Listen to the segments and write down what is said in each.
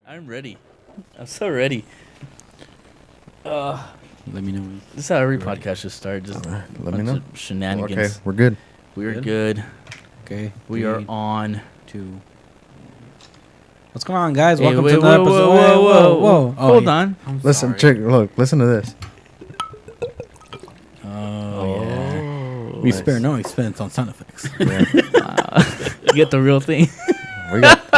I'm ready. I'm so ready. Let me know when. This is how every podcast should start. Just Let me know. Shenanigans. Okay, we're good. We're good. Okay. We are on. 2. What's going on, guys? Hey, Welcome wait, to the episode. whoa. Oh, Hold on. I'm Listen, sorry. check. Look, listen to this. Oh, yeah. We nice. spare no expense on sound effects. Yeah. You get the real thing.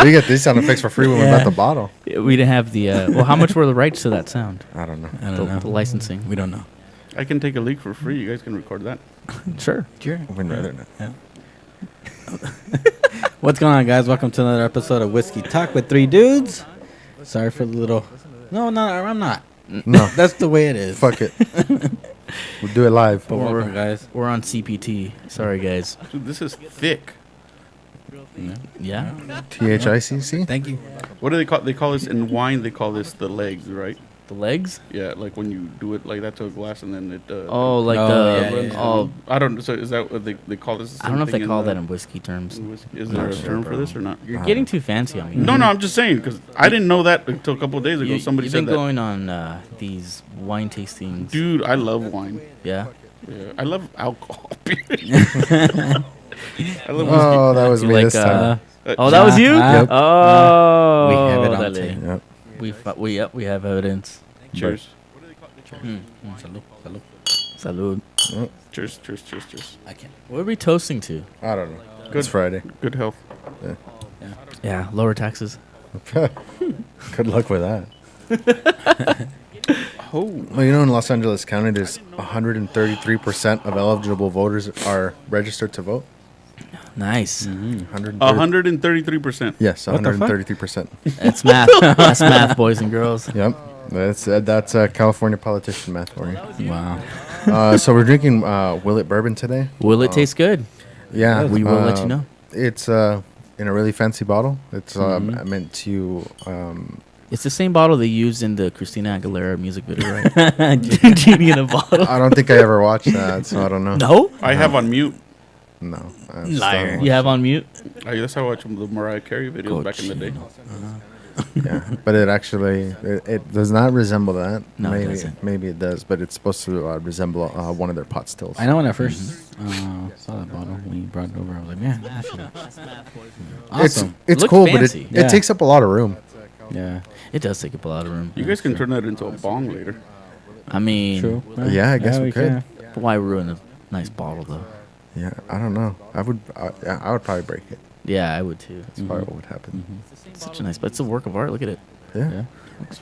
we get these sound effects for free when we Yeah. got the bottle. We didn't have the. Well, how much were the rights to that sound? I don't know. I don't know. The licensing. We don't know. I can take a leak for free. You guys can record that. Sure. Sure. We'd rather not. Yeah. What's going on, guys? Welcome to another episode of Whiskey Talk with 3 dudes. Sorry for the little. No, I'm not. No, That's the way it is. fuck it. We'll do it live. But welcome, guys. We're on CPT. Sorry, guys. Dude, this is thick. Yeah. THICC? Thank you. What do they call? They call this in wine. They call this the legs, right? The legs. Yeah, like when you do it like that to a glass and then it. Oh, like Oh, the. yeah. Oh, I don't. So is that what they call this? I don't know if they call that in whiskey terms. Is there a Not sure, term for bro. this or not? You're getting too fancy on me. No, I'm just saying because I didn't know that until a couple of days ago. Somebody You've said been that. going on these wine tastings. Dude, I love wine. Yeah. Yeah, I love alcohol. I love whiskey. Oh, that was You me like, this time. Oh, that was you? Yep. Oh. We have it on dale. tape. Yep. We have evidence. Cheers. Salud. Salud. Salud. Yep. Cheers. Cheers. Cheers. Cheers. I can't. What are we toasting to? I don't know. Good. It's Friday. Good health. Yeah, lower taxes. Good luck with that. Oh. Well, you know, in Los Angeles County, there's 133% of eligible voters are registered to vote. Nice. 133%. Yes, What the fuck? 133%. That's math. That's math, boys and girls. Yep. That's California politician math for you. Wow. So we're drinking Willet Bourbon today. Will it taste good? Yeah. We will let you know. It's in a really fancy bottle. It's meant to. It's the same bottle they used in the Christina Aguilera music video, right? Genie in a bottle. I don't think I ever watched that, so I don't know. No? I have on mute. No. Liar. You have on mute? That's how I watch the Mariah Carey videos back in the day. Yeah, but it actually it does not resemble that. No, it doesn't. Maybe it does, but it's supposed to resemble one of their pot stills. I know when I first saw that bottle when you brought it over, I was like, man, that should awesome. It's Look cool, fancy. but it takes up a lot of room. Yeah. It does take up a lot of room. You guys can turn that into a bong later. I mean, True. Yeah, I guess we could. but why ruin a nice bottle, though? Yeah, I don't know. I would probably break it. Yeah, I would, too. That's probably what would happen. It's such a nice, but it's a work of art. Look at it. Yeah. Yeah.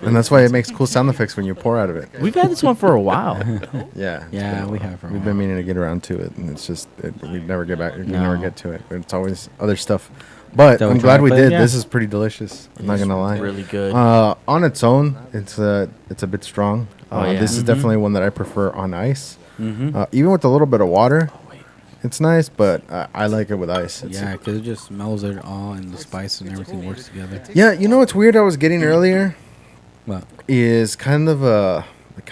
And that's why it makes cool sound effects when you pour out of it. We've had this one for a while. Yeah. it's Yeah, been a we while. have for a We've while. been meaning to get around to it, and it's just we never get back. We No. never get to it. It's always other stuff. But That we I'm try, glad we but did. yeah. This is pretty delicious. I'm not gonna lie. Really good. On its own, it's a bit strong. Oh, yeah. This is Mhm. definitely one that I prefer on ice. Mm-hmm. Even with a little bit of water, Oh, wait. it's nice. But I like it with ice. Yeah, because it just mellows it all, and the spice and everything works together. Yeah. You know what's weird? I was getting earlier Well, is kind of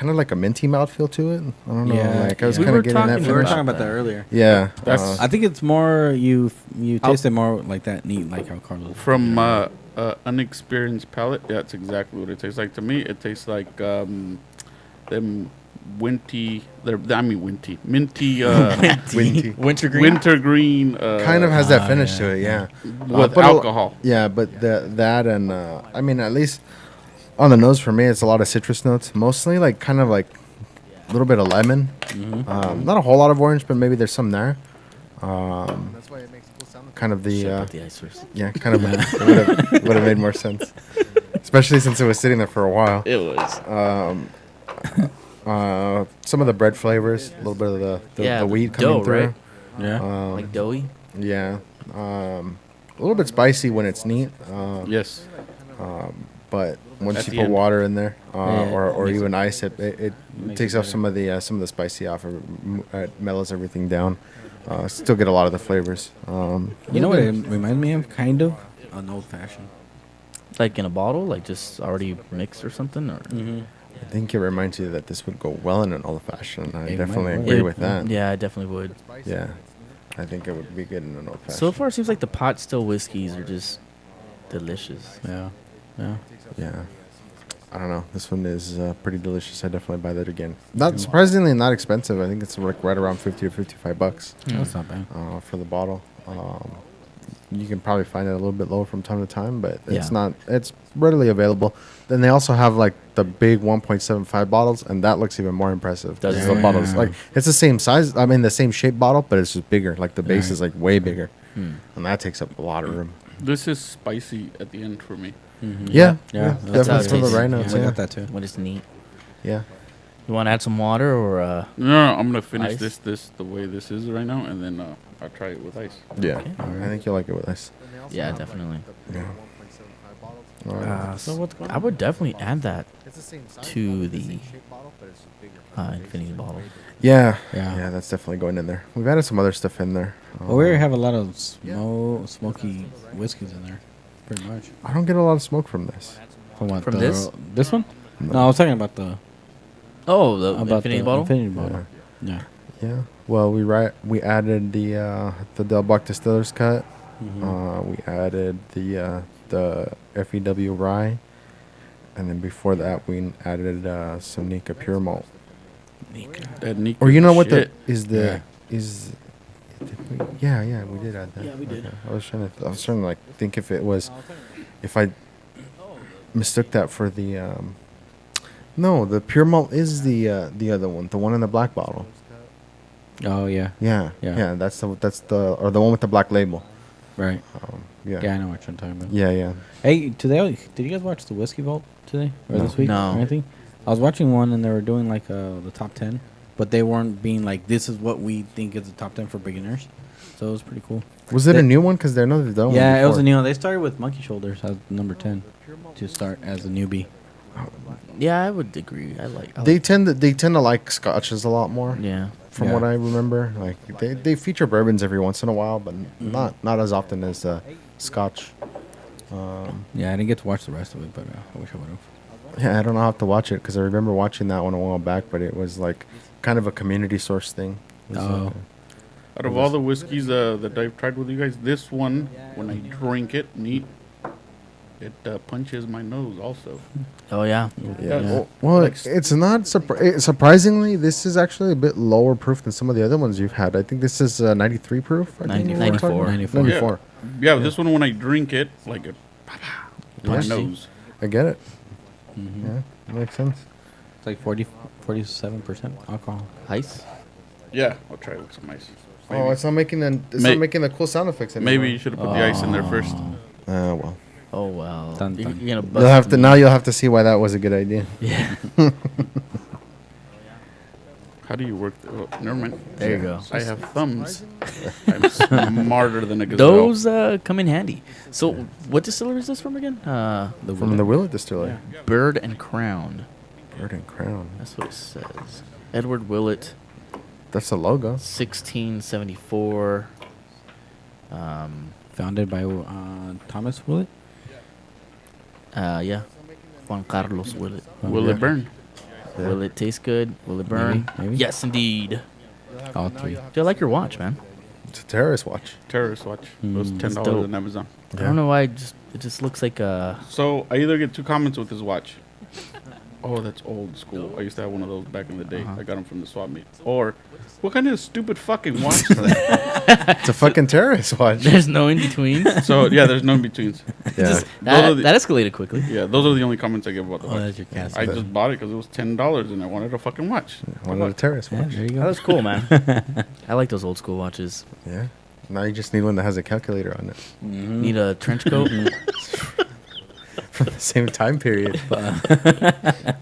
like a minty mouthfeel to it. I don't know. Yeah, Like I was yeah. kind We of were getting that. talking we were finish. talking about that earlier. Yeah. That's- I think it's more you taste it more like that neat, like how Carlos. From unexperienced palate, yeah, that's exactly what it tastes like. To me, it tastes like them minty, minty, Winty. Wintergreen. wintergreen. Kind of has that finish yeah, to it. Yeah. with but a- alcohol. Yeah, but that and I mean, at least on the nose for me, it's a lot of citrus notes. Mostly like kind of like a little bit of lemon. Not a whole lot of orange, but maybe there's some there. Kind of the Shit, about the ice first. yeah, kind of would have made more sense, especially since it was sitting there for a while. It was. Some of the bread flavors, a little bit of the wheat coming dough, through. right? Yeah. Like doughy. Yeah, a little bit spicy when it's neat. Yes. But once At you the put end. water in there, Yeah, or makes even ice, it makes takes it off some of the spicy off. It mellows everything down. Still get a lot of the flavors. You know what it reminds me of? Kind of an old fashioned. Like in a bottle, like just already mixed or something, or I think it reminds you that this would go well in an old fashioned. I It definitely might agree It- with that. Yeah, I definitely would. Yeah, I think it would be good in an old fashioned. So far, it seems like the pot still whiskeys are just delicious. Yeah. Yeah. Yeah. I don't know. This one is pretty delicious. I definitely buy that again. Not surprisingly not expensive. I think it's like right around 50 or 55 bucks That's not bad. for the bottle. You can probably find it a little bit lower from time to time, but it's Yeah. not. It's readily available. Then they also have like the big 1.75 bottles, and that looks even more impressive. Does Because it? the bottles like it's the same size. I mean, the same shape bottle, but it's just bigger. Like the base is like way bigger, and that takes up a lot of room. This is spicy at the end for me. Yeah, Yeah, that's how definitely it for the tastes. right Yeah, notes. I Yeah, got that too. What is neat? yeah. You want to add some water or? No, I'm gonna finish Ice? this the way this is right now, and then I'll try it with ice. Yeah, Okay. I think you'll like it with ice. Yeah, definitely. Yeah. So what's going I would definitely add that It's the same size to the infinity bottle. Yeah, Yeah. yeah, that's definitely going in there. We've added some other stuff in there. Well, we already have a lot of smoky whiskeys in there, pretty much. I don't get a lot of smoke from this. From what? From this? This one? No, I was talking about the Oh, the infinity bottle. Infinity bottle. Yeah. Yeah. Well, we added the Del Buck Distillers cut. We added the FEW rye, and then before that we added some Nika Pure Malt. That Nika Or you know what shit. did we, yeah, we did add that. Yeah, we did. Okay. I was trying to like think if I mistook that for the no, the Pure Malt is the other one, the one in the black bottle. Oh yeah. Yeah, Yeah. yeah, that's the or the one with the black label. Right. Yeah, Yeah, I know what you're talking about. yeah, yeah. Hey, today, did you guys watch the Whiskey Vault today or this week? No. Or anything? I was watching one and they were doing like the top 10, but they weren't being like, this is what we think is the top 10 for beginners. So it was pretty cool. Was it a new one? Because they're another done Yeah, one it was a before. new one. They started with Monkey Shoulders as number 10 to start as a newbie. Yeah, I would agree. I like. They tend to like scotches a lot more. Yeah. From Yeah. what I remember, like they feature bourbons every once in a while, but not as often as Scotch. Yeah, I didn't get to watch the rest of it, but I wish I would have. Yeah, I don't know how to watch it because I remember watching that one a while back, but it was like kind of a community source thing. It was Oh. like Out of all the whiskeys that I've tried with you guys, this one, when I drink it neat, it punches my nose also. Oh yeah. yeah. Well, Like it's not surprisingly. This is actually a bit lower proof than some of the other ones you've had. I think this is 93 proof. I think you were talking about. 94. 94. Yeah, this one when I drink it, like it, my Yeah. nose. I get it. Mm-hmm. Yeah, that makes sense. It's like 47% alcohol. Ice. Yeah, I'll try it with some ice. Oh, it's not making the cool sound effects anymore. Maybe you should have put the ice in there first. Well. Oh well. Dun, dun. You're gonna You'll have to now. You'll have to see why that was a good idea. Yeah. How do you work? Never mind. There you go. I have thumbs. I'm smarter than a gazelle. Those come in handy. So, what distillery is this from again? From the Willet Distillery. Bird and Crown. Bird and Crown. That's what it says. Edward Willet, That's the logo. 1674. Founded by Thomas Willett. Yeah. Juan Carlos Willet. Will Yeah. it burn? Yeah. Will it taste good? Will it burn? Maybe. Yes, indeed. All three. Dude, I like your watch, man. It's a terrorist watch. Terrorist watch. It was That's $10 dope. on Amazon. I don't know why. It just looks like a. So I either get two comments with this watch. Oh, that's old school. I used to have one of those back in the day. I got them from the swap meet. Or, what kind of stupid fucking watch is that? It's a fucking terrorist watch. There's no in between. So yeah, there's no in betweens. Yeah. That, the- that escalated quickly. Yeah, those are the only comments I give about the watch. that's your cast. I just bought it because it was $10 and I wanted a fucking watch. One of the terrorist Yeah, watch. there you That go. was cool, man. I like those old school watches. Yeah. Now you just need one that has a calculator on it. Need a trench coat. From the same time period.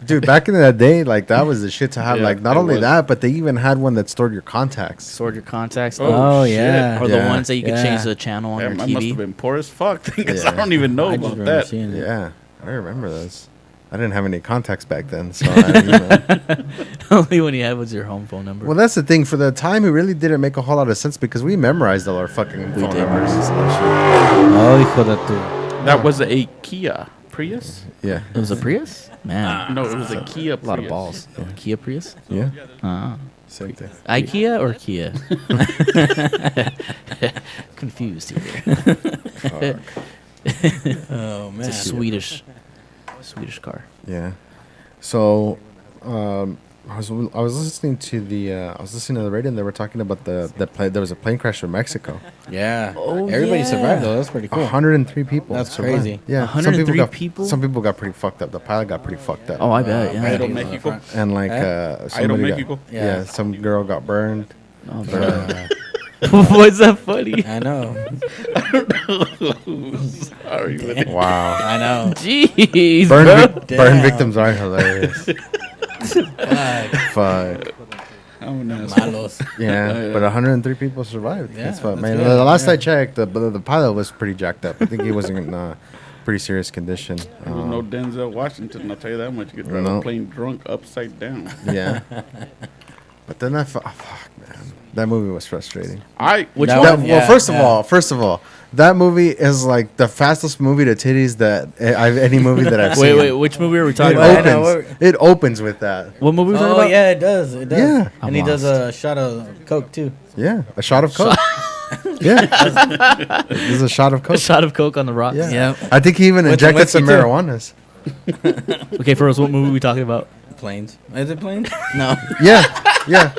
Dude, back in that day, like that was the shit to have. Yeah, like not it only was. that, but they even had one that stored your contacts. Sort your contacts. Oh, shit. yeah. Or Yeah. the ones that you could Yeah. change the channel on Damn, your I must have TV. been poor as fuck because Yeah. I don't even know I just about remember that. seeing it. Yeah, I remember those. I didn't have any contacts back then, so I, Only one you had was your home phone number. well, that's the thing. For the time, it really didn't make a whole lot of sense because we memorized all our fucking we phone did. numbers. Oh, hijo de tu. That was a Kia Prius? Yeah, It was a Prius? Man. No, it was a Kia Prius. A lot of balls. Kia Prius? yeah, Ah. same thing. IKEA or Kia? Confused here. Fuck. Oh, man. It's a Swedish Swedish car. Yeah. So, I was listening to the radio and they were talking about the plane. There was a plane crash in Mexico. Yeah. Oh, Everybody yeah. survived though. That's pretty cool. 103 people. That's survived. crazy. Yeah. 103 people? Some people got pretty fucked up. The pilot got pretty fucked up. Oh, I bet. Yeah. Idle Mexico. And like somebody Mexico? got, yeah, some girl got burned. Oh, Uh, what's that funny? I know. Sorry, but Wow. I know. Jeez, Burn, bro. burn Damn. victims are hilarious. Fuck. I'm an asshole. Malos. Yeah, but 103 people survived. Yeah, That's what, that's man. good. The last Yeah. I checked, the pilot was pretty jacked up. I think he was in pretty serious condition. There was no Denzel Washington. I'll tell you that much. You could drive No. a plane drunk upside down. Yeah. But then fuck, man. That movie was frustrating. Which That one? That, one? well, Yeah, first of all, that movie is like the fastest movie to titties that any movie that I've seen. Wait, which movie are we It talking Wait, about? I know, opens. It opens with that. What movie are we talking Oh about? yeah, it does. It does. Yeah. And he I'm does lost. a shot of Coke too. Yeah, a shot of coke. Yeah, there's a shot of A coke. shot of coke on the rocks. Yeah. Yep. I think he even With some injected some whiskey, too. marijuanas. Okay, first, what movie are we talking about? Planes. Is it planes? No. Yeah, yeah.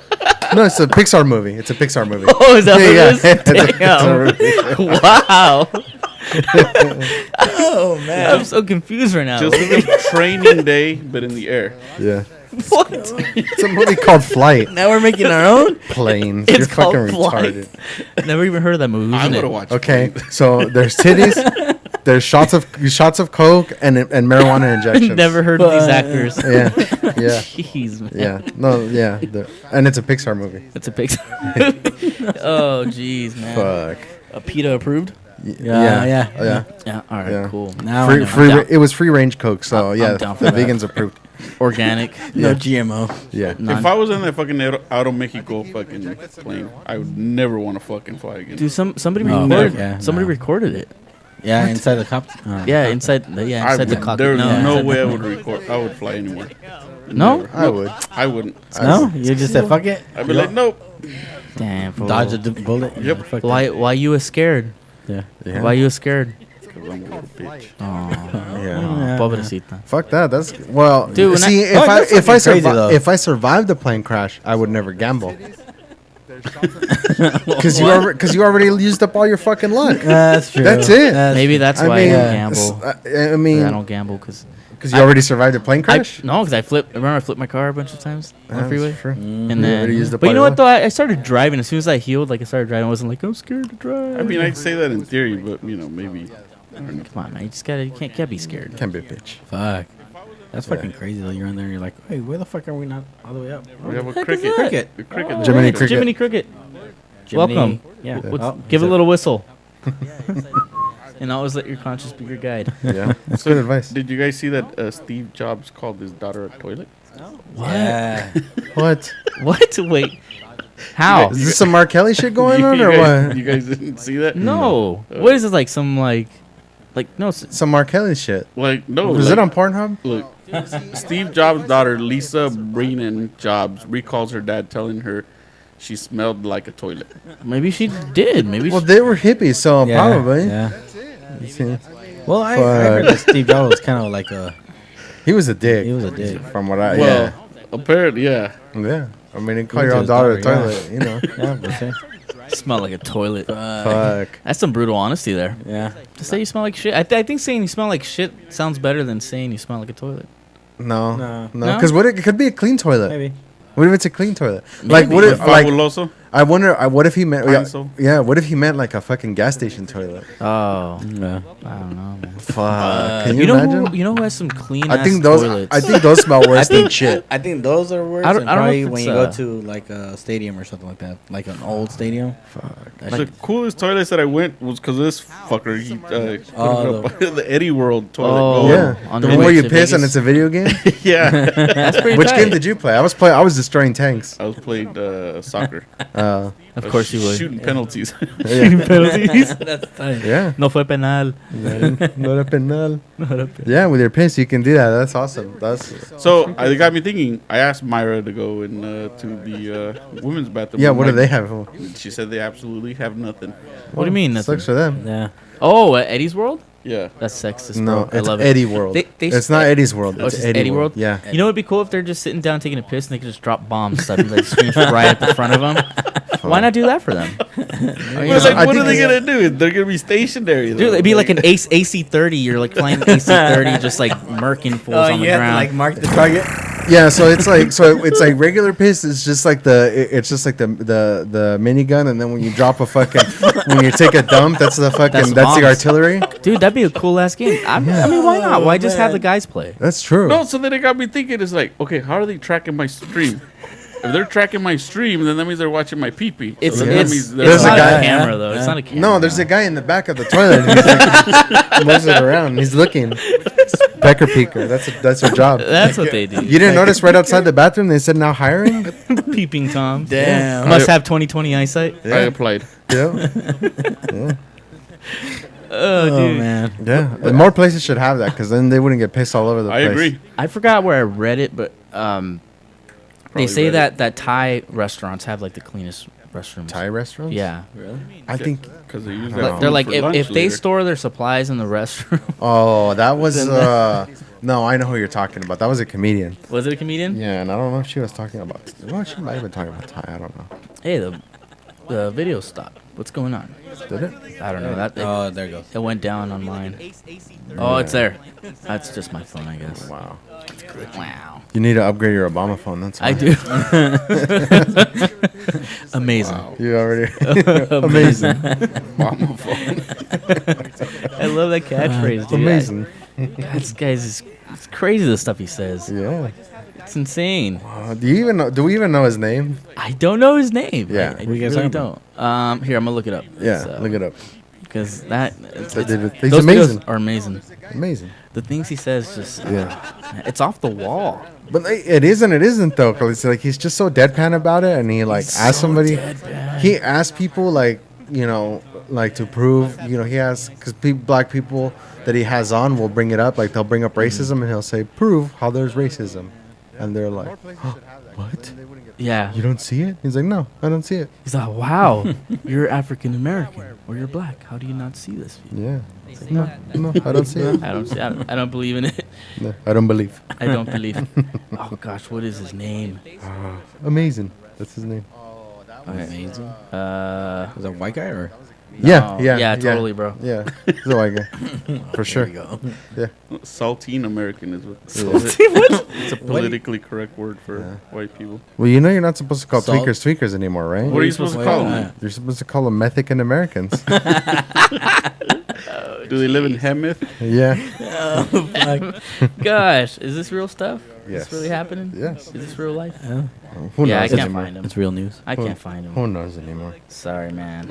No, it's a Pixar movie. It's a Pixar movie. Oh, is that what it is? It's a Pixar movie. Damn. Wow. Oh man. I'm so confused right now. Just think of Training Day, but in the air. Yeah, What? it's a movie called Flight. Now we're making our own. Planes. It's You're called fucking Flight. retarded. Never even heard of that movie. I'm Who's in gonna it? watch. Okay, so there's titties, there's shots of coke and marijuana injections. Never heard of these actors. Yeah, yeah, Jeez, man. yeah. No, yeah. And it's a Pixar movie. It's a Pixar. Oh, jeez, man. Fuck. PETA approved? Yeah. Yeah. Yeah. All right. Yeah. Cool. Now I know. Free. It was free range coke, so I'm yeah, down for the that. vegans approved. Organic. No Yeah. GMO. Yeah. If I was in that fucking Auto Mexico fucking plane, I would never want to fucking fly again. Dude, somebody No, recorded. yeah, somebody no. recorded it. Yeah, inside the cop. Yeah, inside the cockpit. There's No, no inside way the- I would record. I would fly anywhere. No? Never. I would. I wouldn't. No, you just said fuck it. I'd be like, nope. Damn. Fool. Dodge a bullet. Yep. Yeah, fuck Why you was scared? that. Yeah. Yeah. Why you was scared? Because I'm a little bitch. Oh, Yeah. pobrecita. Fuck that. That's well. Dude, when see, Fuck, that's fucking crazy, though. if I survived the plane crash, I would never gamble. Because you already used up all your fucking luck. That's true. That's it. Maybe that's I why mean, I don't gamble. I I mean, don't gamble because because you already survived a plane crash. no, because I flipped. Remember, I flipped my car a bunch of times on the That's freeway. true. And You then, already used up but you all know your what though? I started driving as soon as I healed. Like I started driving, I wasn't like I'm scared to drive. I mean, I'd say that in theory, but maybe. I don't know. Come on, man. You can't be scared. Can't be a bitch. Fuck. That's fucking crazy though. You're in there and you're like, hey, where the fuck are we not all the way up? We have a heck is cricket. that? Cricket. A cricket. Jiminy It's Cricket. Jiminy Cricket. Jiminy- Welcome. Yeah. What's- Oh, give a he's little whistle. And always let your conscience be your guide. Yeah, that's good advice. Did you guys see that Steve Jobs called his daughter a toilet? What? Yeah. What? What? Wait. How? Is this some Mark Kelly shit going on, you or guys, what? You guys didn't see that? No. What is this like? Some like no. Some Mark Kelly shit. Like no. Was like, it on Pornhub? Look, Steve Jobs' daughter Lisa Brennan Jobs recalls her dad telling her she smelled like a toilet. Maybe she did. Maybe. Well, they were hippies, so Yeah, probably. Yeah. You see, Well, I heard that Steve Jobs was kind of like a. he was a dick. He was a dick. From what I Well, apparently, yeah. yeah. I mean, you call He your was own daughter a his daughter, toilet, you know. Yeah, that's it. smell like a toilet. Fuck. That's some brutal honesty there. Yeah. To say you smell like shit. I think saying you smell like shit sounds better than saying you smell like a toilet. No, No. no, because what it could be a clean toilet. Maybe. What if it's a clean toilet? Like Maybe. what if like Fabuloso. I wonder what if he meant Pine-sol? yeah, what if he meant like a fucking gas station toilet? Oh, Yeah. I don't know, man. Fuck. Can you, You know imagine? who has some clean I think toilets? those smell worse than shit. I think those are worse. I don't- than I don't know probably if when it's, you go to like a stadium or something like that, like an old stadium. The coolest toilets that I went was because this fucker, he put it Oh, up the Eddie World toilet. Oh. bowl. Yeah, on the the one way where you to piss and Vegas. it's a video game. Yeah. That's pretty Which tight. game did you play? I was destroying tanks. I was playing soccer. Of course you would. Shooting penalties. Yeah, Penalties. That's tight. yeah. No fue penal. Not a penal. Yeah, with your piss you can do that. That's awesome. That's So it got me thinking. I asked Myra to go in to the women's bathroom. yeah. I'm What do like- they have? She said they absolutely have nothing. What do you mean? Nothing? Sucks for them. Yeah. Oh, at Eddie's World? Yeah. That's sexist, No, bro. I it's love Eddie it. World. They It's not Eddie's World. Oh, It's it's just Eddie World? Yeah. You know, it'd be cool if they're just sitting down taking a piss and they could just drop bombs stuff like screens right at the front of them. Why not do that for them? But like, what are they gonna do? They're gonna be stationary. Dude, though. it'd be like an AC-30. You're like flying AC-30, just like murking fools on the ground. mark the target. Yeah, so it's like regular piss. It's just like the minigun, and then when you drop a fucking when you take a dump, that's the That's the bombs. artillery. Dude, that'd be a cool ass game. I mean, why not? Why just have the guys play? That's true. No, so then it got me thinking. It's like, okay, how are they tracking my stream? If they're tracking my stream, then that means they're watching my pee-pee. It's, So then that it's, means it's they're There's a not guy- a camera, though. It's not a camera. No, there's a guy in the back of the toilet. He's like, moves it around. He's looking. Pecker peeker. That's their job. That's what they do. You didn't notice right outside the bathroom they said now hiring? Peeping Tom. Damn. Must have 20/20 eyesight. I applied. Yeah. Oh, dude. man. Yeah. And more places should have that because then they wouldn't get pissed all over the I place. agree. I forgot where I read it, but they say read that Thai restaurants have like the cleanest restrooms. Thai restaurants? Yeah. Really? I think. Because they use Like, that. They're food like, for lunch if they later. store their supplies in the restroom. Oh, that was. No, I know who you're talking about. That was a comedian. Was it a comedian? Yeah, and I don't know if she was talking about. Well, she might have been talking about Thai. I don't know. Hey, the video stopped. What's going on? Did it? I don't know. Oh, there it goes. It went down on mine. Oh, it's there. That's just my phone, I guess. Wow. Wow. You need to upgrade your Obama phone. That's why. I do. Amazing. You already. Amazing. Mama phone. I love that catchphrase, dude. Amazing. This guy's it's crazy the stuff he says. Yeah. It's insane. Do you even know? Do we even know his name? I don't know his name. Yeah. I What you guys really talking don't. Here, I'm gonna look it up. Yeah, look it up. Because that He's those amazing. videos are amazing. Amazing. The things he says just Yeah. it's off the wall. But it is and it isn't though. 'Cause it's like he's just so deadpan about it, and he like asked somebody. He asked people like like to prove he has because black people that he has on will bring it up. Like they'll bring up racism and he'll say prove how there's racism, and they're like, huh, what? Yeah. You don't see it? He's like, no, I don't see it. He's like, wow, you're African American or you're black. How do you not see this? Yeah. No, I don't see it. I don't see. I don't believe in it. No, I don't believe. I don't believe. Oh gosh, what is his name? Amazing. That's his name. Amazing. Uh, Was that a white guy or? Yeah, no. Yeah, totally, bro. Yeah, he's a white guy. For sure. Yeah. Saltine American is what. What? It's a politically correct word for white people. Well, you're not supposed to call Salt? tweakers anymore, right? What are you supposed to call them? You're supposed to call them Mexican Americans. Do they live in Hemeth? Yeah. Gosh, is this real stuff? Is Yes. this really happening? Yes. Is this real life? Who Yeah, I knows can't anymore? find him. It's real news. I can't find him. Who knows anymore? Sorry, man.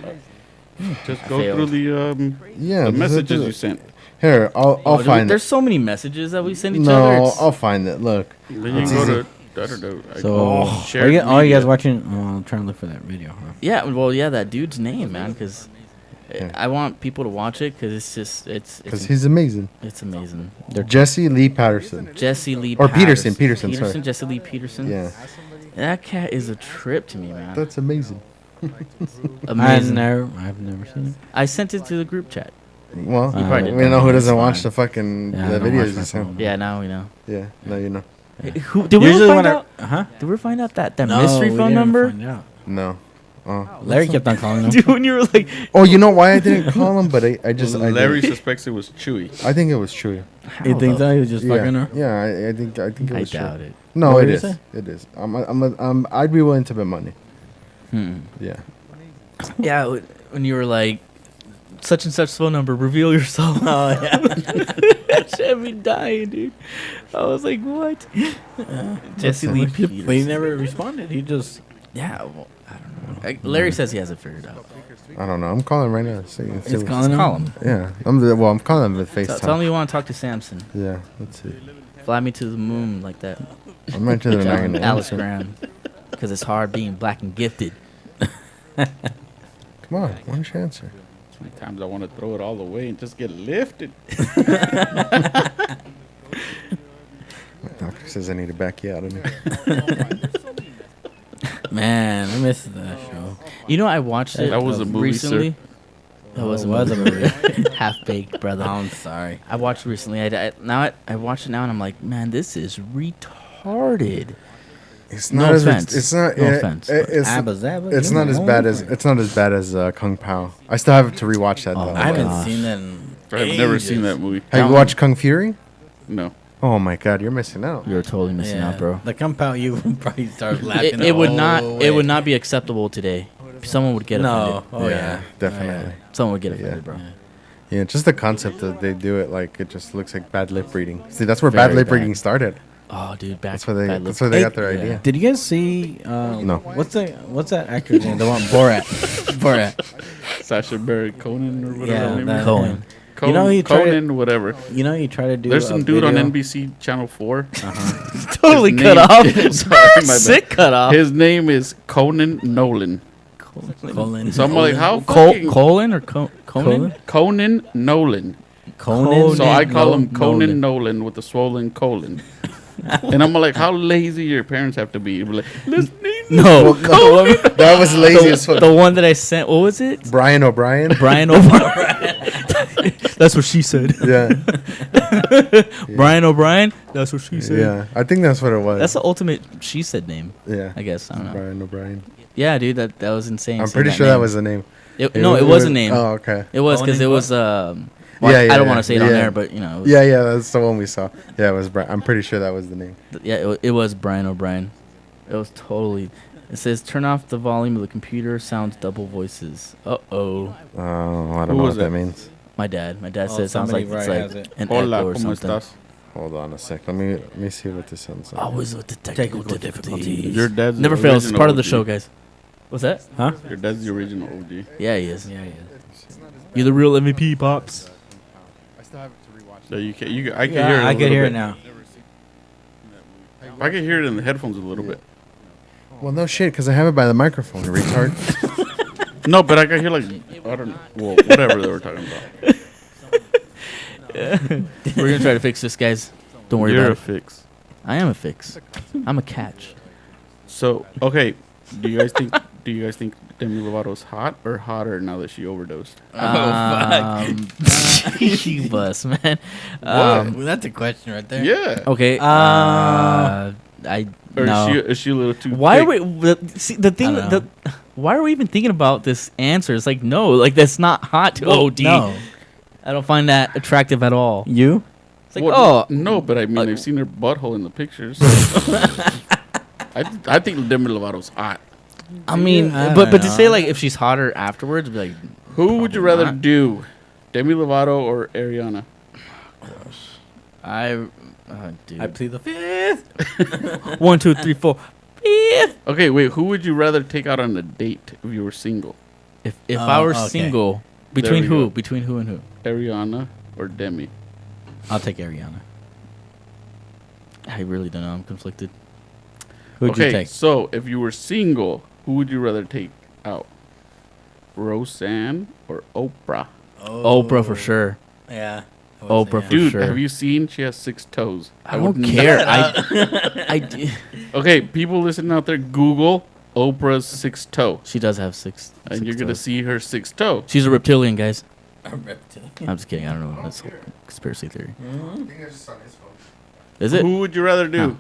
Just I go failed. through the Yeah. the this is- messages you sent. Here, I'll Oh, dude, find there's it. so many messages that we send each other. No, It's- I'll find it. Look. Then you It's can go easy. to I don't know. So, shared are you media. guys watching? I'm trying to look for that video. Huh? yeah, well, yeah, that dude's name, man, because Yeah. I want people to watch it because it's just Because he's amazing. it's amazing. Jesse Lee Patterson. Jesse Lee Or Patterson. Peterson, sorry. Jesse Lee Peterson. Yeah. That cat is a trip to me, man. That's amazing. Amazing. I've never seen it. I sent it to the group chat. Well, You probably we didn't. know who That's doesn't watch fine. the fucking Yeah, I the don't watch videos my you sent. phone. Yeah, now we know. Yeah, no, you know. Who did we ever Usually find when out? huh? Did we ever find out that No, mystery we phone didn't number? find out. No. Oh. Larry kept on calling him. Dude, when you were like, Oh, you know why I didn't call him? But I just I Larry did. suspects it was Chewy. I think it was Chewy. You think so? He was just fucking Yeah, her. yeah. I think it I was doubt Chewy. it. No, What it did you is. say? It is. I'd be willing to bet money. Yeah. Yeah, when you were like, such and such phone number, reveal yourself. Oh yeah. That shit had me dying, dude. I was like, what? Jesse Lee But he Peterson. never responded. He just. Yeah, well, I don't know. Larry says he has it figured out. I don't know. I'm calling right now. See It's what- calling him. Call him. Yeah. I'm calling him with FaceTime. Tell him you want to talk to Samson. Yeah. Let's see. Fly me to the moon like that. I'm right to the Tell not him gonna Alice answer. Graham. Because it's hard being black and gifted. Come on. Why don't you answer? Sometimes I want to throw it all away and just get lifted. My doctor says I need to back you out of me. Man, I missed that show. You know, I watched it That was a movie, recently. That was a was a movie. movie. Half Baked, brother. I'm sorry. I watched recently. I watched it now, and I'm like, man, this is retarded. It's No not as offense. it's not No it- offense, it- but- it's Abba Zabba, it's you not as know. bad as Kung Pao. I still have to rewatch that Oh, though. my I haven't gosh. seen that in I've never ages. seen that movie. Have you watched Kung Fury? No. Oh my god, you're missing out. You're totally missing out, bro. The compound, you would probably start laughing. It would the not. whole It would way. not be acceptable today. Someone would get No. offended. Oh yeah. definitely. Someone would get Yeah. offended, bro. Yeah, just the concept that they do it like it just looks like bad lip reading. See, that's where bad Very lip bad. reading started. Oh, dude, back. That's where they. bad That's lip- where they Hey, got their idea. Did you guys see? No. What's that actor's name? The one Borat. Borat. Sacha Baron Conan or whatever. Yeah, her name that- is. Cohen. You know, he tried Conan, whatever. You know, you try to do. There's a some dude on video- NBC Channel 4. Totally His cut name- off. Sorry, my bad. Sick cut off. His name is Conan Nolan. Colin. So I'm like, how Col- fucking Colin or Conan? Conan Nolan. Conan. So I call him Conan Nolan. Nolan with the swollen colon. And I'm like, how lazy your parents have to be? You'd be like, let's name No, That was lazy as fuck. the one that I sent. What was it? Brian O'Brien. Brian O'Brien. That's what she said. Yeah, Brian O'Brien. That's what she said. yeah. I think that's what it was. That's the ultimate she said name. yeah. I guess I don't know. Brian O'Brien. Yeah, dude, that was insane. I'm saying pretty sure that name. was the name. No, it was a name. Oh, okay. It was because it Conan was. Well, Yeah, yeah, I don't yeah, want to say it on yeah. there, but you know. It was, Yeah, yeah. That's the one we saw. Yeah, it was. I'm pretty sure that was the name. Yeah, it was Brian O'Brien. It was totally. It says turn off the volume of the computer. Sounds double voices. Uh oh. Oh, I don't Who know was what that it? means. My dad. My dad Oh, said it sounds like somebody it's right like has it. an Hola, echo or ¿cómo something. estás? Hold on a sec. Let me see what this sounds like. Always with the technical difficulties. Your dad's the Never fails. It's original part of the OG. show, guys. What's that? Huh? Your dad's the original OG. Yeah, he is. Yeah, yeah. You're the real MVP, pops. So you can, I can Yeah, hear it. I a can little hear bit. it now. I can hear it in the headphones a little bit. Well, no shit, because I have it by the microphone. Retard. No, but I can hear like I don't know. Well, whatever they were talking about. We're gonna try to fix this, guys. Don't worry You're a about it. fix. I am a fix. I'm a catch. So okay, do you guys think Demi Lovato's hot or hotter now that she overdosed? You bust, man. Well, that's a question right there. Yeah. Okay. I Or no. is she a little too? Why thick? are we? See, the thing. I don't Why are we even thinking about this answer? It's like no, like that's not hot to OD. No. I don't find that attractive at all. You? It's like Well, oh no, but I mean, I've seen her butthole in the pictures. I think Demi Lovato's hot. I mean, I but don't to say know. like if she's hotter afterwards, be like Who would you Probably rather not. do, Demi Lovato or Ariana? dude. I plead the fifth. 1, 2, 3, 4. Fifth. Okay, wait. Who would you rather take out on a date if you were single, If I were okay. single, There between we who? go. Between who and who? Ariana or Demi? I'll take Ariana. I really don't know. I'm conflicted. Who'd okay, you take? so if you were single, who would you rather take out? Roseanne or Oprah? Oprah for sure. Yeah. Oprah for Dude, sure. have you seen she has 6 toes? I would don't not- care. I Okay, people listening out there, Google Oprah's 6th toe, She does have six. and six you're gonna toes. see her 6th toe. She's a reptilian, guys. A reptilian. I'm just kidding. I don't know. That's a conspiracy theory. Is it? Who would you rather do,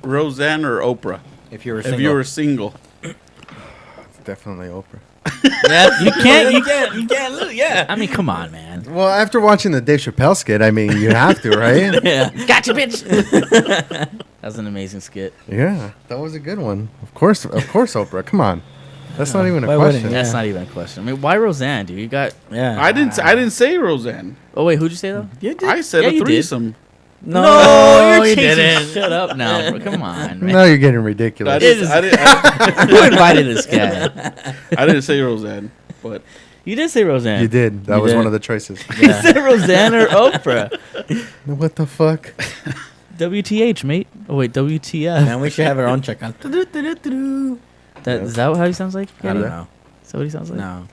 Roseanne or Oprah? If you were If single. you were single, It's definitely Oprah. yeah, You can't. you can't lose. Yeah. I mean, come on, man. Well, after watching the Dave Chappelle skit, I mean, you have to, right? Yeah. Gotcha, bitch. That's an amazing skit. Yeah, that was a good one. Of course, Oprah. Come on, that's not even a Why wouldn't question. you? That's Yeah. not even a question. I mean, why Roseanne, dude? You got. Yeah. I didn't say Roseanne. Oh wait, who'd you say though? You did. I said Yeah, a you did. threesome. No, you're you chasing- didn't. Shut up now, bro. Come on, man. Now you're getting I ridiculous. didn't, I, didn't, Who invited this guy? I didn't say Roseanne, but You did say Roseanne. You did. That You was did. one of the choices. You said Roseanne or Oprah. What the fuck? WTH, mate. Oh wait, WTF. Man, we should have our own check on. That is that how he sounds like? I don't Eddie? know. Is that what he sounds like? No.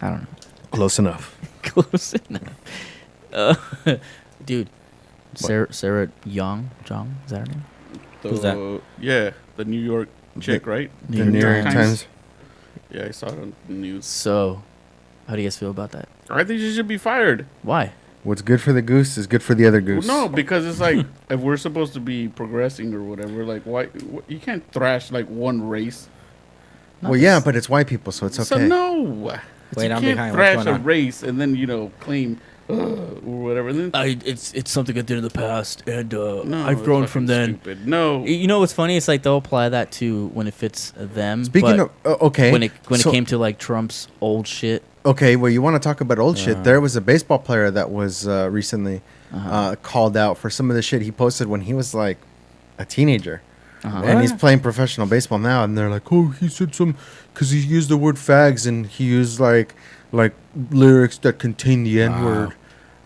I don't know. Close enough. Close enough. Dude, Sarah Jong, is that her name? Who's that? Yeah, the New York chick, right? The New York Times. Yeah, I saw it on the news. So, How do you guys feel about that? I think she should be fired. Why? What's good for the goose is good for the other goose. No, because it's like if we're supposed to be progressing or whatever, like why you can't thrash like one race. Well, yeah, but it's white people, so it's okay. So no, Wait, you I'm can't behind. What's thrash going a on? race and then claim or whatever. And then, It's something I did in the past, and no, I've it's grown from fucking then. Stupid. No, You know what's funny? It's like they'll apply that to when it fits them. Speaking but of, okay. when it so- came to like Trump's old shit. Okay, well, you want to talk about old shit? There was a baseball player that was recently called out for some of the shit he posted when he was like a teenager, and he's playing professional baseball now. And they're like, "Oh, he said some because he used the word fags and he used like lyrics that contain the N word."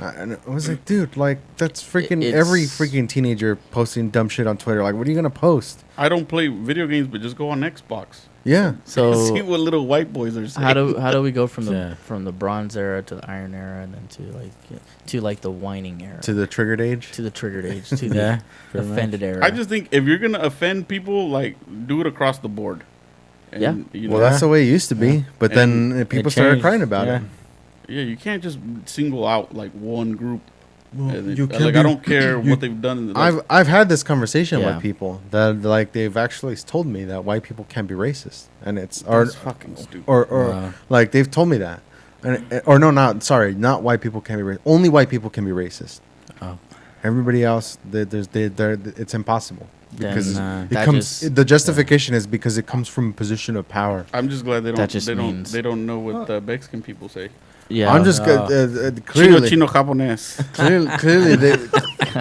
And I was like, dude, like that's freaking every freaking teenager posting dumb shit on Twitter. Like, what are you gonna post? I don't play video games, but just go on Xbox. Yeah. So See what little white boys are saying. how do we go from the Yeah. from the Bronze era to the Iron era and then to like the whining era To the triggered age. to the triggered age to the Yeah, pretty much. offended era? I just think if you're gonna offend people, like do it across the board. And, Yeah. You Well, know, that's the way it used to be, but And then people It started changed, crying about yeah. it. yeah, you can't just single out like one group. Well, And you it, can't like be- I don't care you- what they've done. In the I've had this conversation Yeah. with people that like they've actually told me that white people can be racist, and it's or that's fucking stupid. or Wow. like they've told me that, and or no, not white people can be racist. Only white people can be racist. Oh. Everybody else, it's impossible because Then, it that comes. just- The justification is because it comes from a position of power. I'm just glad they That don't. just They means- don't know what the Mexican people say. Yeah, I'm just Oh. clearly, Chino Japonés. clearly they.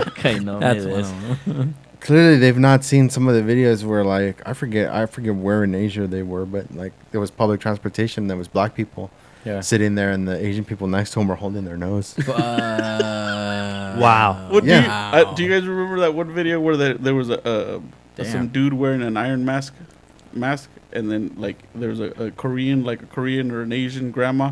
okay, no, That's it is. one. Clearly, they've not seen some of the videos where, like, I forget where in Asia they were, but like there was public transportation. There was black people Yeah. sitting there, and the Asian people next to them were holding their nose. Wow. What Yeah. do you guys remember that one video where there was some dude wearing an iron mask, and then like there was a Korean or an Asian grandma,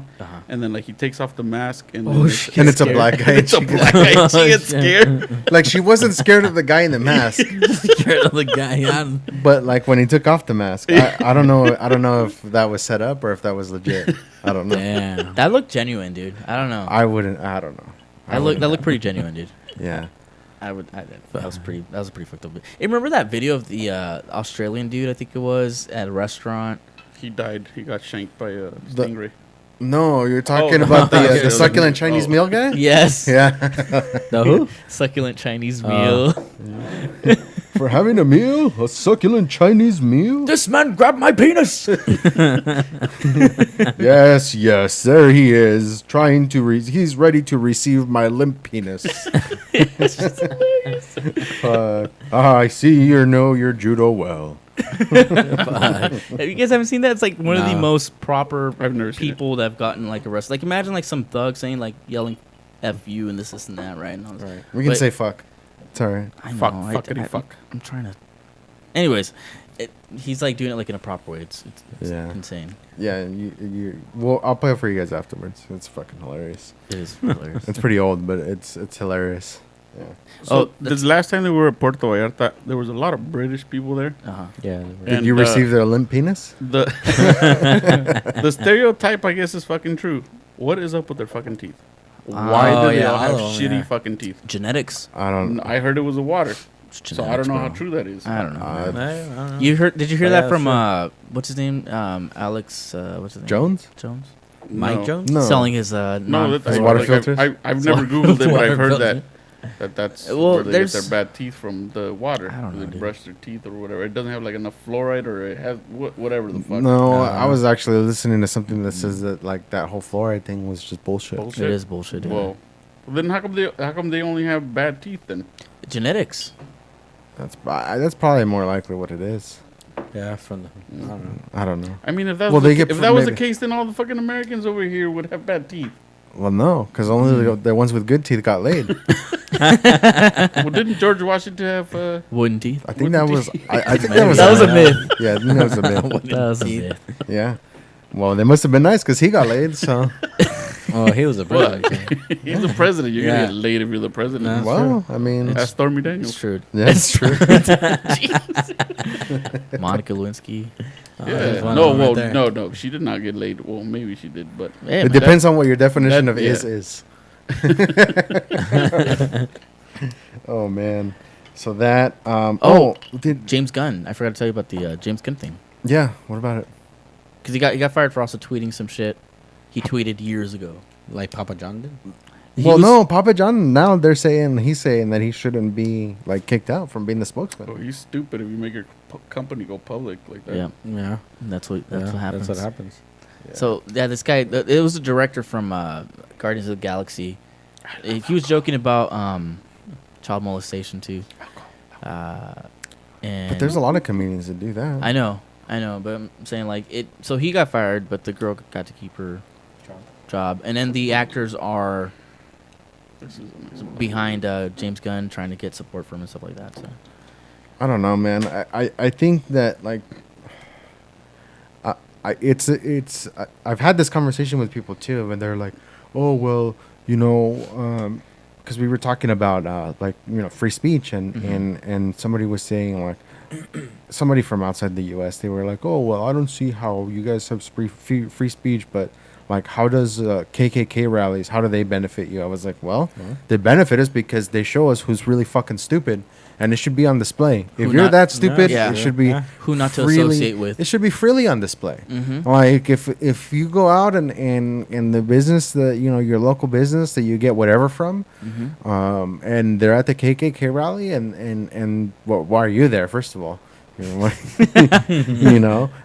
and then like he takes off the mask and then shit. And it's a black guy. it's a black guy. And she gets scared. Like she wasn't scared of the guy in the mask, Scared of the guy on. but like when he took off the mask, I don't know. I don't know if that was set up or if that was legit. I don't know. Damn. That looked genuine, dude. I don't know. I wouldn't. I don't know. That looked pretty genuine, dude. Yeah. That was a pretty fucked up. Hey, remember that video of the Australian dude? I think it was at a restaurant. He died. He got shanked by a stingray. No, you're talking Oh, about okay. the succulent Chinese meal guy. Yes. Yeah. The who? Succulent Chinese Oh. meal. For having a meal, a succulent Chinese meal. This man grabbed my penis. Yes, there he is, trying to. He's ready to receive my limp penis. I see you know your judo well. You guys haven't seen that? It's like one of the No. most proper I've never seen it. people that have gotten like arrested. Like imagine like some thug saying like yelling "F you" and this and that, right? And all this. Right. We can But- say fuck. It's alright. I know, Fuck, I- fuckity I- fuck. I'm trying to. Anyways, he's like doing it like in a proper way. It's Yeah. insane. Yeah, you. Well, I'll play it for you guys afterwards. It's fucking hilarious. It is hilarious. It's pretty old, but it's hilarious. Yeah. So that's- the last time they were at Puerto Vallarta, there was a lot of British people there. Uh-huh. Yeah. Did And, you receive their limp penis? The the stereotype, I guess, is fucking true. What is up with their fucking teeth? Why Oh, do they yeah, all have all of 'em, shitty yeah. fucking teeth? Genetics. I don't. I heard it was the water, It's so I don't genetics, know bro. how true that is. I don't know. Uh, man. I don't know. You heard? Did you hear Oh, that yeah, from sure. what's his name? Alex. What's his name? Jones? Jones. Mike No. Jones? No. Selling his No, non. that's water like, filters? I've never googled it, but Water I've heard filters. that's Well, where they get there's- their bad teeth from the water. I don't know, They dude. brush their teeth or whatever. It doesn't have like enough fluoride, or it has whatever the fuck. No, I was actually listening to something that says that like that whole fluoride thing was just bullshit. Bullshit. It is bullshit. Dude. Well, then how come they only have bad teeth then? Genetics. That's probably more likely what it is. Yeah, from the. I don't know. I don't know. I mean, if that Well, was they the, get if that was the maybe- case, then all the fucking Americans over here would have bad teeth. Well, no, because only the ones with good teeth got laid. Well, didn't George Washington have? Wooden teeth. I think that Wooden was. teeth. I think that was. That was a myth. Yeah, I think that was a myth. That was a myth. Yeah. Well, they must have been nice because he got laid. So. Oh, he was a What? president. He's the president. You're Yeah. gonna get laid if you're the president. Nah. Well, I mean, That's Stormy It's Daniels. true. yeah, it's true. Monica Lewinsky. Yeah. one No, right well, there. no, she did not get laid. Well, maybe she did, but Hey, It man, depends on what your definition of yeah. is. Oh man. So that did James Gunn. I forgot to tell you about the James Gunn thing. yeah, what about it? Because he got fired for also tweeting some shit he tweeted years ago. Like Papa John did. No, Papa John, now he's saying that he shouldn't be like kicked out from being the spokesman. oh, he's stupid if you make your company go public like that. Yeah, Yeah. that's what happens. That's what happens. So yeah, this guy, it was a director from Guardians of the Galaxy. He was joking about child molestation too. And But there's a lot of comedians that do that. I know, but I'm saying like it. So he got fired, but the girl got to keep her job, and then the actors are This is amazing. behind James Gunn trying to get support from him and stuff like that. So I don't know, man. I think that like I've had this conversation with people too, and they're like, oh well, you know, because we were talking about like free speech and somebody was saying like somebody from outside the U.S. they were like, oh well, I don't see how you guys have free speech, but like how does KKK rallies, how do they benefit you? I was like, well, they benefit us because they show us who's really fucking stupid. And it should be on display. If Who you're not- that stupid, Yeah. it should be who not to freely- associate with? It should be freely on display. Mm-hmm. Like if you go out and in the business that your local business that you get whatever from, Mm-hmm. and they're at the KKK rally and well, why are you there? First of all,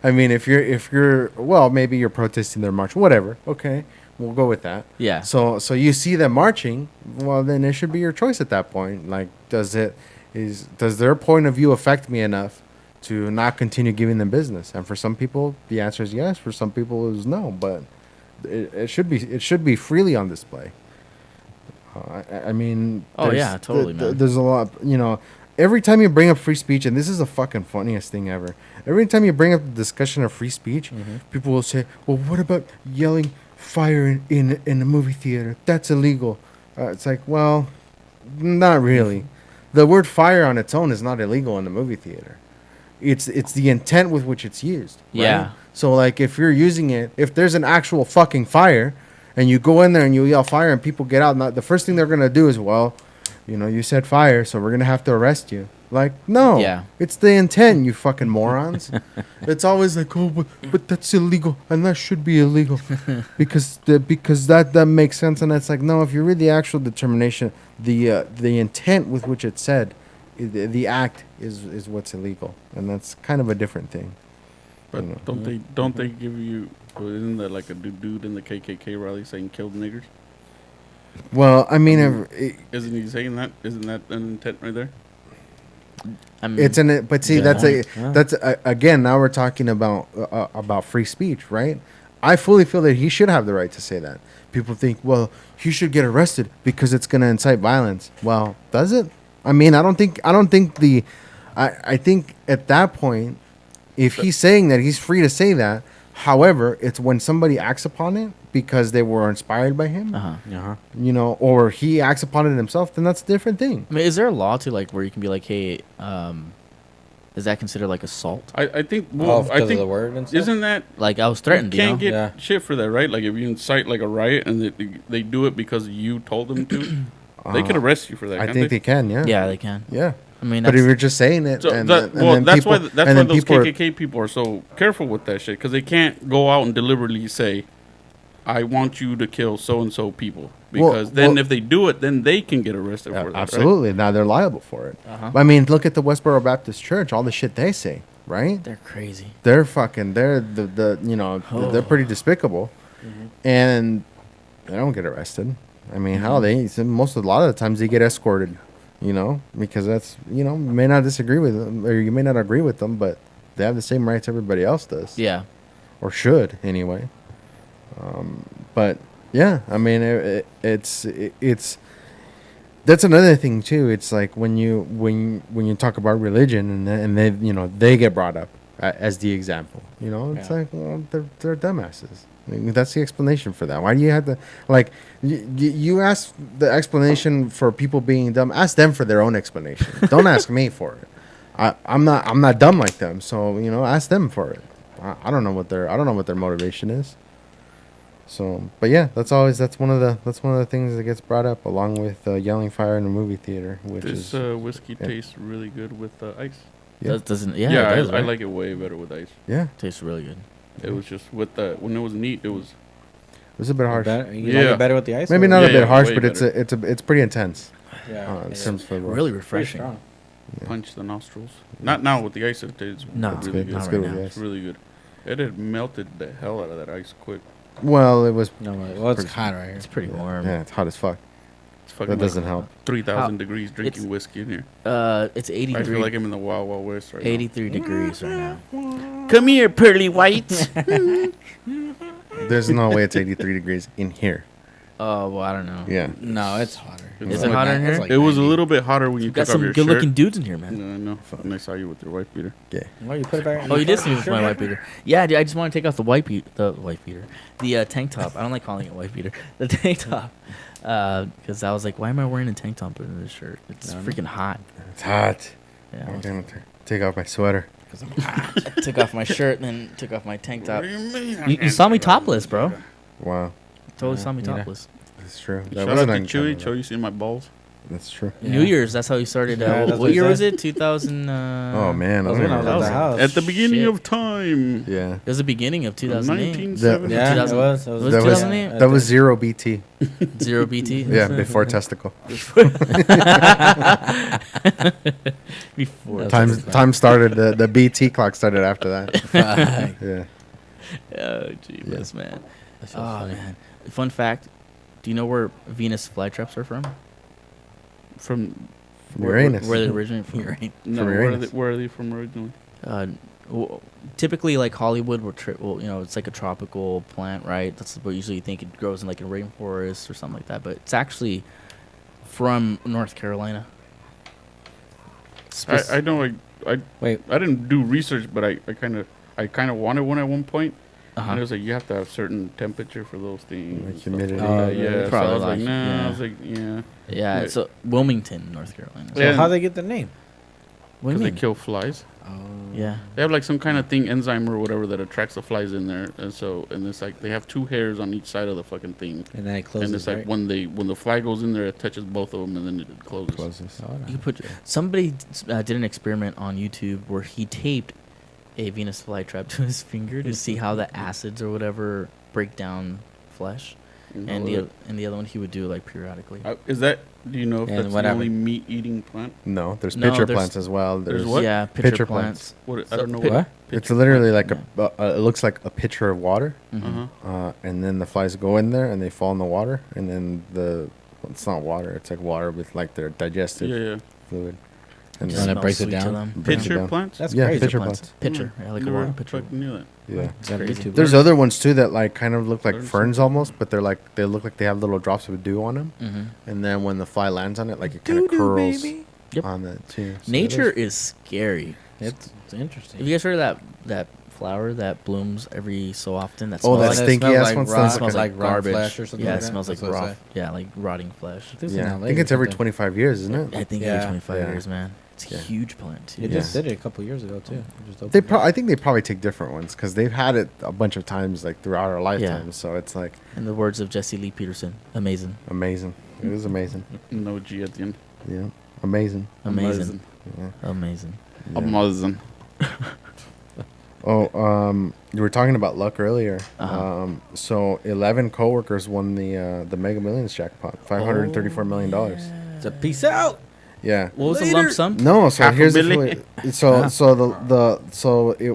I mean if you're well, maybe you're protesting their march, whatever. Okay, we'll go with that. Yeah. So you see them marching, well then it should be your choice at that point. Like does their point of view affect me enough to not continue giving them business? And for some people, the answer is yes. For some people, is no. But it should be freely on display. I mean, Oh, there's- yeah, totally, man. There's a lot, Every time you bring up free speech, and this is the fucking funniest thing ever. Every time you bring up the discussion of free speech, people will say, "Well, what about yelling fire in a movie theater? That's illegal." It's like, well, not really. The word fire on its own is not illegal in the movie theater. It's the intent with which it's used. Right? Yeah. So like if you're using it, if there's an actual fucking fire, and you go in there and you yell fire and people get out, the first thing they're gonna do is, well, you said fire, so we're gonna have to arrest you. Like, no. Yeah. It's the intent, you fucking morons. It's always like, oh, but that's illegal, and that should be illegal, because that makes sense. And it's like, no, if you read the actual determination, the intent with which it's said, the act is what's illegal, and that's kind of a different thing. But You know. don't they give you? Isn't that like a dude in the KKK rally saying "kill niggers"? Well, I mean, Isn't he saying that? Isn't that an intent right there? I mean, it's but see, Yeah. that's again. Now we're talking about free speech, right? I fully feel that he should have the right to say that. People think, well, he should get arrested because it's going to incite violence. Well, does it? I mean, I think at that point, if he's saying that, he's free to say that. However, it's when somebody acts upon it because they were inspired by him, or he acts upon it himself, then that's a different thing. I mean, is there a law to like where you can be like, hey, is that considered like assault? I think. Oh, Well, because I think of the word and stuff? isn't that Like I was threatened, you you know? can't get Yeah. shit for that, right? Like if you incite like a riot and they do it because you told them to, they could arrest you for that. I Can't think they? they can, yeah. Yeah, they can. Yeah. I mean, But that's, if you're just saying it, So and that, then- well, and then that's people, why and then those people are- KKK people are so careful with that shit because they can't go out and deliberately say, "I want you to kill so and so people," because then if they do it, then they can get arrested for that. Right? absolutely. Now they're liable for it. Uh-huh. I mean, look at the Westboro Baptist Church. All the shit they say, right? they're crazy. They're fucking. They're they're pretty despicable, and they don't get arrested. I mean, how they a lot of the times they get escorted, because that's you may not disagree with them or you may not agree with them, but they have the same rights everybody else does, Yeah. or should anyway. But yeah, I mean, it's that's another thing too. It's like when you talk about religion and they get brought up as the example. It's Yeah. like, well, they're dumbasses. I mean, that's the explanation for that. Why do you have to like you ask the explanation for people being dumb? Ask them for their own explanation. Don't ask me for it. I'm not dumb like them. So ask them for it. I don't know what their motivation is. So, but yeah, that's one of the things that gets brought up along with yelling fire in a movie theater, which This is whiskey tastes really good with ice. Yeah. Doesn't Yeah, it does, I right? like it way better with ice. yeah, Tastes really good. It was just with when it was neat. It was it was a bit harsh. You like Yeah. it better with the ice? Maybe or- not Yeah, a bit yeah, harsh, way but better. it's pretty intense. Yeah. In it's terms of Really pretty refreshing. strong. punch the nostrils. Not now with the ice. It's No, It's really good. good. It's Not good right with now. the It's ice. really good. It had melted the hell out of that ice quick. Well, it was. No, well, it's Pretty- hot right here. It's pretty warm. Yeah, it's hot as fuck. It's fucking That doesn't help. 3,000 degrees drinking it's- whiskey in here. It's I 83. feel like I'm in the Wild Wild West right 83 degrees right now. Come here, pearly whites. There's no way it's 83 degrees in here. Oh well, I don't know. Yeah. No, it's hotter. Is It's it hotter in it's here? like It was a 90. little bit hotter when you You got took off some your good-looking shirt. dudes in here, man. Yeah, I know. And I saw you with your wife beater. Yeah. Well, you put it back. Oh, you did see me Sure. with my white beater. Yeah, dude, I just want to take off the white beater, the tank top. I don't like calling it white beater. The tank top, because I was like, why am I wearing a tank top under this shirt? It's No, no. freaking hot. It's hot. Yeah, I'm gonna take off my sweater. I took off my shirt and then took off my tank top. What do you mean? You saw me topless, bro. Wow, Totally Yeah, saw me yeah. topless. that's true. Shout out wasn't to uncommon, Chewy. though. Chewy seen my balls. That's true. Yeah. New Year's, that's how you started. Yeah, that's What what he year was said. it? 2000. Oh man, That was when I was That at was the house. At the beginning shit. of time. Yeah, It was the beginning of 2008. 1970. Yeah, it 2000. was. Was that was 2008? that was 0 BT. 0 BT. Yeah, before testicle. Before. Time started. The BT clock started after that. Yeah. Oh, Jesus, man. That's so Oh, funny. man. Fun fact. Do you know where Venus flytraps are from? From Uranus. Where they originate from? Uranus. no, Uranus. where are they from originally? Typically, like Hollywood, it's like a tropical plant, right? That's what usually you think it grows in like a rainforest or something like that. But it's actually from North Carolina. I know. Wait. I didn't do research, but I kind of wanted one at one point. Uh-huh. And it was like you have to have certain temperature for those things. Like and stuff humidity. like Oh, that. yeah. Yeah. So I Probably was like, like- nah. yeah. I was like, yeah. Yeah, it's Wilmington, North Carolina. So Yeah. how they get the name? What do Because you they mean? kill flies. Oh. Yeah. They have like some kind of thing, enzyme or whatever, that attracts the flies in there. And it's like they have two hairs on each side of the fucking thing. And then it closes. And it's like right? when the fly goes in there, it touches both of them, and then it closes. Closes. Oh, no. You could put somebody did an experiment on YouTube where he taped a Venus flytrap to his finger to see how the acids or whatever break down flesh, and the other one he would do like periodically. Do you know if And that's the whatever. only meat-eating plant? No, there's No, pitcher there's- plants as well. There's what? Yeah, pitcher, Pitcher plants. What? I So don't know pit- what. It's literally like it looks like a pitcher of water, Mhm. Uh-huh. and then the flies go in there and they fall in the water, and then it's not water. It's like water with like their digestive Yeah. fluid. And Just And it smells breaks it sweet to down? them. Brings it Pitcher down. plants? That's Yeah, crazy. pitcher plants. plants. Pitcher, yeah, like a Never water pitcher. fucking knew that. Yeah. It's on crazy. YouTube. There's other ones too that like kind of look like Learn ferns something. almost, but they look like they have little drops of dew on them, Mhm. and then when the fly lands on it, like it kind of curls Yep. on that too. So Nature it is scary. It's interesting. Have you guys heard of that flower that blooms every so often? That Oh, smells that like, stinky smells ass like one raw- smells smells like raw garbage. flesh or something Yeah, like it that? smells like That's what I raw. say. Yeah, like rotting flesh. I think it's in Yeah, I LA think it's or every something. 25 years, isn't it? I think Yeah. every 25 Yeah. years, man. It's a Yeah. huge plant too. They Yeah. just did it a couple years ago too. Just opened They it. I think they probably take different ones because they've had it a bunch of times like throughout our lifetimes. So it's like In the words of Jesse Lee Peterson, amazing, amazing. It is amazing. No G at the end. Yeah, amazing. amazing, Yeah. amazing. Yeah. Amazing. Oh, you were talking about luck earlier. Uh-huh. So 11 coworkers won the Mega Millions jackpot, $534 million. It's a peace out. Yeah. What was the lump sum? No, so Half a here's the billion.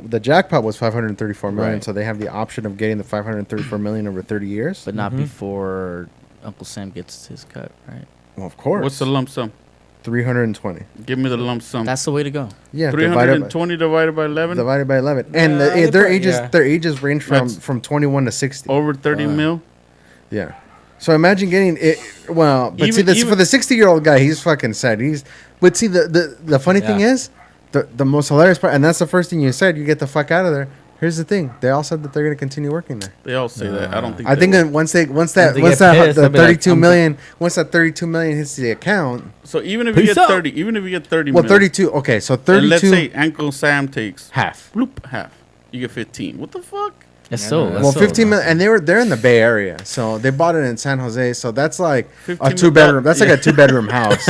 the jackpot was 534 million. Right. So they have the option of getting the 534 million over 30 years. But not Mhm. before Uncle Sam gets his cut, right? Well, of course. What's the lump sum? 320? Give me the lump sum. That's the way to go. Yeah, 320 divided by 11? divided by 11, and Yeah, their they ages yeah. their ages range from That's- 21 to 60. Over 30 mil? Yeah. So imagine getting it. Well, but see, this for the 60-year-old guy, he's fucking sad. But see, the funny thing Yeah. is, the most hilarious part, and that's the first thing you said. You get the fuck out of there. Here's the thing. They all said that they're going to continue working there. They all say that. I don't think. I think will. that once they that get pissed, the they'll be like, 32 million once that 32 million hits the account. So even if you Peace get out. 30, even if you get 30 Well, mil, 32. Okay, so 32. and let's say Uncle Sam takes half. bloop, half. You get 15. What the fuck? That's Yeah, so. no, That's Well, so 15 million, and they're in the Bay Area, so they bought it in San Jose. So that's like 15 a 2-bedroom. That's like a 2-bedroom house.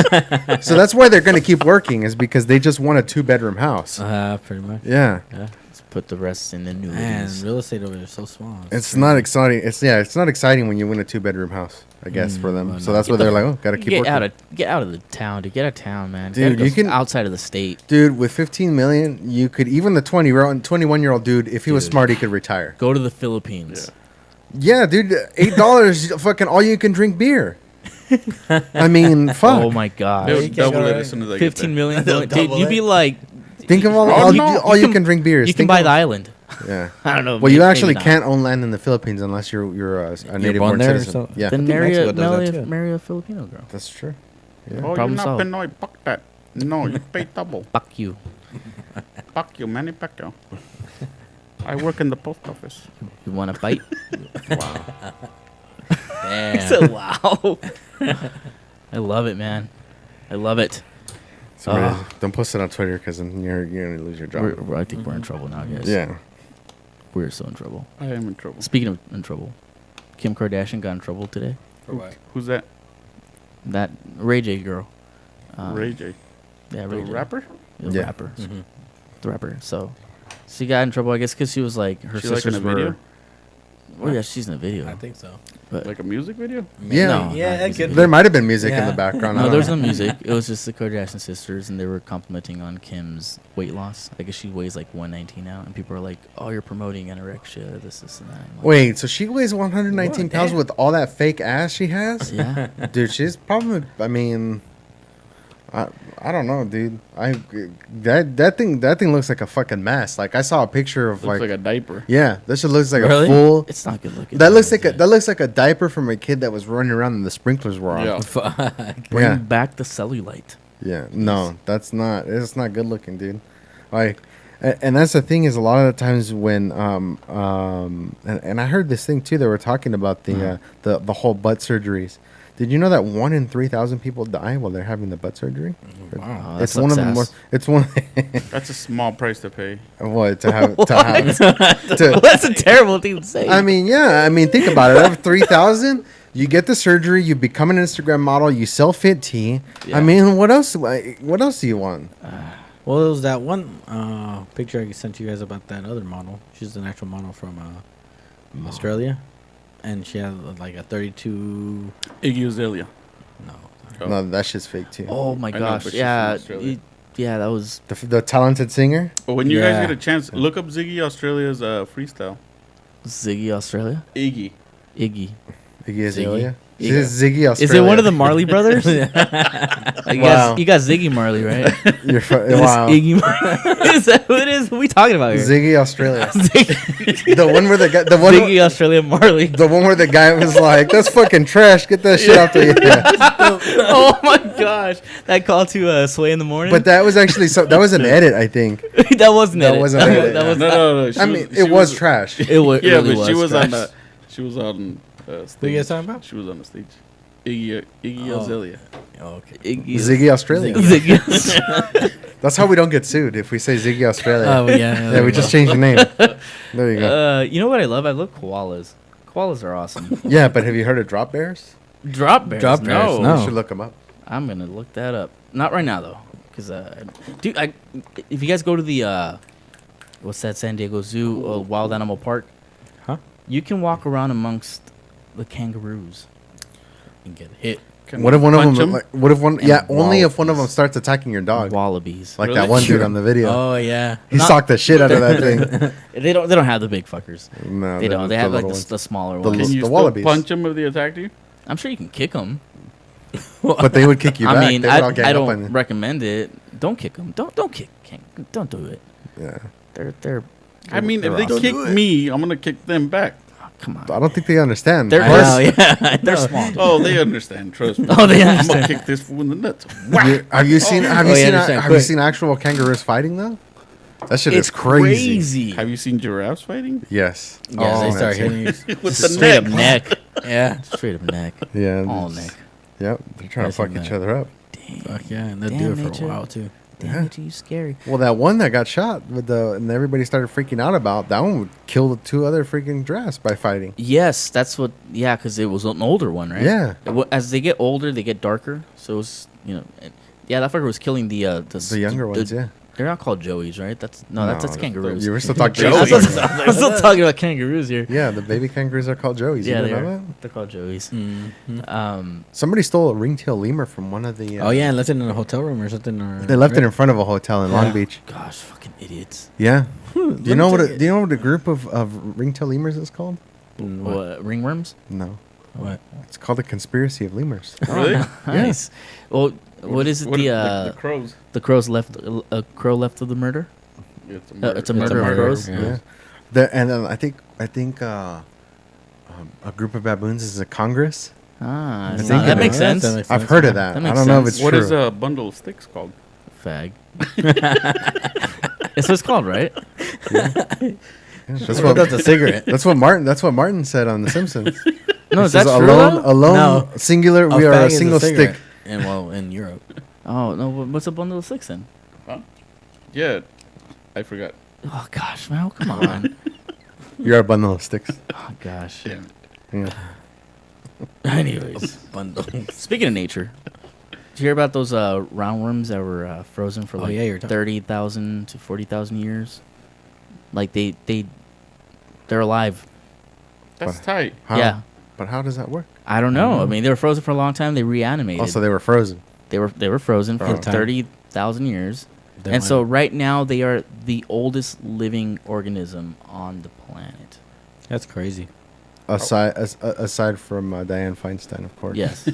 So that's why they're going to keep working, is because they just want a 2-bedroom house. Pretty much. Yeah, Let's put the rest in the new. Man, real estate over there is so small. it's not exciting. It's not exciting when you win a 2-bedroom house. I guess for them. well, So no. that's why they're like, oh, gotta keep Get working. out of the town, dude. Get out of town, man. Dude, Gotta you go can- outside of the state. Dude, with 15 million, you could even the 21-year-old dude, if he was Dude. smart, he could retire. Go to the Philippines. Yeah, dude, $8, fucking all you can drink beer. I mean, fuck. Oh my god. They'll you can't double go it right- as soon as I 15 get million. They'll Dude, double you'd be it. like, Think of all, Oh, no. all you can drink beers. you can Think buy of- the island. Yeah. I don't know. Well, you maybe actually not. can't own land in the Philippines unless you're a native born born there or citizen. something? Yeah, Then think marry Mexico a, does that marry, a, too. marry a Filipino girl. that's true. there. Yeah. Oh, you're Problem not solved. Pinoy. Fuck that. No, you pay double. Fuck you. Fuck you, Manny Pacquiao. I work in the post office. You want to bite? Damn. So wow. I love it, man. I love it. So don't post it on Twitter because then you're gonna lose your job. I think we're in trouble now, guys. Yeah. We're so in trouble. I am in trouble. Speaking of in trouble, Kim Kardashian got in trouble today. Who's that? That Ray J girl. Ray J. Yeah, The Ray J. rapper? The Yeah. rapper. The rapper. So she got in trouble, I guess, because she was like, her She like in sisters a video? were. Oh, yeah, she's in a video. I think so. But Like a music video? Yeah. No, Yeah, not that music could There might have been music in Yeah. the background. I No, don't there's know. no music. It was just the Kardashian sisters, and they were complimenting on Kim's weight loss. I guess she weighs like 119 now, and people are like, "Oh, you're promoting anorexia, this, and that." I'm like, Wait, so she weighs 119 pounds damn. with all that fake ass she has? Yeah, Dude, she's probably. I mean, I don't know, dude. That thing looks like a fucking mess. Like I saw a picture of Looks like a diaper. yeah, that shit looks like Really? a full. it's not good looking. That looks like a diaper from a kid that was running around and the sprinklers were on. Yeah. Fuck. Bring Yeah. back the cellulite. Yeah, no, that's not. It's not good looking, dude. Like, and that's the thing is a lot of the times when and I heard this thing too. They were talking about the whole butt surgeries. Did you know that 1 in 3,000 people die while they're having the butt surgery? Wow. Oh, that It's one of sucks the more. ass. It's one. That's a small price to pay. What to have to That's a terrible thing to say. I mean, yeah. I mean, think about it. Out of 3,000, you get the surgery, you become an Instagram model, you sell Fit Tea. Yeah. I mean, what else? What else do you want? Well, it was that one picture I sent you guys about that other model. She's an actual model from Australia, and she had like a 32. Iggy Azalea. No, Oh. No, that shit's fake too. oh my I know, gosh, but she's yeah, from Australia. yeah, that was The talented singer. But when you Yeah. guys get a chance, look up Ziggy Australia's freestyle. Ziggy Australia. Iggy. Iggy. Iggy Azalea. Iggy. This is Ziggy Australia. Is it one of the Marley brothers? Like, Wow. you got Ziggy Marley, right? You're Is wow. this Iggy Marley? Is that who it is? What are we talking about here? Ziggy Australia. Ziggy, The one where the guy, the one, Ziggy Australia Marley. the one where the guy was like, "That's fucking trash. Get that shit out there." Yeah. Oh my gosh, that call to Sway in the morning. But that was actually that was an edit, I think. that wasn't That it. wasn't it. that was No. I mean, it was trash. it. Was, Yeah, really but she was on trash. she was on stage. Who you guys talking about? She was on the stage. Iggy Oh. Azalea. Oh, okay. Iggy. Ziggy Australia. Ziggy. That's how we don't get sued if we say Ziggy Australia. Oh yeah. Yeah, we just changed the name. There you go. You know what I love? I love koalas. Koalas are awesome. Yeah, but have you heard of drop bears? Drop bears. Drop no. bears, no. You should look them up. I'm gonna look that up. Not right now though, because dude, if you guys go to the what's that San Diego Zoo, Wild Animal Park, Huh? you can walk around amongst the kangaroos. And get hit. Can What if one of punch them? him? Like, what if one? And Yeah, only if one of them wallabies. starts attacking your dog, Wallabies. like Really? that one dude Sure. on the video. Oh yeah. He Not- socked the shit out of that thing. They don't have the big fuckers. No, They don't. They the have like little the, ones. the smaller The ones. Can the you still wallabies. punch him if they attacked you? I'm sure you can kick them. But they would kick you back. I mean, They would all gang I up on don't you. recommend it. Don't kick them. Don't kick. Don't do it. Yeah. They're. I mean, if they awesome. kick me, I'm gonna kick them back. Oh, come on. I don't think they understand. They're I know, plus, yeah. they're small. dude. Oh, they understand. Trust me. Oh, they I'm gonna understand. kick this fool in the nuts. Have you seen? Have Oh, you yeah, seen? understand. Have you Quick. seen actual kangaroos fighting though? That shit It's is crazy. Have you seen giraffes fighting? Yes. Yeah, Oh, they man. start hitting you. With the Straight up neck. neck. Yeah. Straight up neck. Yeah. All it's- neck. Yep. They're trying I've to fuck seen each that. other up. Fuck yeah, and they'll Damn, do it for nature. a while too. Damn, Yeah. it, you scary. Well, that one that got shot and everybody started freaking out about, that one would kill the 2 other freaking giraffes by fighting. Yes, that's what. Yeah, because it was an older one, right? Yeah. As they get older, they get darker. So it's yeah, that fucker was killing the The younger ones, yeah. They're not called joeys, right? That's kangaroos. You were still talking I'm Joey's. still talking about kangaroos here. Yeah, the baby kangaroos are called Joey's. Yeah, you they didn't know are. that? They're called joeys. Mm-hmm. Somebody stole a ringtail lemur from one of the. Oh yeah, and left it in a hotel room or something. Or They left it in front of a hotel in Long Beach. Gosh, fucking idiots. Yeah. Do you know take it. do you know what a group of ringtail lemurs is called? What, ringworms? No. What? It's called the conspiracy of lemurs. Really? Nice. Well, what is it? The crows. The crows left. A crow left of the murder. It's a murder. It's a murder of crows. Yeah. And then I think a group of baboons is a congress. Ah, I it's think not- that it makes is. sense. That makes I've sense. heard of that. That I makes don't know if sense. it's What true. is a bundle of sticks called? Fag. That's what it's called, right? Yeah, That's a cigarette. That's what Martin said on The Simpsons. No, He is that says, true? alone, though? alone, No. singular. We are fag a is single cigarette. stick. And well, in Europe. Oh no, what's a bundle of six then? Yeah, I forgot. Oh gosh, man, come on. You're a bundle of sticks. Oh gosh. Damn it. Yeah. Anyways, Bundle. speaking of nature, did you hear about those roundworms that were frozen for Oh, like yeah, you're talking- 30,000 to 40,000 years? Like they're alive. That's tight. How? Yeah. But how does that work? I don't know. I mean, they were frozen for a long time. They reanimated. Also, they were frozen. They were frozen for Oh. 30,000 years. And so right now they are the oldest living organism on the planet. That's crazy. Aside from Diane Feinstein, of course. Yes.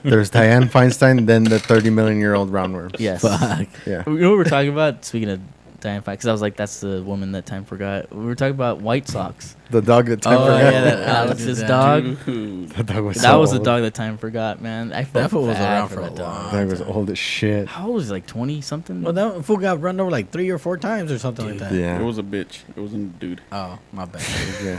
There's Diane Feinstein, then the 30-million-year-old roundworms. Yes. Fuck. Yeah. You know what we're talking about? Speaking of Diane Fox, because I was like, that's the woman that time forgot. We were talking about White Sox. The dog that time Oh, forgot. Yeah, that Yeah, Alex's that dog. Dude. The dog was That so was the old. dog that time forgot, man. I felt That fool was bad around for for a that dog. The dog was old as shit. How old is he? Like 20 something? Well, that fool got run over like 3 or 4 times or something like that. Yeah. It was a bitch. It wasn't a dude. Oh, my bad. Yeah.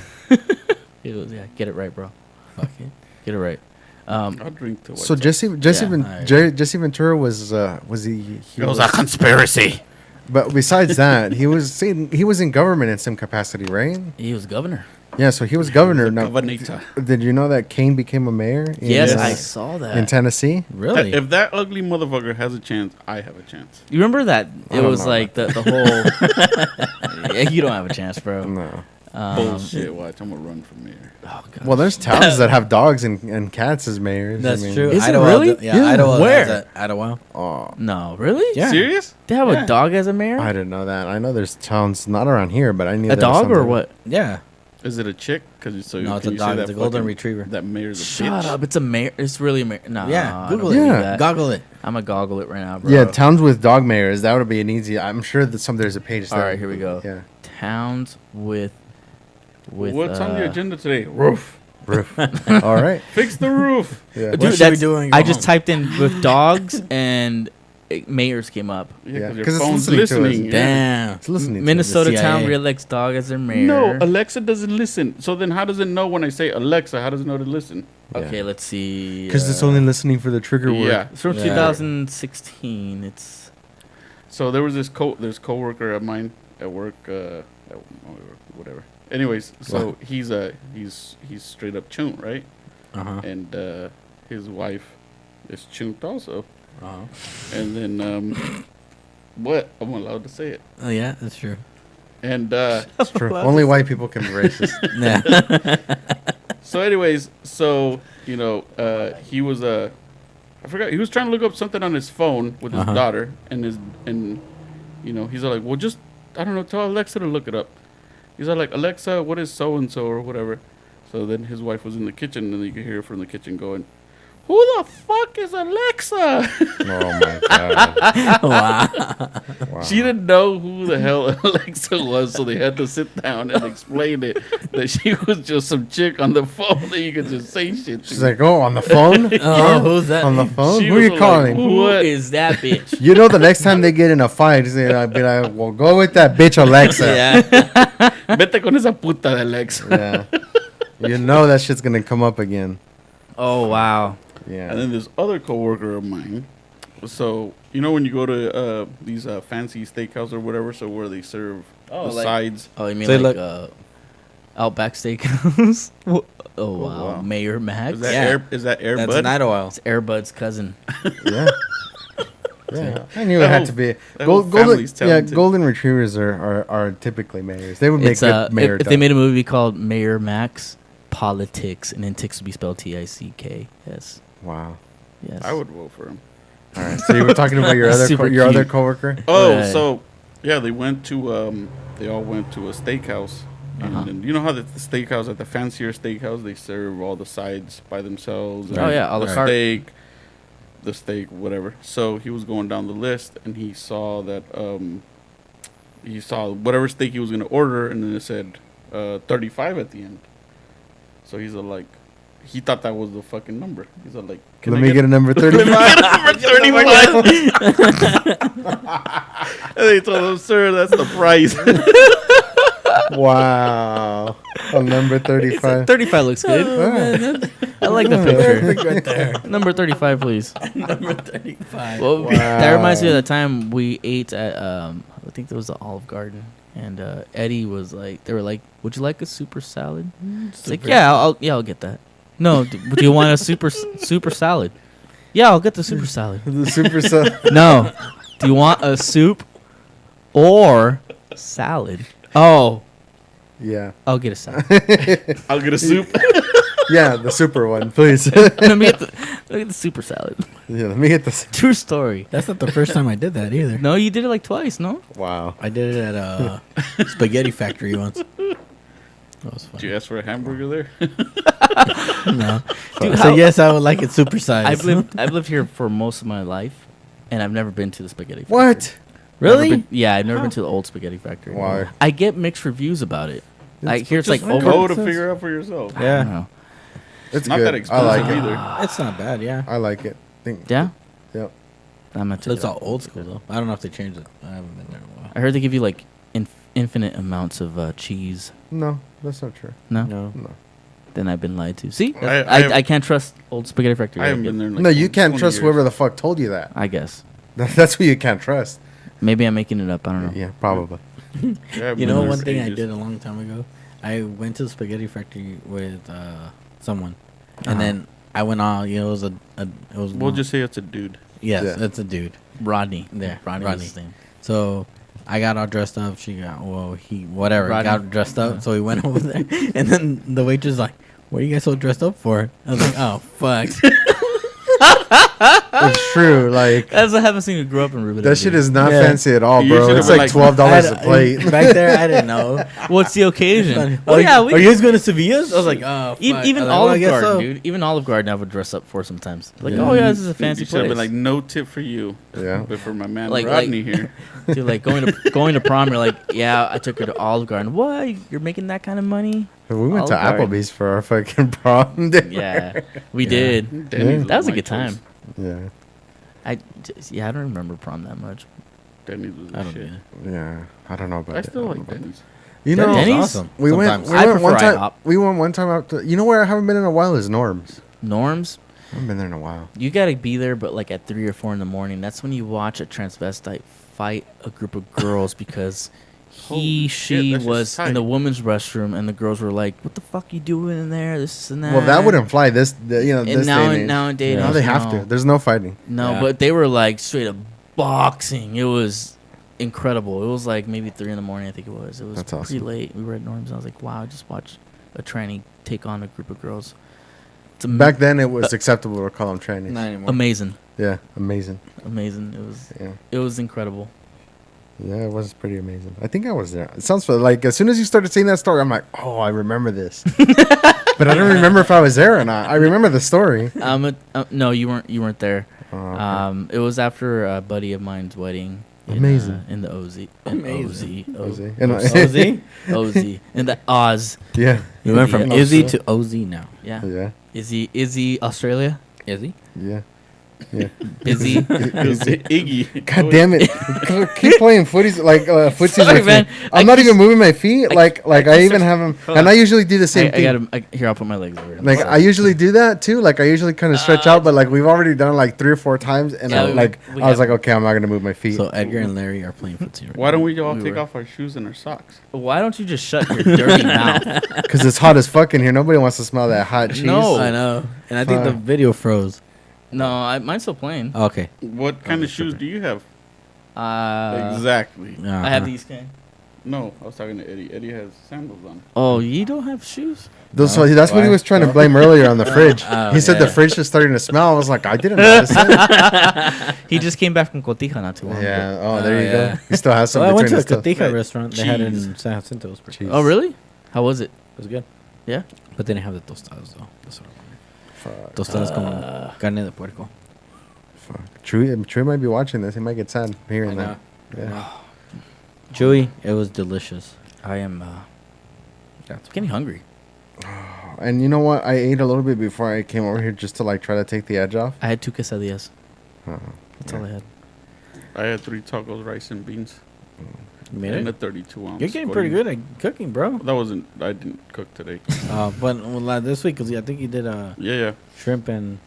It was, yeah, get it right, bro. Fuck it. Get it right. I'll drink to So White Jesse alright. Jesse Ventura was he It was a conspiracy. but besides that he was in government in some capacity, right? He was governor. Yeah, so he was governor. Now, Governor. did you know that Kane became a mayor? In, Yes, Yes. I saw that. in Tennessee. Really? If that ugly motherfucker has a chance, I have a chance. You remember that? I It don't was know like the whole. Yeah, you don't have a chance, bro. No. Bullshit. Watch, I'm gonna run for mayor. Oh, God. Well, there's towns that have dogs and cats as mayors. That's I mean, true. Is it Idaho, really? Yeah, Yeah. Idaho. Where? has that. Idaho. Oh, No, really? Yeah. Serious? They have Yeah. a dog as a mayor? I didn't know that. I know there's towns not around here, but I knew A there was dog or something. what? Yeah. Is it a chick? Cause so No, it's can a you say dog. that It's a golden fucking- retriever. That mayor's a Shut bitch. up. It's a mayor. It's really a mayor. No. Yeah, I don't Google it. believe Yeah. that. Goggle it. I'm going to goggle it right now, bro. Yeah, towns with dog mayors. That would be an easy. I'm sure that there's a page. All that- right, here we go. Yeah. Towns with. What's on the agenda today? Roof. Roof. All right. Fix the roof. Yeah. What Dude, should we that's, do when we I go just home? typed in with dogs and mayors came up. Yeah, Yeah, because 'cause your it's phone's listening to us. listening. yeah. Damn. It's listening. Minnesota the town CIA. re-elects dog as their mayor. No, Alexa doesn't listen. So then, how does it know when I say Alexa? How does it know to listen? Okay, let's see. Because it's only listening for the trigger word. Yeah. It's from Yeah. 2016. It's. So there was this coworker of mine at work, whatever. Anyways, so he's straight up chunt, right? Uh-huh. And his wife is chunt also. Uh-huh. And then what? I'm allowed to say it. Oh, yeah, that's true. And It's true. Only white people can be racist. Yeah. so, anyways, you know, he was I forgot. He was trying to look up something on his phone with his Uh-huh. daughter, and you know, he's all like, well, just I don't know, tell Alexa to look it up. He's all like, Alexa, what is so and so or whatever. So then his wife was in the kitchen, and you could hear her from the kitchen going, who the fuck is Alexa? Oh my god! Wow. Wow. She didn't know who the hell Alexa was, so they had to sit down and explain it. That she was just some chick on the phone that you could just say shit to. She's like, oh, on the phone? Oh, who's that? On the phone? She Who are you was calling? like, Who What? is that bitch? You know, the next time they get in a fight, I'll be like, well, go with that bitch Alexa. Yeah. Vete con esa puta de Alexa. Yeah. You know that shit's gonna come up again. Oh wow. Yeah. And then this other coworker of mine. So you know when you go to these fancy steakhouse or whatever, so where they serve Oh, the like- sides. Oh, you mean Say, like look. Outback Steakhouse? Oh wow. wow. Mayor Max. Is that Yeah. Is that Air That's Bud? Night Oil. It's Airbud's cousin. Yeah. Yeah. I knew it That had whole- to be. that whole Golden, family's yeah, talented. golden retrievers are typically mayors. They would make It's good mayor. if they made a movie called Mayor Max Politics, and then Tix would be spelled Tick. Yes. Wow. Yes. I would vote for him. All right. So you were talking about your other Super your other cute. coworker. Oh, Right. so yeah, they went to they all went to a steakhouse, and you know how the steakhouse at the fancier steakhouse they serve all the sides by themselves. Oh, yeah, a la carte. The steak, whatever. So he was going down the list, and he saw that he saw whatever steak he was gonna order, and then it said 35 at the end. So he's like, he thought that was the fucking number. He's like, can Let I me get a number Let 35. me get a number 35. And they told him, sir, that's the price. Wow. A number 35. 35 looks good. Alright. I like the picture. Perfect right there. Number 35, please. Number 35. Well, Wow. that reminds me of the time we ate at I think it was the Olive Garden, and Eddie was like, they were like, "Would you like a super salad?" It's like, "Yeah, I'll get that." No, do you want a super salad? Yeah, I'll get the super salad. The super sub. No, do you want a soup or salad? Oh, Yeah. I'll get a salad. I'll get a soup. Yeah, the super one, please. let me get the super salad. Yeah, let me get this. True story. That's not the first time I did that either. No, you did it like twice. No. Wow. I did it at a spaghetti factory once. That was fun. Did you ask for a hamburger there? No. Dude, So how- yes, I would like it supersized. I've lived here for most of my life, and I've never been to the spaghetti factory. What? Never been- yeah, I've never been to the old spaghetti factory. Why? I get mixed reviews about it. I hear it's like Just over. go to figure out for yourself. I don't Yeah, know. It's Not good. that expensive I like it. either. it's not bad. Yeah, I like it. Think. Yeah, Yep. I'm not. it's all old school though. I don't know if they changed it. I haven't been there in a while. I heard they give you like infinite amounts of cheese. No, that's not true. No? No. No. Then I've been lied to. See, I I can't trust old spaghetti factory. I haven't been there in like No, you can't 20 trust years. whoever the fuck told you that. I guess. That's who you can't trust. Maybe I'm making it up. I don't know. Yeah, probably. Yeah, I've You been know, there one for thing I ages. did a long time ago, I went to the spaghetti factory with someone, and Uh-huh. then I went on. You know, it was it was. We'll just say it's a dude. yes, Yeah. that's a dude. Rodney. There, Rodney. Rodney. Was his name. So I got all dressed up. She got he whatever Rodney. got dressed up. So we went over there, and then the waitress was like, "What are you guys so dressed up for?" I was like, "Oh fuck." It's true. Like That's what happens when you grew up in Rubin. that shit is not Yeah. fancy at all, You bro. should've It's been like like- $12 a plate. Back there, I didn't know. What's the occasion? Oh yeah, are you guys going to Sevilla's? I was like, oh, fuck. Even I was like, well, I Olive guess Garden, so. dude. Even Olive Garden, I would dress up for sometimes. Like, Yeah. oh yeah, this is a fancy You should have place. been like, no tip for you. Yeah. But for my man Like- Rodney here. Dude, like going to prom, you're like, yeah, I took her to Olive Garden. What? You're making that kind of money? We went to Olive Garden. Applebee's for our fucking prom dinner. Yeah, we Yeah. did. Denny's That was a my good choice. time. Yeah. I don't remember prom that much. Denny's was the I don't shit. know. Yeah. I don't know about I it. still I like don't know about Denny's. it. You know, Denny's? awesome. we went. Sometimes. We I went one prefer time. IHOP. We went one time out to. You know where I haven't been in a while is Norm's. Norms, I haven't been there in a while. you gotta be there, but like at 3 or 4 in the morning. That's when you watch a transvestite fight a group of girls because Holy shit, she that's just was in tight. the women's restroom and the girls were like, "What the fuck you doing in there? This and that." Well, that wouldn't fly this. This And day now, and age. nowadays, Now they have to. There's no fighting. No, Yeah. but they were like straight up boxing. It was incredible. It was like maybe 3 in the morning. I think it was. It was That's pretty awesome. late. We were at Norm's. I was like, wow, I just watched a tranny take on a group of girls. It's Back then, it was acceptable to call them trannies. Not anymore. amazing, Yeah, amazing. amazing. Yeah, It was incredible. yeah, it was pretty amazing. I think I was there. It sounds like as soon as you started saying that story, I'm like, oh, I remember this. But I don't remember if I was there or not. I remember the story. No, you weren't. You weren't there. Oh, okay. It was after a buddy of mine's wedding. Amazing. In the OZ. Amazing. OZ. In the Oz. Yeah. We went from Yeah. Izzy to OZ now. Yeah. Yeah. Izzy, Australia. Izzy? Yeah. Yeah. Izzy. Iggy. God damn it! Keep playing footies footsies Sorry, with man. me. I'm not even moving my feet. I even have them, Hold and on. I usually do the same I thing. here, I'll put my legs over. Like I usually do that too. Like I usually kind of stretch out, but like we've already done it like 3 or 4 times, and Yeah, I was like, okay, I'm not gonna move my feet. So Edgar and Larry are playing footsie right Why don't we all We take were. off our shoes and our socks? Why don't you just shut your dirty mouth? Because it's hot as fuck in here. Nobody wants to smell that hot cheese. No. I know. And I think the Fuck. video froze. No, mine's still playing. Okay. What kind of shoes do you have? Uh, Exactly. I have these kind. No, I was talking to Eddie. Eddie has sandals on. Oh, you don't have shoes? So that's what he was trying to blame earlier on the fridge. He said the yeah. fridge was starting to smell. I was like, I didn't notice it. He just came back from Cotija not too long ago. Yeah. Oh, there you yeah. go. He still has some. Well, I went between to a his toes. Cotija restaurant. They had it Cheese. in San Jacinto. It was pretty Cheese. Oh, really? How was it? It was good. Yeah? But they didn't have the tostadas, though. That's what I wanted. Fuck. Tostadas como carne de puerco. Fuck. Chewy might be watching this. He might get sad hearing that. Yeah. Chewy, it was delicious. I am getting hungry. And you know what? I ate a little bit before I came over here just to like try to take the edge off. I had 2 quesadillas. Uh, That's all I had. I had 3 tacos, rice, and beans. You made And a it? 32 ounce. You're getting pretty good at cooking, bro. That wasn't. I didn't cook today. But this week, because I think you did Yeah. shrimp and...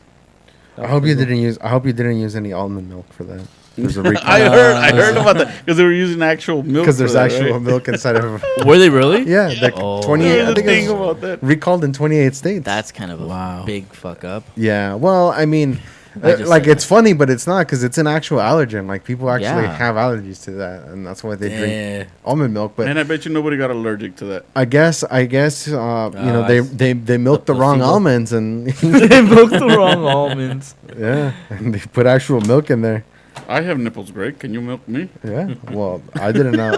I hope you didn't use any almond milk for that. There's a recall. I heard about that because they were using actual milk. Because there's for that, actual right? milk inside of. Were they really? Yeah, like Oh. 28. Here's I the think thing it was about that. recalled in 28 states. That's kind of a Wow. big fuck up. Yeah. Well, I mean, I just like said it's funny, but it's not because it's an actual allergen. Like people actually Yeah. have allergies to that, and that's why they drink Yeah. almond milk. But And I bet you nobody got allergic to that. I guess, you know, they milked the wrong placebo. almonds, and They broke the wrong almonds. yeah, and they put actual milk in there. I have nipples, Greg. Can you milk me? Yeah. Well, I didn't know.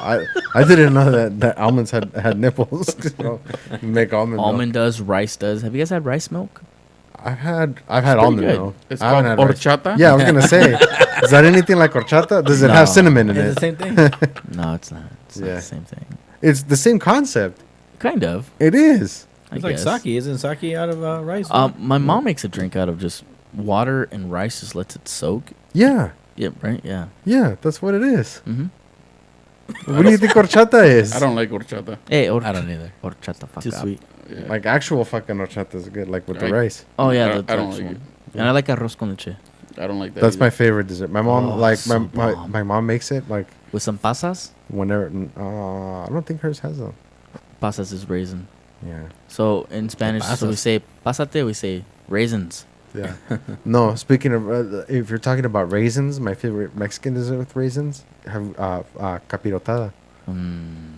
I didn't know that almonds had nipples. So make almond milk. Almond does, rice does. Have you guys had rice milk? I've had pretty almond good. milk. It's I haven't called had rice. horchata. Yeah, I was gonna say, is that anything like horchata? Does it No. have cinnamon in It's it? the same thing. No, it's not. It's not Yeah. the same thing. It's the same concept. Kind of. It is. I It's like guess. sake. Isn't sake out of rice? My mom makes a drink out of just water and rice. Just lets it soak. Yeah. Yeah, right. Yeah. Yeah, that's what it is. Mm-hmm. What do you think horchata is? I don't like horchata. Hey, I don't either. horchata. Fuck Too up. sweet. Yeah. Like actual fucking horchata is good, like with the Right. rice. Oh yeah, I don't- that's I don't actual like one. And I like arroz con leche I don't like that. That's either. my favorite dessert. My mom, Oh, like so my bomb. mom makes it like with some pasas. whenever. I don't think hers has them. Pasas is raisin. Yeah. So in Spanish, so we pasas. say pasate, we say raisins. Yeah. No, speaking of, if you're talking about raisins, my favorite Mexican dessert with raisins have capirotada.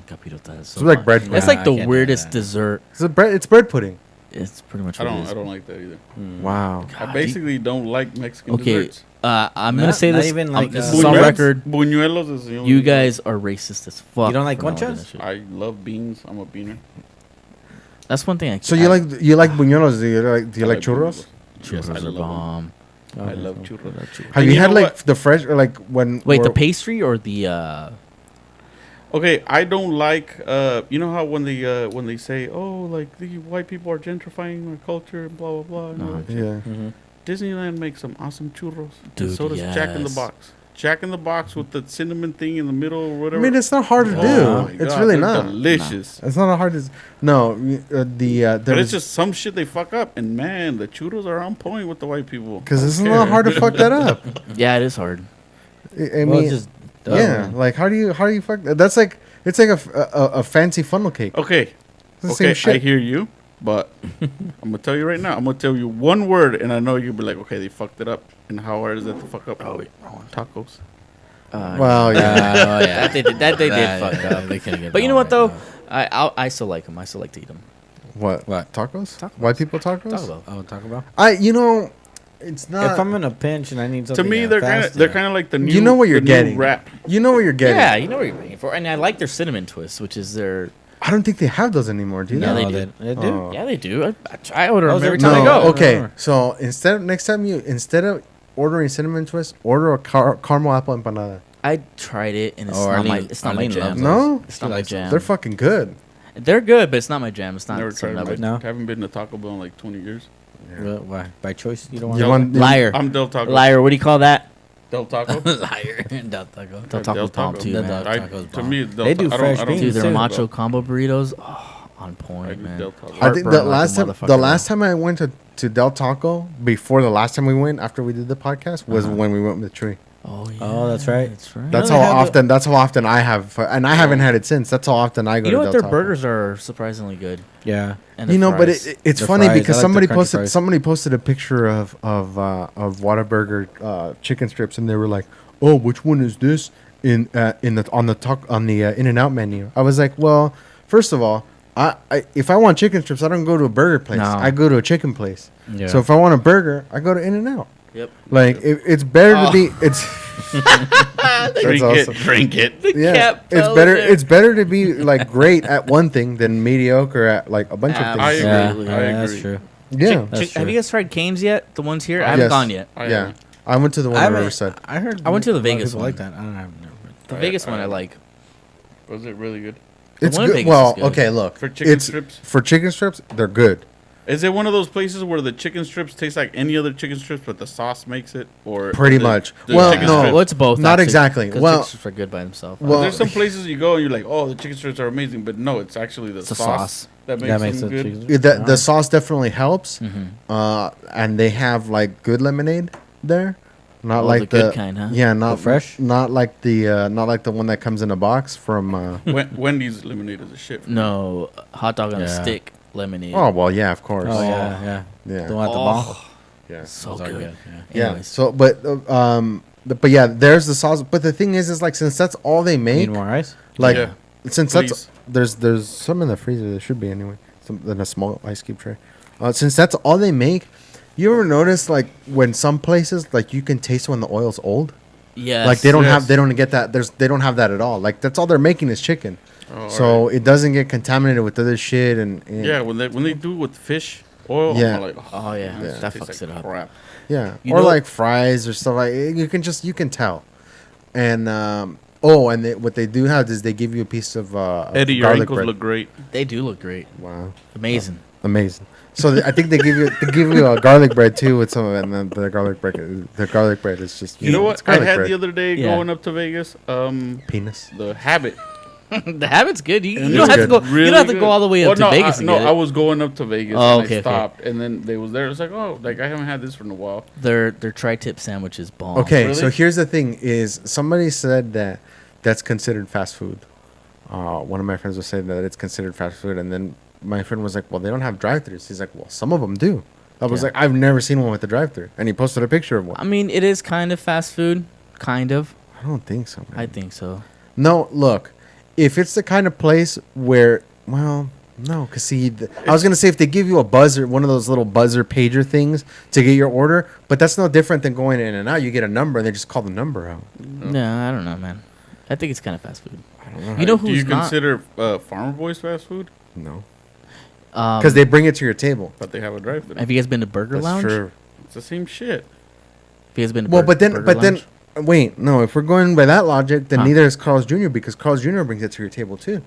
Capirota. It's like bread. That's Nah, like I the can't do weirdest that. dessert. It's bread pudding. It's pretty much I what it don't. is. I don't like that either. Wow. I God, basically don't like Mexican Okay, desserts. I'm Not- gonna say not this. even like, this uh, is on Buñuelos- record. Buñuelos is the only You thing. guys are racist as fuck. You don't like for not liking conchas? that shit. I love beans. I'm a beaner. That's one thing. So you like buñuelos? Do you I like churros? buñuelos. Yes, I churros are love 'em. bomb. I love churros. Have And you you had know like what? the fresh or like when? Wait, the or- pastry or the? Okay, I don't like. You know how when they say, "Oh, like the white people are gentrifying our culture," and blah blah blah. and all that shit. Yeah. Disneyland makes some awesome churros. Dude, and so does Jack in the yes. Box. Jack in the Box with the cinnamon thing in the middle or I whatever. mean, it's not hard to Oh do. my It's God, really they're not. delicious. It's not a hard. No, But there it's just some shit they fuck up, and man, the churros are on point with the white people. because it's Don't not care. hard to fuck that up. Yeah, it is hard. I Well, mean, it's just yeah. Like how do you fuck that? That's like it's like a fancy funnel cake. Okay, It's the okay, same shit. I hear you, but I'm gonna tell you right now. I'm gonna tell you one word, and I know you'll be like, okay, they fucked it up. And how hard is that to fuck up? Oh wait, tacos. Well, yeah. oh yeah. That they did fuck yeah, up. They can't get But you know all what though? right I still like them. I still like to eat them. What? What? Tacos? Tacos. White people tacos? Talk about. now. Oh, Taco Bell. It's not. If I'm in a pinch and I need To something, me, they're kind of like the new. You know what you're the new getting. Rap. You know what you're getting. Yeah, you know what you're paying for, and I like their cinnamon twist, which is their I don't think they have those anymore, do they? Yeah, they do. They do. Oh. Yeah, they do. I order them Those every are- time I No, go. okay. So instead of ordering cinnamon twist, order a caramel apple empanada. I tried it and it's Oh, not my. Arlene- It's not my Arlene jam. loves No, It's not my jam. they're fucking good. They're good, but it's not my jam. It's not. Never tried something I them. would- No. Haven't been to Taco Bell in like 20 years. Why? By choice? You don't You want want Liar. I'm Del Taco. Liar. What do you call that? Del Taco. liar. Del Taco. Del Taco's bomb too, Del man. Taco. Tacos To bomb. me, Del They do Ta- fresh I don't Dude, beans, their too. macho combo burritos, on I point, do man. Del Taco. I think Heartburn the like a last time motherfucker, time I went to Del Taco before the last time we went after we did the podcast was when we went with Tree. Oh yeah. Oh, that's right. That's right. That's they how have often. That's how often I have, and I haven't had it since. That's how often I go. You know to what? Del Their Taco. burgers are surprisingly good. Yeah. And You their know, but fries. it's The funny fries, because I like somebody the crunchy posted fries. a picture of Whataburger chicken strips, and they were like, "Oh, which one is this on the In-N-Out menu?" I was like, "Well, first of all, I if I want chicken strips, I don't go to a burger place. No. I go to a chicken place. Yeah. So if I want a burger, I go to In-N-Out. Yep. Like it's better to be it's Drink awesome. it. Drink it. yeah cat it's fell better there. it's better to be like great at one thing than mediocre at like a bunch of I things. agree. Absolutely. Yeah, that's agree. true. Yeah. That's Have true. you guys tried Cane's yet? The ones here? I haven't Yes. gone yet. Yeah. I went to the one I on haven't- Riverside. I heard. I went to the a lot of Vegas people one. like that. I don't know. The I- Vegas one I I- like. Was it really good? It's one in good. Vegas Well, is good. okay, look. For chicken it's, strips? For chicken strips, they're good. Is it one of those places where the chicken strips taste like any other chicken strips, but the sauce makes it? Or Pretty the- much. the Well, chicken no. strips- Well, it's both. Not actually, exactly. 'cause Well- chicken strips are good by themselves. Well- There's some places you go and you're like, oh, the chicken strips are amazing, but no, it's actually the It's the sauce, sauce. that makes, That makes them it good. chicken- The sauce definitely helps. Mhm. And they have like good lemonade there. Not Oh, like the good kind, huh? Yeah, not fresh? Not like the one that comes in a box from Wendy's lemonade is a shit. No, hot dog on a Yeah. stick lemonade. Oh, well, yeah, of course. Oh yeah. Yeah. The one at the Oh, mall. Yeah. so Those are good. good. Yeah. Yeah. Anyways. So, but yeah, there's the sauce. But the thing is like since that's all they make, Need more ice? like Yeah. since Please. there's some in the freezer. There should be anyway. Some in a small ice cube tray. Since that's all they make, you ever notice like when some places like you can taste when the oil's old? Yes. Like they don't Yes. have they don't get that. They don't have that at all. Like that's all they're making is chicken. Oh, So alright. it doesn't get contaminated with other shit and Yeah, when they do it with fish oil, Yeah. I'm like, Oh yeah, this that tastes fucks it up. crap. yeah, You or know- like fries or stuff like you can tell. And what they do have is they give you a piece of Eddie, your garlic ankles bread. look great. They do look great. Wow, Amazing. amazing. So I think they give you a garlic bread too with some of it, and then the garlic bread is just You know it's what I garlic had bread. the other day Yeah. going up to Vegas? Penis. The Habit. The habit's good. You And don't it's have to go. good. You don't have to go all the way up to Vegas to No, get I it. was going up to Vegas Oh, and okay, I okay. stopped, and then they was there. It's like, oh, like I haven't had this for a while. Their tri-tip sandwich is bomb. Okay, Really? so here's the thing: is somebody said that that's considered fast food. One of my friends was saying that it's considered fast food, and then my friend was like, "Well, they don't have drive-throughs." He's like, "Well, some of them do." I was Yeah. like, "I've never seen one with a drive-through," and he posted a picture of one. I mean, it is kind of fast food. Kind of. I don't think so, man. I think so. No, look, if it's the kind of place where, well, no, because see, I was gonna say if they give you a buzzer, one of those little buzzer pager things to get your order, but that's no different than going in and out. You get a number and they just call the number out. No, I don't know, man. I think it's kind of fast food. I don't know. You know Do who's you not? consider Farmer Boys fast food? No, Because because they bring it to your table. But they have a drive-thru. Have you guys been to Burger That's Lounge? true. It's the same shit. Have you guys been to Well, Burger but then, Lounge? wait, no. If we're going by that logic, then Huh. neither is Carl's Jr. because Carl's Jr. brings it to your table too.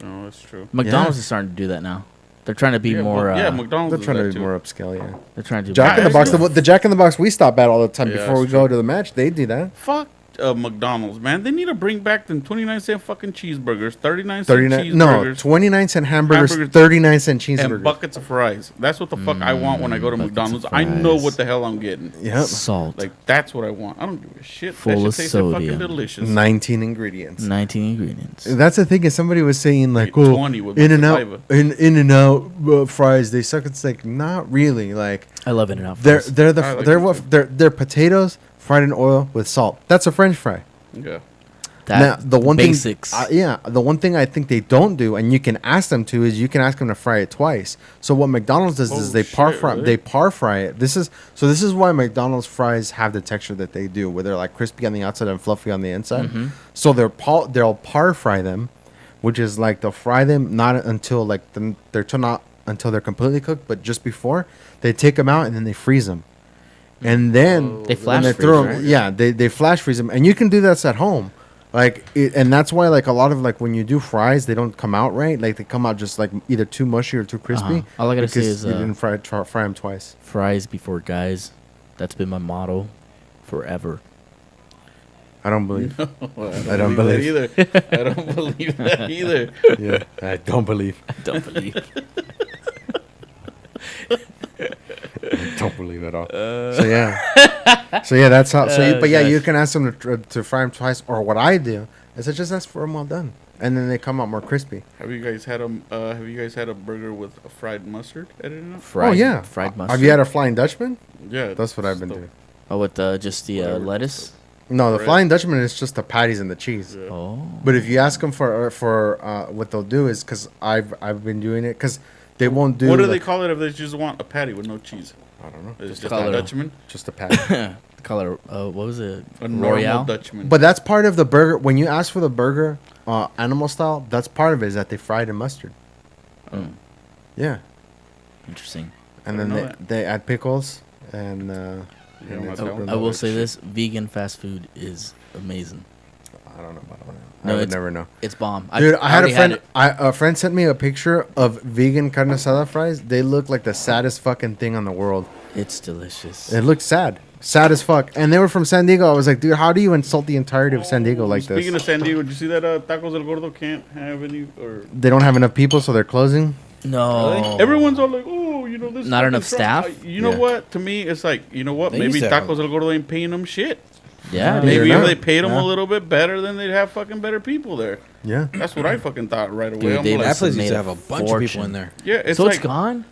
Oh, that's true. McDonald's yeah. is starting to do that now. They're trying to be yeah, more. yeah, uh, McDonald's They're is trying to that be too. more upscale, yeah. they're trying to do. Jack in the Yeah, Box, the Jack in the Box we stop at all the time Yeah, before we that's go true. to the match. They do that. Fuck McDonald's, man. They need to bring back them 29-cent fucking cheeseburgers, 39-cent 39, no, cheeseburgers, 29-cent hamburgers, Hamburgers 39-cent and cheeseburgers. buckets of fries. That's what the fuck I want when I go to buckets of McDonald's. I know fries. what the hell I'm getting. Yep. Salt. Like that's what I want. I don't give a shit. Full that of shit tastes fucking sodium. delicious. 19 ingredients. 19 ingredients. That's the thing is somebody was saying like, Get oh, 20 with my in and out, saliva. in and out fries. They suck. It's like not really. Like I love In-N-Out they're fries. they're I the like they're them what too. they're potatoes fried in oil with salt. That's a French fry. Yeah. Now the one basics. thing, the one thing I think they don't do, and you can ask them to, is you can ask them to fry it twice. So what McDonald's does is Oh, they par shit, fry, really? they par fry it. This is why McDonald's fries have the texture that they do, where they're like crispy on the outside and fluffy on the inside. Mm-hmm. So they'll par fry them, which is like they'll fry them not until like not until they're completely cooked, but just before they take them out and then they freeze them, and then They flash when freeze, throw 'em- right? Yeah, they flash freeze them, and you can do that at home. Like, and that's why, like, a lot of, like, when you do fries, they don't come out right. Like, they come out just, like, either too mushy or too crispy. All I gotta say because is you didn't fry them twice. fries before guys. That's been my motto forever. I don't believe. I don't believe that either. I don't believe that either. Yeah, I don't believe. I don't believe. I don't believe at all. So yeah, that's how. But yeah, you can ask them to fry them twice, or what I do is I just ask for them well done, and then they come out more crispy. Have you guys had a burger with a fried mustard added in it? Fried, Oh yeah, fried mustard. Have you had a Flying Dutchman? Yeah, That's what I've been doing. Oh, with just the Whatever. lettuce. No, the Bread. Flying Dutchman is just the patties and the cheese. Yeah. Oh, But if you ask them for what they'll do is because I've been doing it because they won't do. What do they like- call it if they just want a patty with no cheese? I don't know. It's Just just call a it a- Dutchman. Just a patty. the color. What was it? A normal Royale. Dutchman. But that's part of the burger. When you ask for the burger, animal style, that's part of it is that they fried in mustard. Mm, Yeah, interesting. and I then know they, that. they add pickles and. Yeah, and my it's town. open I will up say shit. this: vegan fast food is amazing. I don't know about all that. No, I would it's- never know. It's bomb. Dude, I had a already friend. it. A friend sent me a picture of vegan carne asada fries. They look like the saddest fucking thing on the world. It's delicious. It looked sad as fuck. And they were from San Diego. I was like, dude, how do you insult the entirety of San Diego like Speaking this? of San Diego, did you see that Tacos El Gordo can't have any or They don't have enough people, so they're closing. No, everyone's all like, oh, you know this. Not fucking enough strong." staff? You know Yeah. what? To me, it's like, you know what? They Maybe used to have- Tacos El Gordo ain't paying them shit. Yeah, Maybe dude. Maybe not. if they paid them Yeah. a little bit better, then they'd have fucking better people there. Yeah. That's what I fucking thought right away. Dude, I'm they like, That place made used to a have a bunch of people fortune. in there. yeah, it's So like it's gone.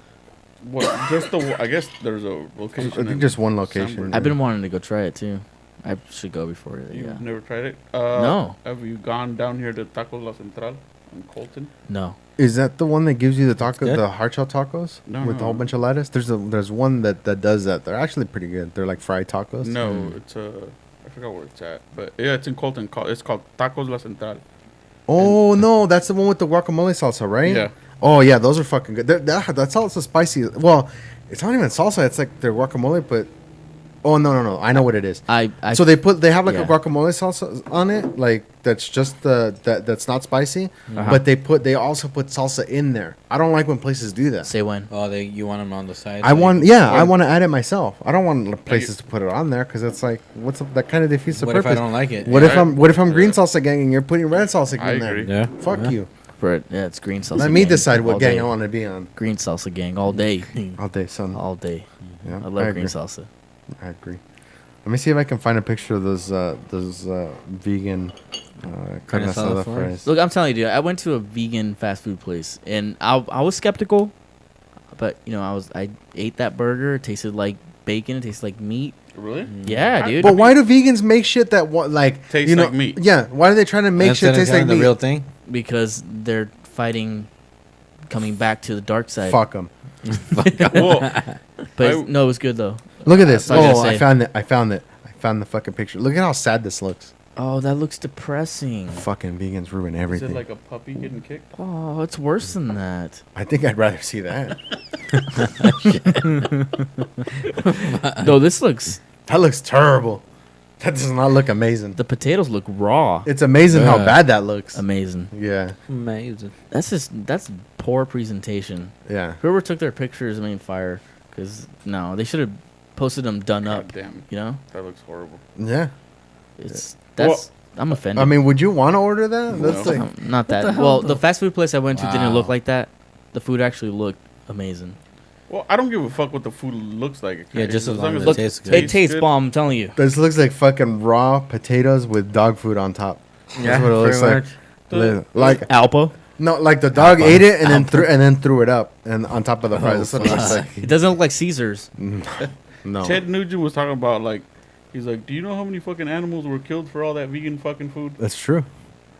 what, just the. I guess there's a location. I think in just one San location. Bernardino. I've been wanting to go try it too. I should go before it. You've Yeah. never tried it? No. Have you gone down here to Tacos La Central in Colton? No. Is that the one that gives you the taco, Good. the hard shell tacos No, with a no. whole bunch of lettuce? There's one that does that. They're actually pretty good. They're like fried tacos. No, Mm. it's I forgot where it's at, but yeah, it's in Colton. It's called Tacos La Central. Oh no, that's the one with the guacamole salsa, right? Yeah. Oh yeah, those are fucking good. That salsa spicy. Well, it's not even salsa. It's like their guacamole, but oh no, I know what it is. I So they have like yeah. a guacamole salsa on it, like that's just that's not spicy, Uh-huh. but they also put salsa in there. I don't like when places do that. say when. Oh, you want them on the side? I want I Or- want to add it myself. I don't want places to put it on there because it's like that kind of defeats the What if purpose. I don't like it? What if I'm green Yeah. salsa gang and you're putting red salsa I in there? agree. Yeah. Fuck Yeah. you. For it, yeah, it's green salsa. Let me gang decide what all gang day. I want to be on Green salsa gang all day. all day, son. all day. Yeah, I love agree. green salsa. I agree. Let me see if I can find a picture of those vegan carne asada asada fries? fries. Look, I'm telling you, dude. I went to a vegan fast food place, and I was skeptical, but you know, I ate that burger. It tasted like bacon. It tasted like meat. Really? Yeah, dude. But why do vegans make shit that like Tastes you know, like meat. Yeah, why are they trying to make Instead shit of taste having like the meat? real thing. Because they're fighting, coming back to the dark side. Fuck them. Well, But I- no, it was good though. Look at this. That's all I gotta Oh, I say. found it. I found the fucking picture. Look at how sad this looks. Oh, that looks depressing. Fucking vegans ruin is everything. it like a puppy getting kicked? Oh, it's worse than that. I think I'd rather see that. No, this looks. That looks terrible. That does not look amazing. The potatoes look raw. It's amazing how Yeah. bad that looks. Amazing. Yeah, Amazing. That's poor presentation. yeah. Whoever took their pictures, I mean, fire. Because no, they should have posted them done God up. damn, You know, that looks horrible. Yeah. it's that's. I'm offended. I mean, would you want to order that? No. That's like, Not that. the hell, Well, though? the fast food place I went to didn't look Wow. like that. The food actually looked amazing. Well, I don't give a fuck what the food looks like. Yeah, just as long as it Look, tastes good. it tastes good. bomb. I'm telling you. this looks like fucking raw potatoes with dog food on top. That's what it looks like. Like Alpo. no, like the dog ate it and then threw it up and on top of the fries. That's what it looks like. It doesn't look like Caesar's. No. Ted Nugent was talking about like, he's like, do you know how many fucking animals were killed for all that vegan fucking food? That's true.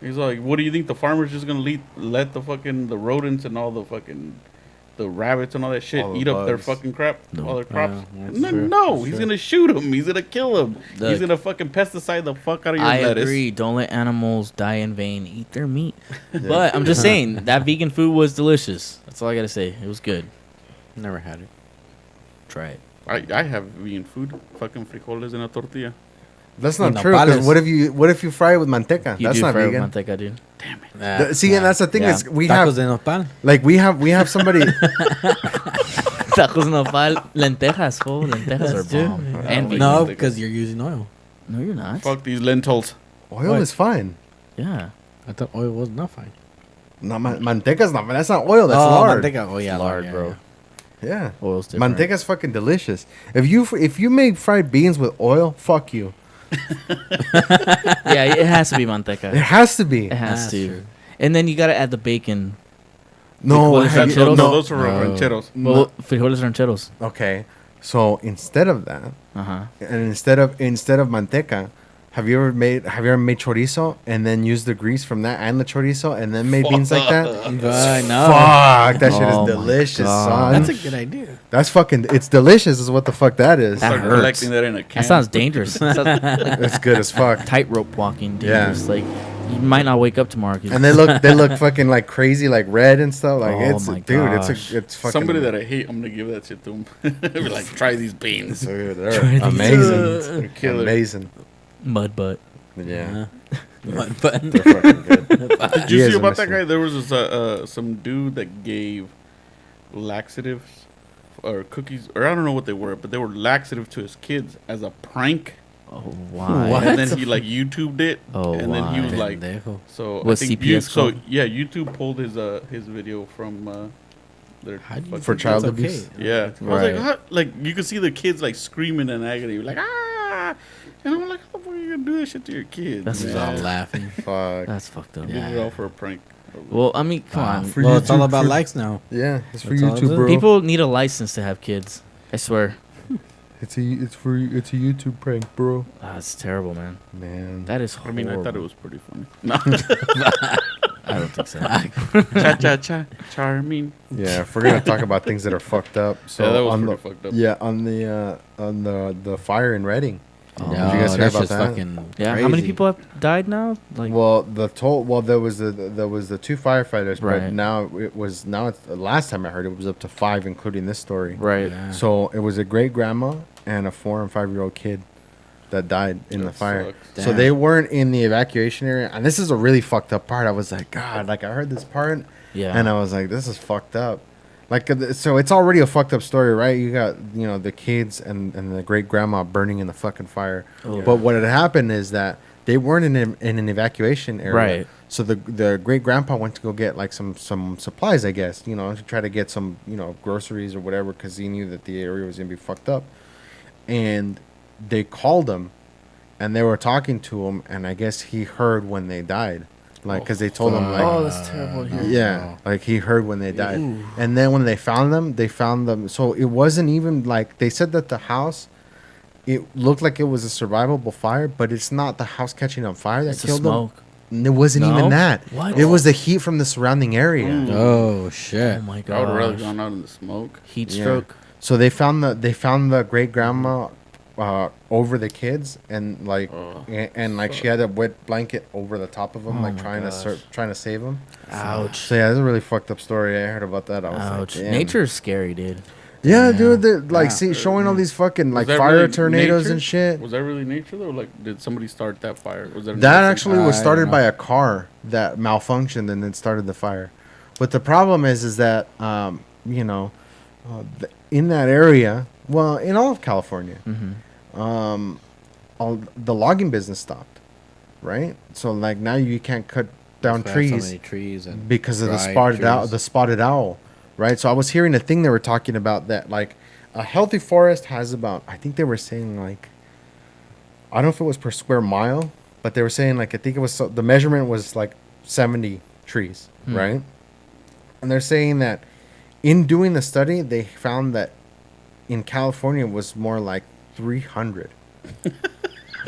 He's like, what do you think the farmers just gonna let the fucking the rodents and all the fucking the rabbits and all that shit All the eat up their bugs. fucking crap, No. all their crops. that's No, true. no, That's he's true. gonna shoot him. He's gonna kill him. Look, He's gonna fucking pesticide the fuck out of your I lettuce. agree. Don't let animals die in vain. Eat their meat. But I'm just saying that vegan food was delicious. That's all I gotta say. It was good. Never had it. Try it. I have vegan food. Fucking frijoles in a tortilla. That's not Y true. 'Cause nopales. what if you fry it with manteca? You That's do not fry with vegan. manteca, dude. See, and that's the thing Yeah. is we Tacos have de nopal. like we have somebody. Tacos nopal, lentejas, fool. Lentejas are true. bomb. Yeah. And Vegan. No, manteca. because you're using oil. No, you're not. Fuck these lentils. Oil What? is fine. Yeah. I thought oil was not fine. No, manteca's not. That's not oil. That's lard. Manteca. Oh yeah, Lard, yeah, bro. yeah. Yeah, Oil's different. manteca's fucking delicious. If you make fried beans with oil, fuck you. Yeah, it has to be It manteca. has to be. It has That's to. true. And then you gotta add the bacon. No, Frijoles have you- rancheros? no. Those are No. rancheros. Well, frijoles rancheros. Okay, so instead of that, Uh huh. and instead of manteca, have you ever made chorizo and then used the grease from that and the chorizo and then made beans like that? I know. Fuck, that shit Oh is my delicious, God. son. That's a good idea. That's fucking. It's delicious, is what the fuck that is. That Start hurts. collecting that in a can. That sounds dangerous. That sounds It's good as fuck. tightrope walking Yeah. dangerous. Like you might not wake up tomorrow. 'cause- And they look fucking like crazy, like red and stuff. Like Oh it's my dude, gosh. it's fucking Somebody that I hate, I'm gonna give that shit to him. Be like, try these beans. Dude, Try they're these. amazing. They're killer. Amazing. mud butt. Yeah. But They're fucking good. Did you He see is about that amazing. guy? There was this, some dude that gave laxatives or cookies, or I don't know what they were, but they were laxative to his kids as a prank. Oh why? What? And then he like YouTubed it. Oh, and then he was why? like, Pendejo. so What's I think CPS so called? yeah, YouTube pulled his video from their How do you fucking- For child That's abuse? Yeah, I was Right. like, how? Like you could see the kids like screaming in agony, like ah, and I'm like, how the fuck are you gonna do this shit to your kids? That's He's man? all laughing. Fuck. That's fucked up. Did it all for a prank. Well, I mean, come on. For Well, it's all YouTube, about for- likes now. Yeah, it's for That's all it YouTube, is. bro. People need a license to have kids. I swear. it's a YouTube prank, bro. That's terrible, man. Man. That is I horrible. mean, I thought it was pretty funny. No, I don't think so. cha cha cha, charming. Yeah, if we're gonna talk about things that are fucked up. So Yeah, that was on pretty the fucked up. yeah on the fire in Reading. Oh. No, Did you guys hear that's about just that? fucking Yeah. How many crazy. people have died now? Like, Well, there was the two firefighters, Right. but now it's the last time I heard it was up to 5, including this story. right. Yeah. So it was a great grandma and a 4 and 5-year-old kid that died in the That fire. sucks. So Damn. they weren't in the evacuation area, and this is a really fucked up part. I was like, God, like I heard this part, Yeah. and I was like, this is fucked up. Like, so it's already a fucked up story, right? You got, the kids and the great grandma burning in the fucking fire. Oh. But what had happened is that they weren't in an evacuation area. Right. So the great grandpa went to go get like some supplies, I guess, to try to get some, groceries or whatever, because he knew that the area was going to be fucked up. And they called him and they were talking to him, and I guess he heard when they died. Like, because they told him, like, Oh, that's terrible. Yeah. yeah, like he heard when they died. And then when they found them. So it wasn't even like, they said that the house, it looked like it was a survivable fire, but it's not the house catching on fire that It's the killed smoke. them. It wasn't No? even that. What? It was the heat from the surrounding area. Oh shit. Oh my I would have rather god. gone out in the smoke. Heat Yeah. stroke. So they found the great grandma over the kids, and like Oh, and like she had a wet blanket over the top of them, Oh like my trying gosh. trying to save them. Ouch. So yeah, it's a really fucked up story. I heard about that. I was Ouch. like, damn. Nature is scary, dude. Yeah, Yeah. dude. Like, Yeah. showing all these fucking Was like that fire really tornadoes nature? and shit. Was that really nature though? Like, did somebody start that fire? Was that That nature? actually was I started don't by know. a car that malfunctioned and then started the fire. But the problem is that in that area, well, in all of California, Mm-hmm. all the logging business stopped, right? So like now you can't cut down That's why I have trees So many trees and because of the dried spotted owl, right? So I was hearing a thing they were talking about that like a healthy forest has about, I think they were saying like, I don't know if it was per square mile, but they were saying like, I think it was, the measurement was like 70 trees, right? And they're saying that in doing the study, they found that in California it was more like 300.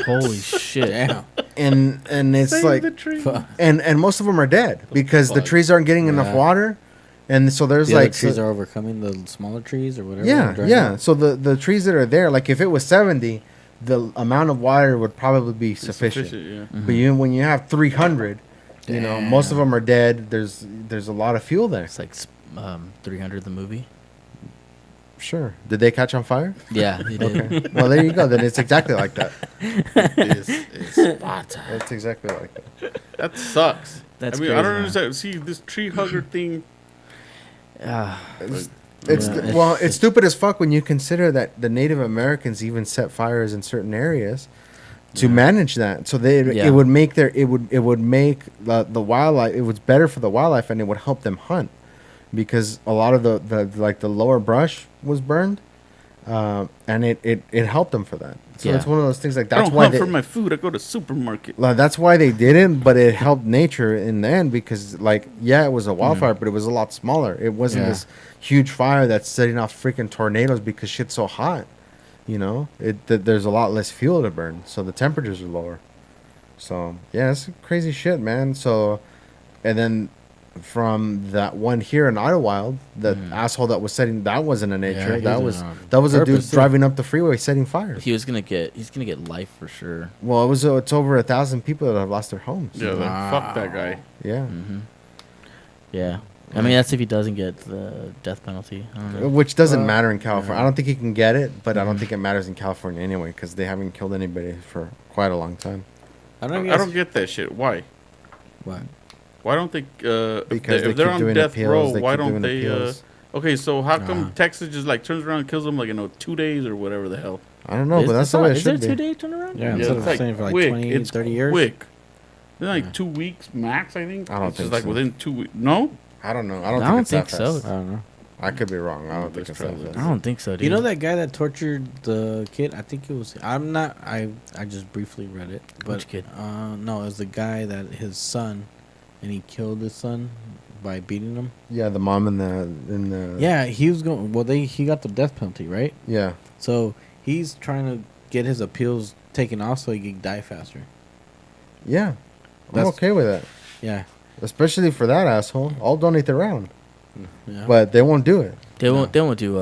Holy shit. Damn. And it's Save like, the tree. and most of them are dead because the fuck? trees aren't getting enough Yeah. water, And so there's The other like trees are overcoming the smaller trees or whatever. yeah, drying yeah. out. So the trees that are there, like if it was 70, the amount of water would probably be It's sufficient. yeah. But when you have 300, you know, most of Damn. them are dead. There's a lot of fuel there. It's like 300 the movie. Sure. Did they catch on fire? Yeah, he did. Okay. Well, there you go. Then it's exactly like that. It's Sparta. It's exactly like that. That sucks. That's I mean, crazy, I don't man. understand. See, this tree hugger thing. It's, Yeah, it's stupid as fuck when you consider that the Native Americans even set fires in certain areas to manage that. So Yeah. it would make the wildlife. It was better for the wildlife, and it would help them hunt because a lot of the lower brush was burned, and it helped them for that. So Yeah. it's one of those things like I that's don't why hunt they, for my food. I go to supermarket. that's why they didn't, but it helped nature in the end because, like, yeah, it was a wildfire, but it was a lot smaller. It wasn't Yeah. this huge fire that's setting off freaking tornadoes because shit's so hot. You know, there's a lot less fuel to burn, so the temperatures are lower. So yeah, it's crazy shit, man. So, and then from that one here in Idlewild, the asshole that was setting that wasn't a nature. he that was was on that was a dude purpose, too. driving up the freeway setting fires. He's gonna get life for sure. Well, it's over 1,000 people that have lost their homes. Yeah, like, fuck that guy. Yeah. Yeah, I mean that's if he doesn't get the death penalty. I don't know. Which doesn't matter in California. I don't think he can get it, but I don't think it matters in California anyway because they haven't killed anybody for quite a long time. I I don't, don't get that shit. Why? What? Why don't they? Because if they they're keep on doing death appeals, row, they why keep don't doing they? appeals. Okay, so how come Uh-huh. Texas just like turns around and kills them like in 2 days or whatever the hell? I don't know, but that's the way it should Is there be. 2 day turnaround? Yeah, Yeah, instead it's of saying for like quick. 20, It's 30 years. quick. It's like 2 weeks max, I think. I don't It's think just like so. within 2 weeks. No, I don't know. I I don't don't think think it's that so. fast. I don't know. I could be wrong. I don't think Let's it's try that this. fast. I don't think so, dude. You know that guy that tortured the kid? I think it was. I'm not. I just briefly read it. But, Which kid? No, it was the guy that his son, and he killed his son by beating him. Yeah, the mom in the Yeah, he was going. Well, he got the death penalty, right? yeah. So he's trying to get his appeals taken off so he can die faster. Yeah. I'm That's- okay with that, Yeah. especially for that asshole. I'll donate the round, Yeah. but they won't do it. They won't. They won't do.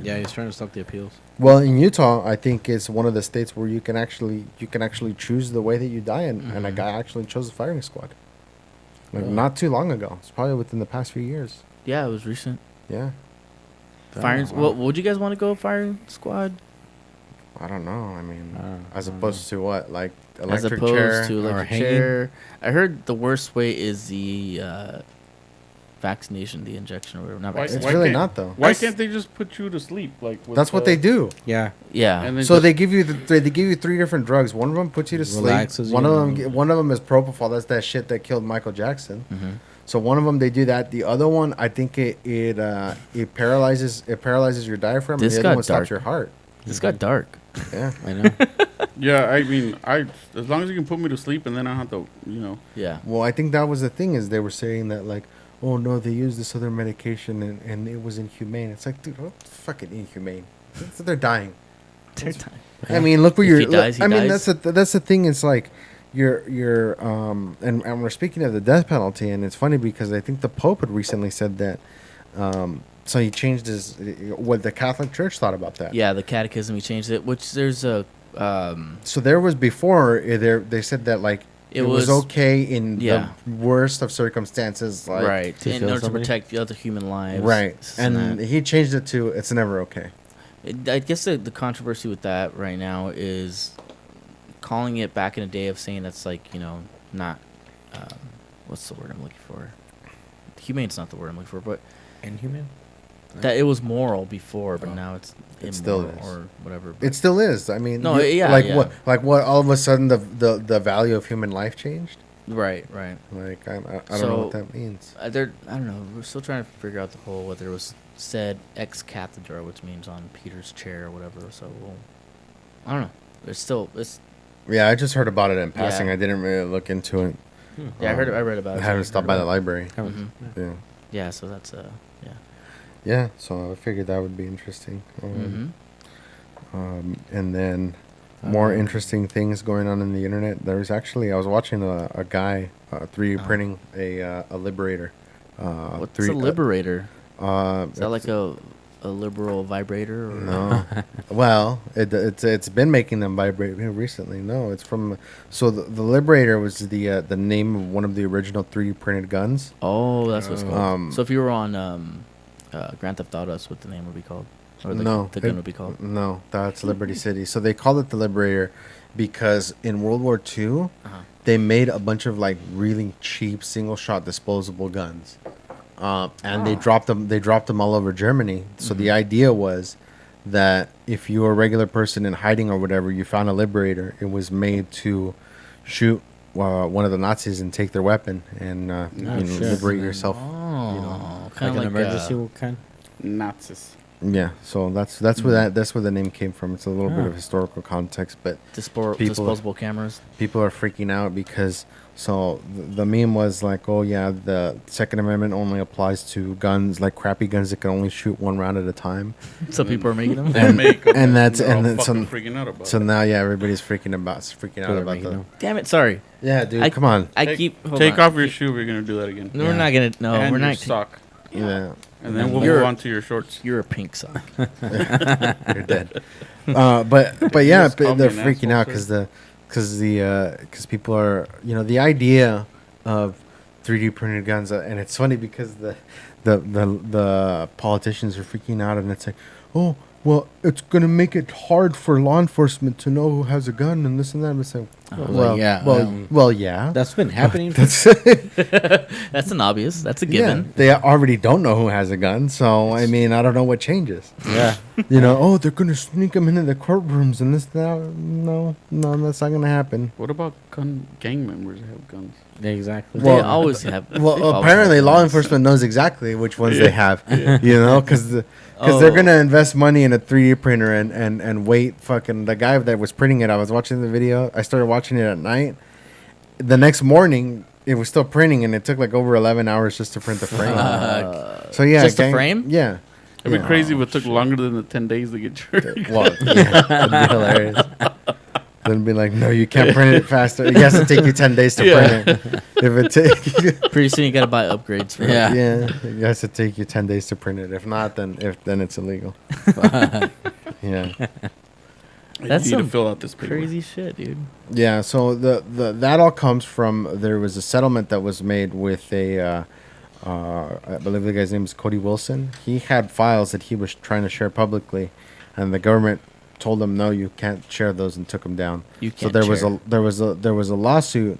Yeah, he's trying to stop the appeals. Well, in Utah, I think it's one of the states where you can actually choose the way that you die, and a guy actually chose the firing squad. Like, not too long ago. It's probably within the past few years. Yeah, it was recent. Yeah, Firing. wow. What would you guys want to go firing squad? I don't know. I mean, as I don't opposed to what, like As electric opposed chair? to or electric hanging? chair. I heard the worst way is the vaccination, the injection or whatever. Not Why- It's vaccination. really can't- not though. Why can't they just put you to sleep? Like with That's what they do. Yeah. Yeah. And then So just- they give you they give you 3 different drugs. One of them puts you to sleep. Relaxes One you of and- them is propofol. That's that shit that killed Michael Jackson. Mm-hmm. So one of them they do that. The other one, I think it paralyzes your diaphragm. This and the got other one stops dark. your heart. This got dark. Yeah. I know. Yeah, I mean, as long as you can put me to sleep and then I don't have to, Yeah. Well, I think that was the thing is they were saying that like, oh no, they used this other medication and it was inhumane. It's like, dude, what fucking inhumane? They're dying. I mean, look where If you're. he dies, he I mean, dies. that's the thing. It's like you're and we're speaking of the death penalty, and it's funny because I think the Pope had recently said that. So he changed his what the Catholic Church thought about that. Yeah, the catechism, he changed it, which there's a. So there was before they said that like It it was was- okay in yeah. the worst of circumstances, like right. to In kill order to somebody? protect the other human lives. right, this and that. he changed it to it's never okay. I guess the controversy with that right now is calling it back in a day of saying that's like, not. What's the word I'm looking for? Humane's not the word I'm looking for, but Inhuman? that it was moral before, but Oh. now it's It still immoral is. or whatever. It still is. I mean, No, yeah, like yeah. what? All of a sudden, the value of human life changed. Right. Like I don't know what So- that means. I don't know. We're still trying to figure out the whole whether it was said ex cathedra, which means on Peter's chair or whatever. So I don't know. It's Yeah, I just heard about it in passing. Yeah. I didn't really look into it. yeah. I read about I it. so haven't stopped heard by the about library. Mhm. Yeah, Yeah. So that's yeah. yeah. So I figured that would be interesting. And then more interesting things going on in the internet. There was actually I was watching a guy 3D printing a Liberator What's a Liberator? Is that like it's- a liberal vibrator? Or? No. Well, it's been making them vibrate recently. No, it's from. So the Liberator was the name of one of the original 3D printed guns. Oh, that's what it's called. So if you were on Grand Theft Auto, that's what the name would be called, or the gun would be called. No, that's Liberty City. So they called it the Liberator because in World War II, they made a bunch of like really cheap single shot disposable guns. And they dropped them. They dropped them all over Germany. So the idea was that if you were a regular person in hiding or whatever, you found a Liberator. It was made to shoot one of the Nazis and take their weapon and liberate yourself. Oh, You know, kind Like of an like emergency kind. Nazis. Yeah. So that's where the name came from. It's a little bit of historical context, but disposable cameras. people are freaking out because the meme was like, oh yeah, the Second Amendment only applies to guns, like crappy guns that can only shoot one round at a time. So people are making them. And that's they're all and then fucking freaking out about so it. now yeah, everybody's freaking out about making the them. Damn it! Sorry. yeah, dude, come on, I Take- keep hold Take on. off your shoe. We're gonna do that again. No, we're not gonna. No, and we're your not. sock. yeah, And then we'll You're- move on to your shorts. You're a pink sock. you're dead. But yeah, just call they're me an freaking out asshole, because people are, you know, the idea of 3D printed guns, and it's funny because the politicians are freaking out, and it's like, oh well, it's gonna make it hard for law enforcement to know who has a gun and this and that. And it's like, Well, yeah, well, yeah. That's been happening. That's That's an obvious. That's a given. they already don't know who has a gun, so I mean, I don't know what changes. yeah. You know, oh, they're gonna sneak them into the courtrooms and this that. No, that's not gonna happen. What about gang members that have guns? Exactly. They always have. they've Well, always apparently, had law guns. enforcement knows exactly which ones they have. You know, because they're Oh. gonna invest money in a 3D printer and wait. Fucking the guy that was printing it, I was watching the video. I started watching it at night. The next morning, it was still printing, and it took like over 11 hours just to print the frame. So yeah, Just the frame? Yeah. It'd be crazy if it took longer than the 10 days to get your. Well, yeah, that'd be hilarious. Then be like, no, you can't print it faster. It has to take you 10 days to print it. If it takes, Pretty soon you gotta buy upgrades for it. Yeah. yeah, it has to take you 10 days to print it. If not, then it's illegal. Yeah, That's you need to some fill out this paper. crazy shit, dude. yeah. So that all comes from there was a settlement that was made with I believe the guy's name is Cody Wilson. He had files that he was trying to share publicly, and the government told him no, you can't share those, and took them down. You So can't. there was a lawsuit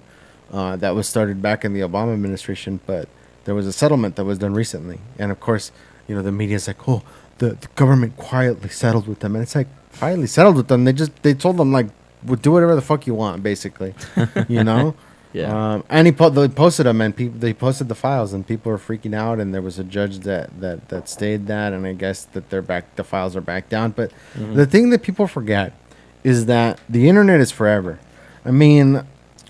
that was started back in the Obama administration, but there was a settlement that was done recently, and of course, you know, the media's like, oh, the government quietly settled with them, and it's like quietly settled with them. They told them like, well, do whatever the fuck you want, basically, you know. Yeah. And they posted them, and they posted the files, and people were freaking out. And there was a judge that stayed that, and I guess that the files are back down. But the thing that people forget is that the internet is forever. I mean,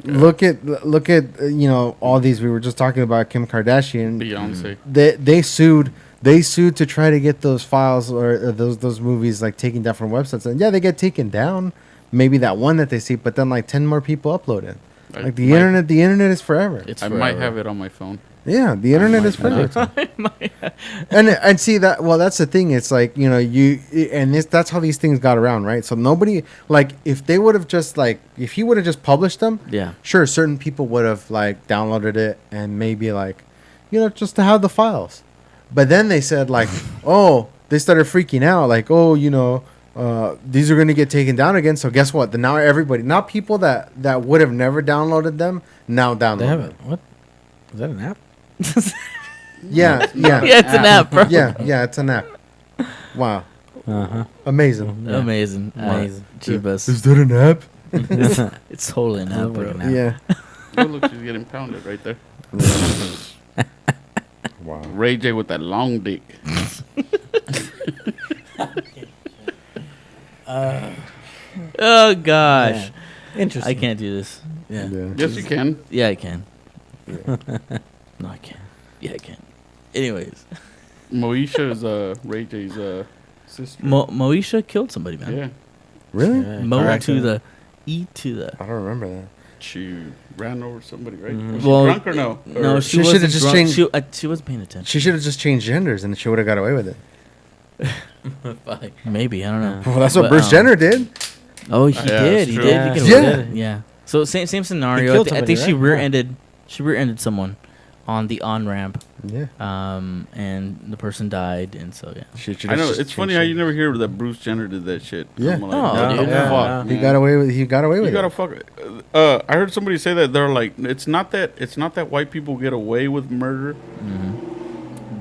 look at you know, all these. We were just talking about Kim Kardashian. Beyonce. They sued to try to get those files or those movies like taken down from websites, and yeah, they get taken down. Maybe that one that they see, but then like 10 more people upload it. Like the internet is forever. It's I forever. might have it on my phone. Yeah, the internet is might forever. And see that. Well, that's the thing. It's like, you know, that's how these things got around, right? So nobody, like, if they would have just like, if he would have just published them, Yeah. sure, certain people would have like downloaded it and maybe like, you know, just to have the files. But then they said like, oh, they started freaking out, like, oh, you know, these are going to get taken down again. So guess what? Now people that would have never downloaded them now download They have them. it. What? Is that an app? Yeah, Yeah, yeah, it's an app, bro. yeah. It's an app. Wow, amazing. Amazing. Amazing. Chivas. Is that an app? It's totally an app, bro. Like an app. Yeah. Oh, look, she's getting pounded right there. Wow. Ray J with that long dick. Oh gosh, Yeah. Interesting. I can't do this. Yeah. Yes, you can. Yeah, I can. No, I can't. Yeah, I can. Anyways, Moesha is Ray J's sister. Moesha killed somebody, man. Yeah. Really? Yeah, Mo correct. to the E to the. I don't remember that. she ran over somebody, right? Mhm. Was she Well, drunk or no? No, Or- she She should've wasn't just drunk. changed- She wasn't paying attention. She should have just changed genders and she would have got away with it. Maybe, I don't know. Well, that's what But, Bruce Jenner did. Oh, he Yeah, did. that's He true. did. Yeah. He could Yeah. have yeah. So same scenario. killed I somebody, think she right? rear-ended. She rear-ended someone on the on-ramp. Yeah. And the person died, and so yeah. She should I have know just it's funny changed how it. you never hear that Bruce Jenner did that shit. Yeah. I'm like, No, what dude. the Yeah. fuck, He man? got away with. He got away You with gotta it. fuck. I heard somebody say that they're like, it's not that white people get away with murder,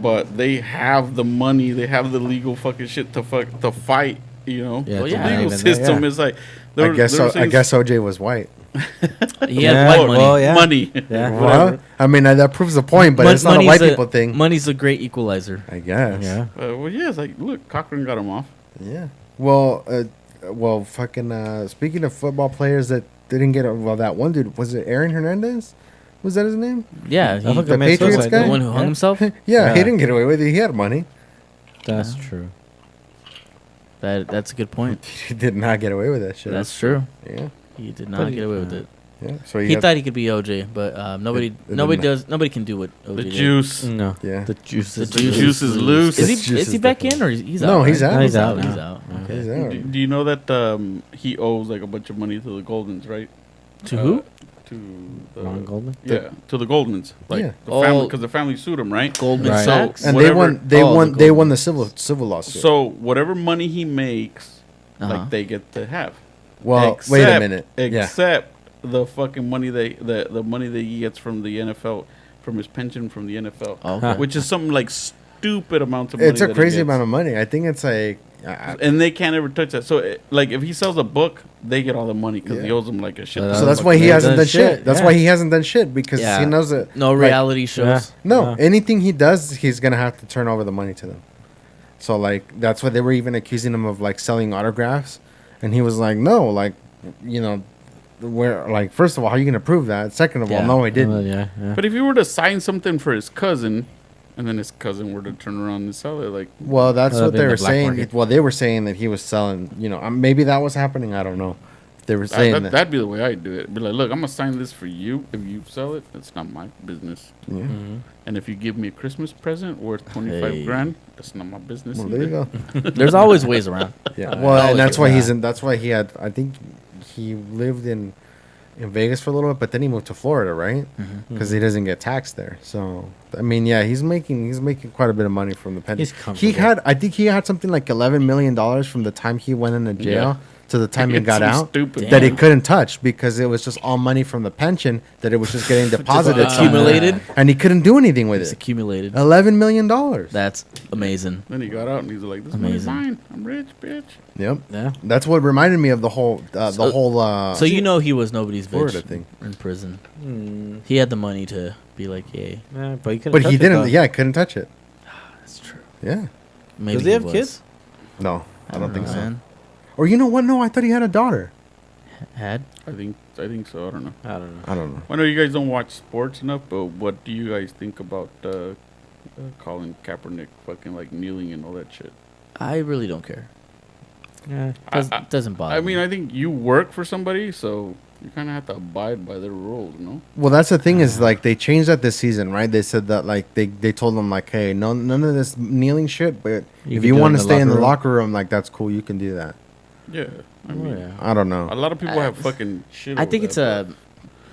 but they have the money, they have the legal fucking shit to fight. You know, Yeah, Well, it's yeah. not the legal even that, system yeah. is like. I guess OJ was white. He Yeah. had white money. Well, yeah. money. Yeah. Well, I mean that proves the point, but it's not a Money's white people thing. Money's a great equalizer. I guess. Yeah. Well, yeah, it's like, look, Cochran got him off. Yeah. Well, fucking. Speaking of football players that didn't get. That one dude was it Aaron Hernandez? Was that his name? Yeah, I he, think the I made Patriots suicide, guy? the didn't one he? who hung Yeah. himself. Yeah, Yeah. he didn't get away with it. He had money. That's true. That's a good point. He did not get away with that shit. That's true. Yeah. He did But not he- get away with it. Yeah. So He thought he could be OJ, but nobody Nobody can do what OJ The did. juice. No. Yeah. The juice. The is juice is loose. Is The he juice is he is back in definitely- or he's No, out? he's right? out. He's out He's now. out. Okay. He's out. Do you know that he owes like a bunch of money to the Goldens, right? To who? To the Ron Goldman? Yeah, to the Goldmans. Like Yeah. the family, Oh. because the family sued him, right? Goldman Right. Sachs. And Whatever- they Oh, won. the They won the Goldmans. civil lawsuit. So whatever money he makes, Uh-huh. like they get to have. well, wait a minute. Yeah. Except the fucking money the money that he gets from the NFL, from his pension from the NFL, Oh, Huh. okay. which is something like stupid amounts of money. It's a that he crazy gets. amount of money. I think it's like. And they can't ever touch that. So, like, if he sells a book, they get all the money because he Yeah. owes them like a shit. So ton So of that's fucking why he money. hasn't done done shit. shit, That's yeah. why he hasn't done shit because Yeah. he knows it. No like, reality shows. No, Yeah. anything he does, he's gonna have to turn over the money to them. So like that's why they were even accusing him of like selling autographs, and he was like, no, like, you know, where like first of all, how are you gonna prove that? Second of all, Yeah. no, I didn't. Yeah. But if he were to sign something for his cousin, and then his cousin were to turn around and sell it, like, Well, that's That'd what be they in were the black saying. market. Well, they were saying that he was selling. You know, maybe that was happening. I don't know. They were saying that. that'd be the way I do it. Be like, look, I'm gonna sign this for you. If you sell it, it's not my business. Yeah. Mm-hmm. And if you give me a Christmas present worth 25 Hey. grand, that's not my business. Well, there you either. go. There's always ways around. Yeah. I Well, always and that's do why that. he's in. That's why he had. I think he lived in Vegas for a little bit, but then he moved to Florida, right? Because he doesn't get taxed there. So I mean, yeah, he's making quite a bit of money from the pension. He's He comfortable. had. I think he had something like $11 million from the time he went into jail to the time he It's got some out. Stupid. That he Damn. couldn't touch because it was just all money from the pension that it was just getting deposited accumulated? somewhere. And he couldn't do anything with It's it. accumulated. $11 million. That's amazing. Then he got out and he's like, "This money's Amazing. mine. I'm rich, bitch." Yep. Yeah. That's what reminded me of the whole So you know he was nobody's Florida bitch thing. in prison. Mm. He had the money to be like, yay. Yeah, but he couldn't. but he touch it, didn't. though. Yeah, couldn't touch it. That's true. Yeah. Maybe Does he have was. kids? No, I don't think know, so. man. Or you know what? No, I thought he had a daughter. Had? I think so. I don't know. I don't know. I don't know. I know you guys don't watch sports enough, but what do you guys think about Colin Kaepernick fucking like kneeling and all that shit? I really don't care. Yeah. Doesn't bother I mean, me. I think you work for somebody, so you kind of have to abide by their rules, no? Well, that's the thing is like they changed that this season, right? They said that like they told them like, hey, no, none of this kneeling shit. But You if can you do it want in to the stay in the locker room. locker room, like that's cool. You can do that. Yeah. I mean, yeah. I don't a know. lot of people have fucking shit. I over think it's that, a.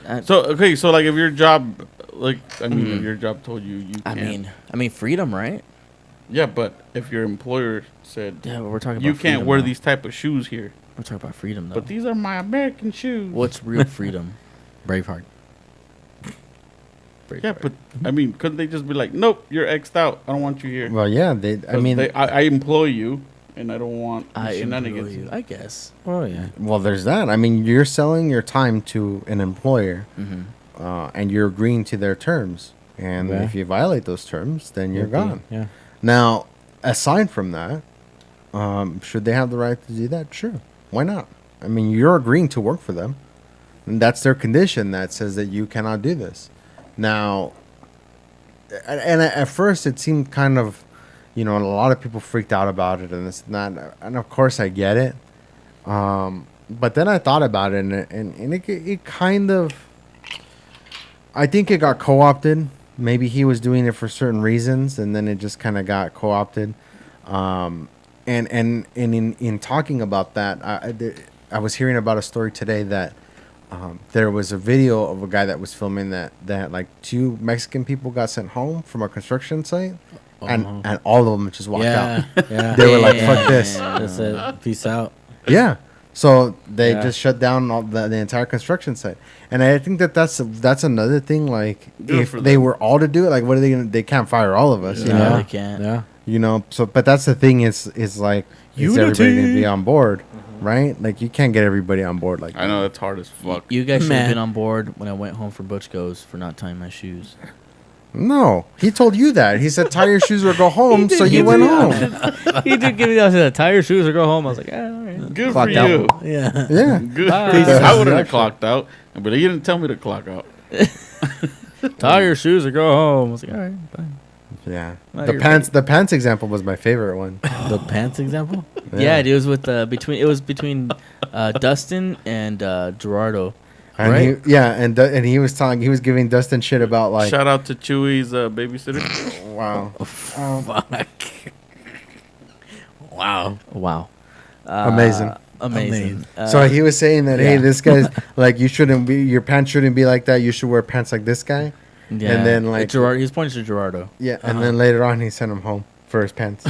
but- So okay, so like if your job, like I mean, if your job told you I can't. mean, freedom, right? Yeah, but if your employer said Yeah, but we're talking about you can't freedom, wear though. these type of shoes here, We're talking about freedom, though. but these are my American shoes. What's real freedom? Braveheart. Yeah, but I mean, couldn't they just be like, nope, you're X'd out. I don't want you here. Well, yeah. I 'Cause mean, I employ you, and I don't want I employ shenanigans. you. I guess. Oh yeah. well, there's that. I mean, you're selling your time to an employer, Mm-hmm. and you're agreeing to their terms. And Yeah. if you violate those terms, then you're gone. Yeah. Now, aside from that, should they have the right to do that? Sure. Why not? I mean, you're agreeing to work for them. And that's their condition that says that you cannot do this. Now, and at first it seemed kind of, you know, a lot of people freaked out about it. And it's not, and of course I get it. but then I thought about it, and it kind of, I think it got co-opted. Maybe he was doing it for certain reasons, and then it just kind of got co-opted. And in talking about that, I was hearing about a story today that there was a video of a guy that was filming that like 2 Mexican people got sent home from a construction site, and all of them just walked out. Yeah. They were like, "Fuck this." That's it. Peace out. Yeah. So they Yeah. just shut down all the entire construction site, and I think that's another thing. Like, Good if for they them. were all to do it, like, what are they gonna? They can't fire all of us, you No, know. they can't. Yeah. You know. So, but that's the thing is like, is everybody gonna be on board, right? Like, you can't get everybody on board. Like, I know that's hard as fuck. You guys should have Man. been on board when I went home for Butch Goes for not tying my shoes. no, he told you that. He said, "Tie your shoes or go home." So you went home. He did give me the option to tie your shoes or go home. I was like, all right. Good Clocked for out. you. Yeah. Yeah. Good. Bye. I wouldn't have clocked out, but he didn't tell me to clock out. Tie your shoes or go home. I was like, all right, fine. Yeah. No, The you're pants. The pants example was my favorite one. The pants example? Yeah, it was with between Dustin and Gerardo. And Right? and he was talking. He was giving Dustin shit about like, Shout out to Chewy's babysitter. wow, Fuck. Wow. Wow. Amazing. Amazing. So he was saying that, hey, yeah. this guy's like, you shouldn't be, your pants shouldn't be like that. You should wear pants like this guy. Yeah. and then, like- Gerardo, he's pointing to Gerardo. Yeah, and then later on, he sent him home for his pants.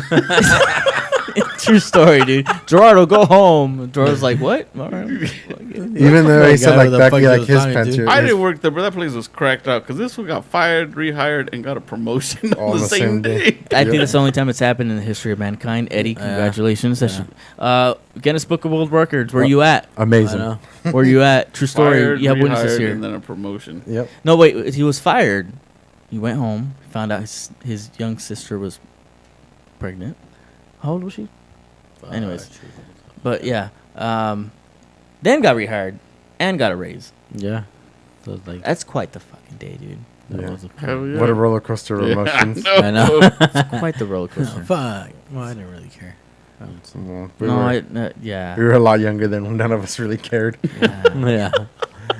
True story, dude. Gerardo, go home. Gerardo's like, what? All right. Even though he said guy like who the that, fuck be he like was his talking pants. to. are- I his- didn't work there, but that place was cracked out because this one got fired, rehired, and got a promotion All on the same day. I think that's the only time it's happened in the history of mankind. Eddie, congratulations. Guinness Book of World Records. Where you at? I Amazing. know. Where you at? True story. Fired, You have witnesses rehired, here. and then a promotion. Yep. No, wait. He was fired. He went home. Found out his young sister was pregnant. How old was she? Anyways. But yeah. Then got rehired and got a raise. Yeah. So it's like, That's quite the fucking day, dude. that Yeah. was a Hell yeah. What a roller coaster of Yeah, emotions. I know. It's quite the roller coaster. Fuck. Well, I didn't really care. Well, Yeah. we were a lot younger then. None of us really cared. yeah. Yeah.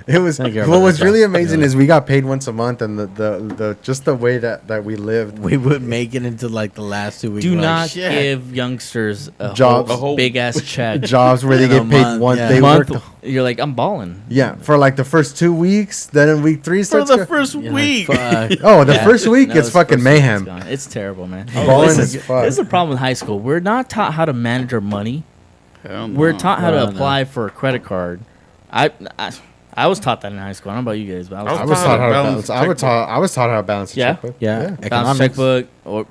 It was. Thank you, What brother. was really amazing Yeah. is we got paid once a month, and the just the way that we lived. We would make it into like the last 2 weeks. Do We're like, not shit. give youngsters Jobs. A whole- big ass check. Jobs where they In a get paid month, one. yeah. They month. worked. You're like, I'm balling. Yeah, for like the first 2 weeks. Then in week 3 For starts. the first You're like, week. fuck. Oh, the Yeah. first week No, it's this fucking first week is mayhem. gone. It's terrible, man. Balling Listen, is fuck. this is a problem with high school. We're not taught how to manage our money. Hell no. We're taught how No, to no. apply for a credit card. I was taught that in high school. I don't know about you guys, but I was taught how to balance. I was taught how to balance. A Yeah? checkbook. Yeah. balance Economics. checkbook or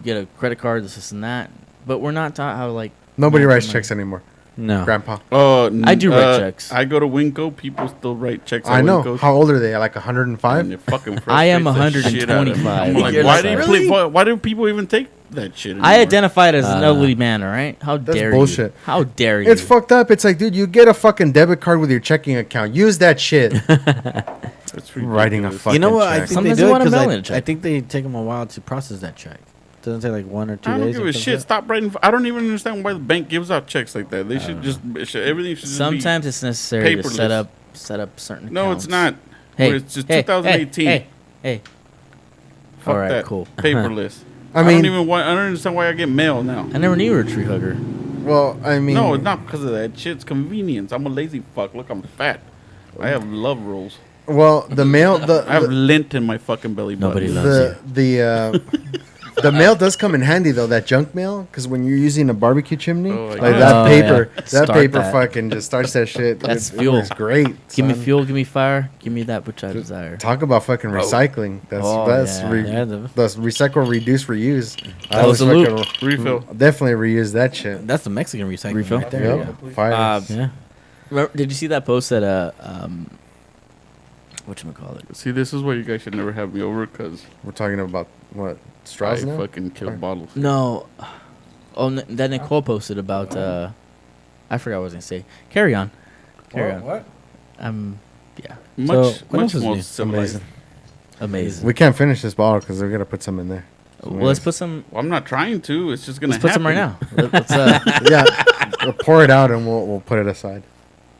get a credit card, this and that. But we're not taught how to like. Nobody manage writes money. checks anymore. No. Grandpa. Oh, I do write checks. I go to Winco. People still write checks. I at know. Winco's, How old are they? Like and 105? it fucking I am frustrates the shit out of me. 125. I'm like, You're why like, do you really? why do people even take that shit? I anymore? identified as an elderly man. All right, how That's dare bullshit. you? How dare you? It's fucked up. It's like, dude, you get a fucking debit card with your checking account. Use that shit. It's Writing a ridiculous. fucking You know what? I check. think Sometimes they you do it want a 'cause mail-in check. I think they take them a while to process that check. Doesn't take like 1 or 2 I days. don't give or a something shit. like Stop writing. I don't even understand why the bank gives out checks like that. They should just everything should just Sometimes it's necessary to paperless. set up certain. be. No, accounts. it's not. Hey, But it's just hey, 2018. Hey. Fuck All right, that. cool. Paperless. I I mean- don't even want. I don't understand why I get mail now. I never knew you were a tree hugger. Well, I mean, No, it's not because of that. Shit's convenience. I'm a lazy fuck. Look, I'm fat. I have love rolls. Well, the mail, I have lint in my fucking belly button. Nobody loves the mail does come in handy though. That junk mail, because when you're using a barbecue chimney, Oh, like yeah. that Oh, paper, yeah. that Start paper that. fucking just starts that shit. That's It fuel. works great. Give me son. fuel, give me fire, give me that which I desire. Talk about fucking recycling. That's Oh, that's yeah. that's recycle, reduce, reuse. That was the loop. fucking Refill. definitely reuse that shit. That's the Mexican recycling Refill? right there. Yep. Fire. Yeah. Did you see that post that whatchamacallit? See, this is why you guys should never have me over because We're talking about what I straws now. fucking kill bottles. No. Oh, that Nicole posted about. I forgot what I was gonna say. Carry on. Carry on. What? Yeah. Much, what else much is more new? civilized. Amazing. We can't finish this bottle because we gotta put some in there. Well, let's put some. Well, I'm not trying to. It's just gonna Let's put some right happen. now. Let's. Yeah, we'll pour it out and we'll put it aside.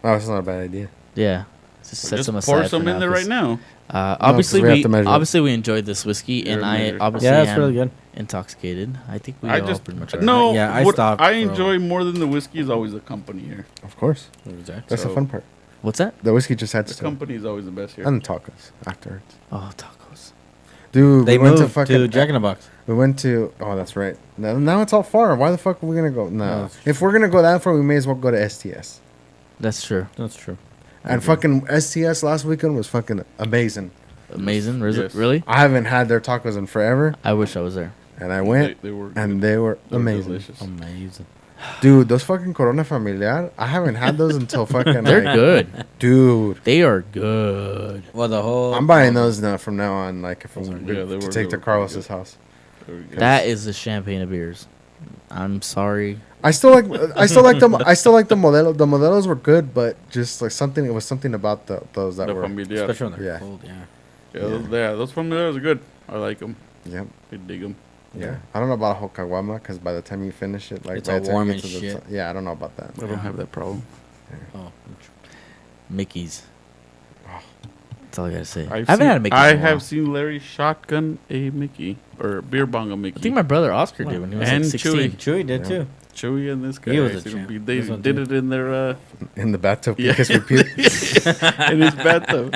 Oh, it's not a bad idea. Yeah. Just set Just some aside. pour for some in there 'cause, right now. Obviously, we have to measure it. obviously we enjoyed this whiskey, You're and a I measure. obviously Yeah, it's am really good. intoxicated. I think we I all just pretty much are. no. Yeah, I what stopped, I bro. enjoy more than the whiskey is always the company here. Of course. That's So- the fun part. What's that? The whiskey just adds The to it. company is always the best here. And the tacos afterwards. Oh, tacos. Dude, They we went to moved fucking to Jack in the Box. We went to. Oh, that's right. Now it's all far. Why the fuck are we gonna go? No. No. If we're gonna go that far, we may as well go to STS. That's true. That's true. And fucking STS last weekend was fucking amazing. Amazing. Yes. Really? I haven't had their tacos in forever, I wish I was there. and I went, They were and good. they were They were amazing. delicious. Amazing. Dude, those fucking Corona Familiar, I haven't had those until fucking. They're like, good. dude. They are good. Well, the whole. I'm buying those now from now on. Like if I'm Yeah, they to were- take they to were Carlos's pretty house. They were good. That is the champagne of beers. I'm sorry. I still like them. I still like the Modelo. The Modelos were good, but just like something. It was something about those that The were. familiar. Especially when they're Yeah. cold, yeah. Those familiars are good. I like them. Yep. I dig them. Yeah. I don't know about a whole caguama because by the time you finish it, like It's by all the time warm you and get to the shit. yeah, I don't know about that. I don't have that problem. Oh, Mickey's. That's all I gotta say. I I've haven't seen- had a Mickey's. I in a while. have seen Larry shotgun a Mickey or beer bong a Mickey. I think my brother Oscar did when he was And like 16. Chewy did Yeah. too. Chewy and this guy. He was I a seen champ. him- They This one did too. it in their In the bathtub Yeah. because we puked. in his bathtub.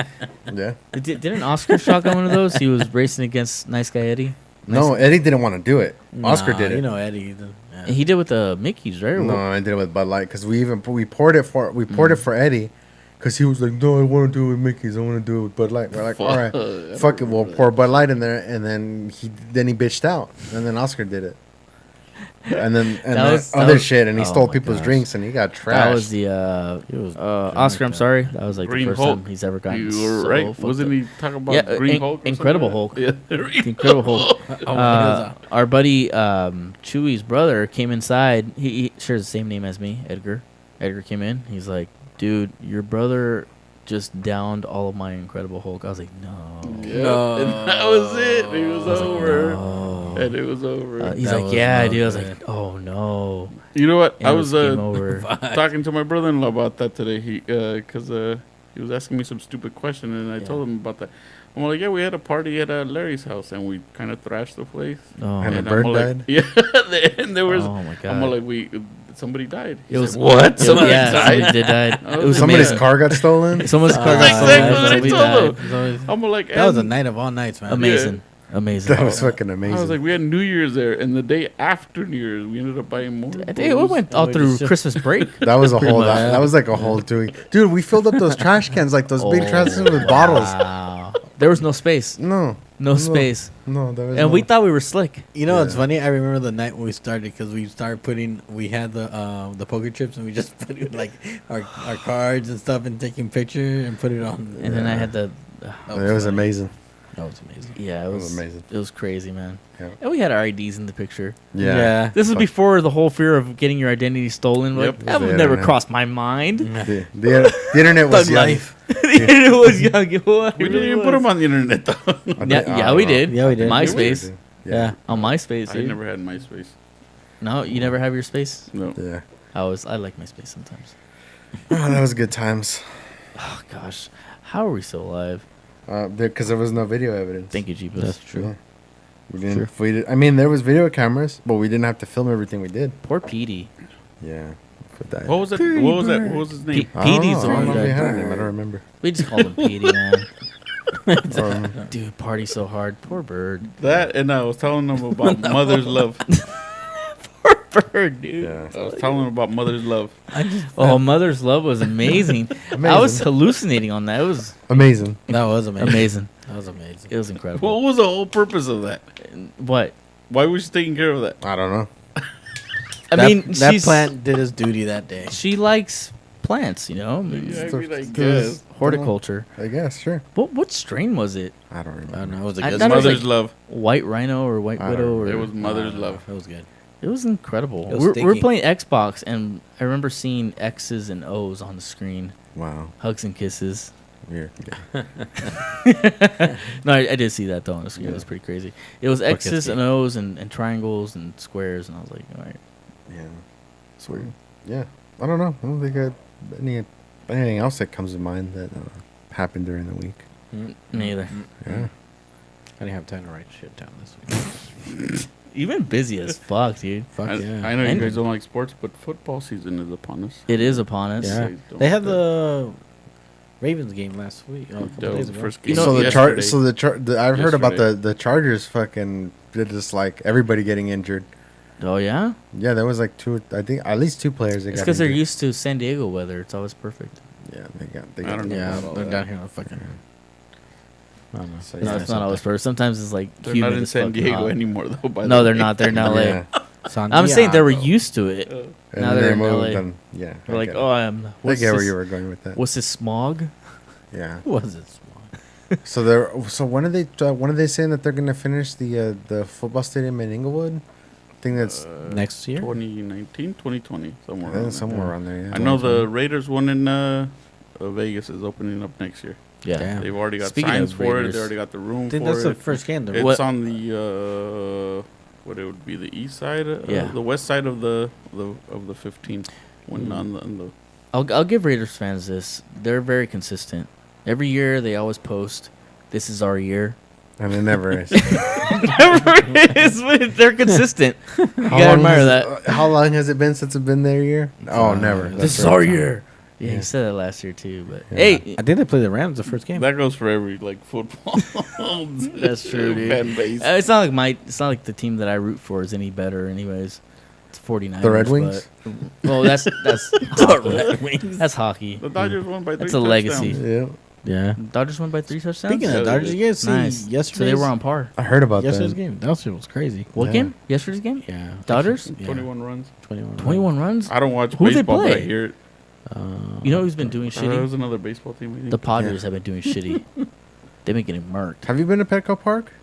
Yeah. Didn't Oscar shotgun one of those? He was racing against Nice Guy Eddie. No, Eddie didn't want to do it. Oscar Nah, did it. You know Eddie. Yeah. And he did with the Mickey's, right? No, I did it with Bud Light because we poured it for Eddie because he was like, no, I want to do it with Mickey's. I want to do it with Bud Light. We're like, all right, fuck it, we'll pour Bud Light in there, and then he bitched out, and then Oscar did it, and then That other was- shit, and he oh stole my people's gosh. drinks, and he got trashed. That was the He was Oscar. I'm that. sorry. That was like Green the first Hulk. time he's ever gotten. You were so right. fucked Wasn't up. he talking about Yeah, Green Hulk? or Incredible something Hulk. like that? Yeah, The Incredible Hulk. Oh, my Our buddy Chewy's brother came inside. He shares the same name as me, Edgar. Edgar came in. He's like, dude, your brother just downed all of my Incredible Hulk. I was like, no. Yeah. No. And that was it. It was I was like, over. no. And it was over. He's That like, was yeah, no dude. I was good. like, oh no. You know what? And I it was game over. talking to my brother-in-law about that today. Because he was asking me some stupid question, and I told him about that. I'm like, yeah, we had a party at Larry's house, and we kind of thrashed the place. Oh, And a I'm bird like, died? Yeah, and there was. oh my god. I'm like, somebody died. He It was said, what? Somebody yeah, died. somebody did die. Oh, It was Somebody's amazing. car got stolen. Someone's car got That's stolen. exactly what I Somebody told died. That I'm like, was a and night of all nights, man. Amazing. Amazing. That was fucking amazing. I was like, we had New Year's there, and the day after New Year's, we ended up buying more. I think we booze. went all we through just- Christmas break. that was a whole. much. That was like a whole doing. Dude, we filled up those trash cans, like those big trash cans with bottles. Wow. There was no space. No, No space. no, there was. And no. we thought we were slick. You know what's Yeah. funny? I remember the night when we started because we started putting. We had the poker chips and we just put it like our cards and stuff and taking picture and put it on. And then I had the. That It was funny. amazing. That was amazing. Yeah, it It was was amazing. It was crazy, man. Yeah. And we had our IDs in the picture. Yeah. This was Fuck. before the whole fear of getting your identity stolen. Like, Yep. that would The never internet. crossed my mind. The internet was Thug young. life. It was young. It was. We didn't even put them on the internet, though. Yeah, we did. Yeah, we did. MySpace. Yeah. On MySpace, I dude. never had MySpace. No, you never have your space? No. Yeah. I like MySpace sometimes. Oh, that was good times. Oh, gosh. How are we still alive? Because there was no video evidence. Thank you, Jeepus. That's true. Yeah. We didn't. We did, I mean, there was video cameras, but we didn't have to film everything we did. Poor Petey. Yeah. Put that. What was it? What was that? What was his name? I don't Petey's the know. I one don't know if he that had a name. I don't remember. We just called him Petey, man. Um, Dude, party so hard. Poor bird. That, and I was telling them about mother's love. Poor bird, dude. yeah. I was telling them about mother's love. Oh, Mother's Love was amazing. I was Amazing. hallucinating on that. It was Amazing. That was amazing. amazing. That was amazing. It was incredible. What was the whole purpose of that? What? Why was she taking care of that? I don't know. I That- mean, that she's, plant did his duty that day. she likes plants, you know? Yeah, I Stuff- mean, I stuff- guess. Horticulture. I guess. Sure. What strain was it? I don't I remember. don't know. It was a I good. thought it was Mother's like- love. White Rhino or White I Widow? don't Or, It was mother's love. It was good. It was incredible. It was We're sticky. playing Xbox, and I remember seeing X's and O's on the screen. Wow. Hugs and kisses. Weird. No, I did see that, though, on the screen. It was pretty crazy. It was Fuck X's yes, and O's and triangles and squares, and I was like, all right. Yeah. It's weird. Yeah. I don't know. I don't think I had any anything else that comes to mind that happened during the week? Neither. Yeah. I didn't have time to write shit down this week. You've been busy as fuck, dude. Fuck yeah. I know you And- guys don't like sports, but football season is upon us. It is upon us. Yeah. Don't They had do the Ravens game last week. A couple The days ago. first You game. know, I've heard about Yesterday. the Chargers fucking did just like everybody getting injured. Oh yeah. Yeah, there was like I think at least 2 players that It's got because they're injured. used to San Diego weather. It's always perfect. Yeah, they I got don't know. Yeah, about they're that. down here on fucking. I don't know. So, No, yeah. it's not always perfect. Sometimes it's like They're humid not in as San fuck Diego hot. anymore, though. By No, the they're way. not. They're in LA. Yeah. I'm saying they were Santiago. used to it. And Now then they're they in moved LA. and yeah. We're like, get it. oh, I what's get where this? you were going with that. What's this smog? Yeah. Who was this? So when are they saying that they're gonna finish the football stadium in Inglewood? I think that's Next year? 2019, 2020, somewhere. I think around somewhere there. around there. Yeah. I know the Raiders one in Vegas is opening up next year. Yeah. Damn. They've already got Speaking signs of for it. Raiders, They already got the room I think for that's the it. first game. It's What- on the what it would be the east side, Yeah. the west side of the 15. When on the I'll give Raiders fans this. They're very consistent. Every year they always post, "This is our year." And it never is. Never is, but they're consistent. You gotta admire that. How long has it been since it's been their year? Oh, never. This is right. our year. Yeah, Yeah. he said that last year too. But Yeah. hey, I think they played the Rams the first game. that goes for every like football. That's true, dude. Fan base. It's not like the team that I root for is any better, anyways. It's 49ers. The Red Wings? but- well, that's hockey. Red Wings. That's hockey. The Dodgers won by 3 That's a legacy. touchdowns. Yeah. Yeah. Dodgers won by 3 touchdowns. Speaking of Dodgers, you guys see Nice. So yesterday's they were on par. I heard about yesterday's that. game. That shit was crazy. What Yeah. game? Yesterday's game? Yeah. Dodgers? Yeah. 21 runs. 21. 21 runs. I don't watch Who'd they baseball, but I play? hear it. You know who's been doing It shitty? was another baseball team. I think. The Padres Yeah. have been doing shitty. They've been getting murked. Have you been to Petco Park?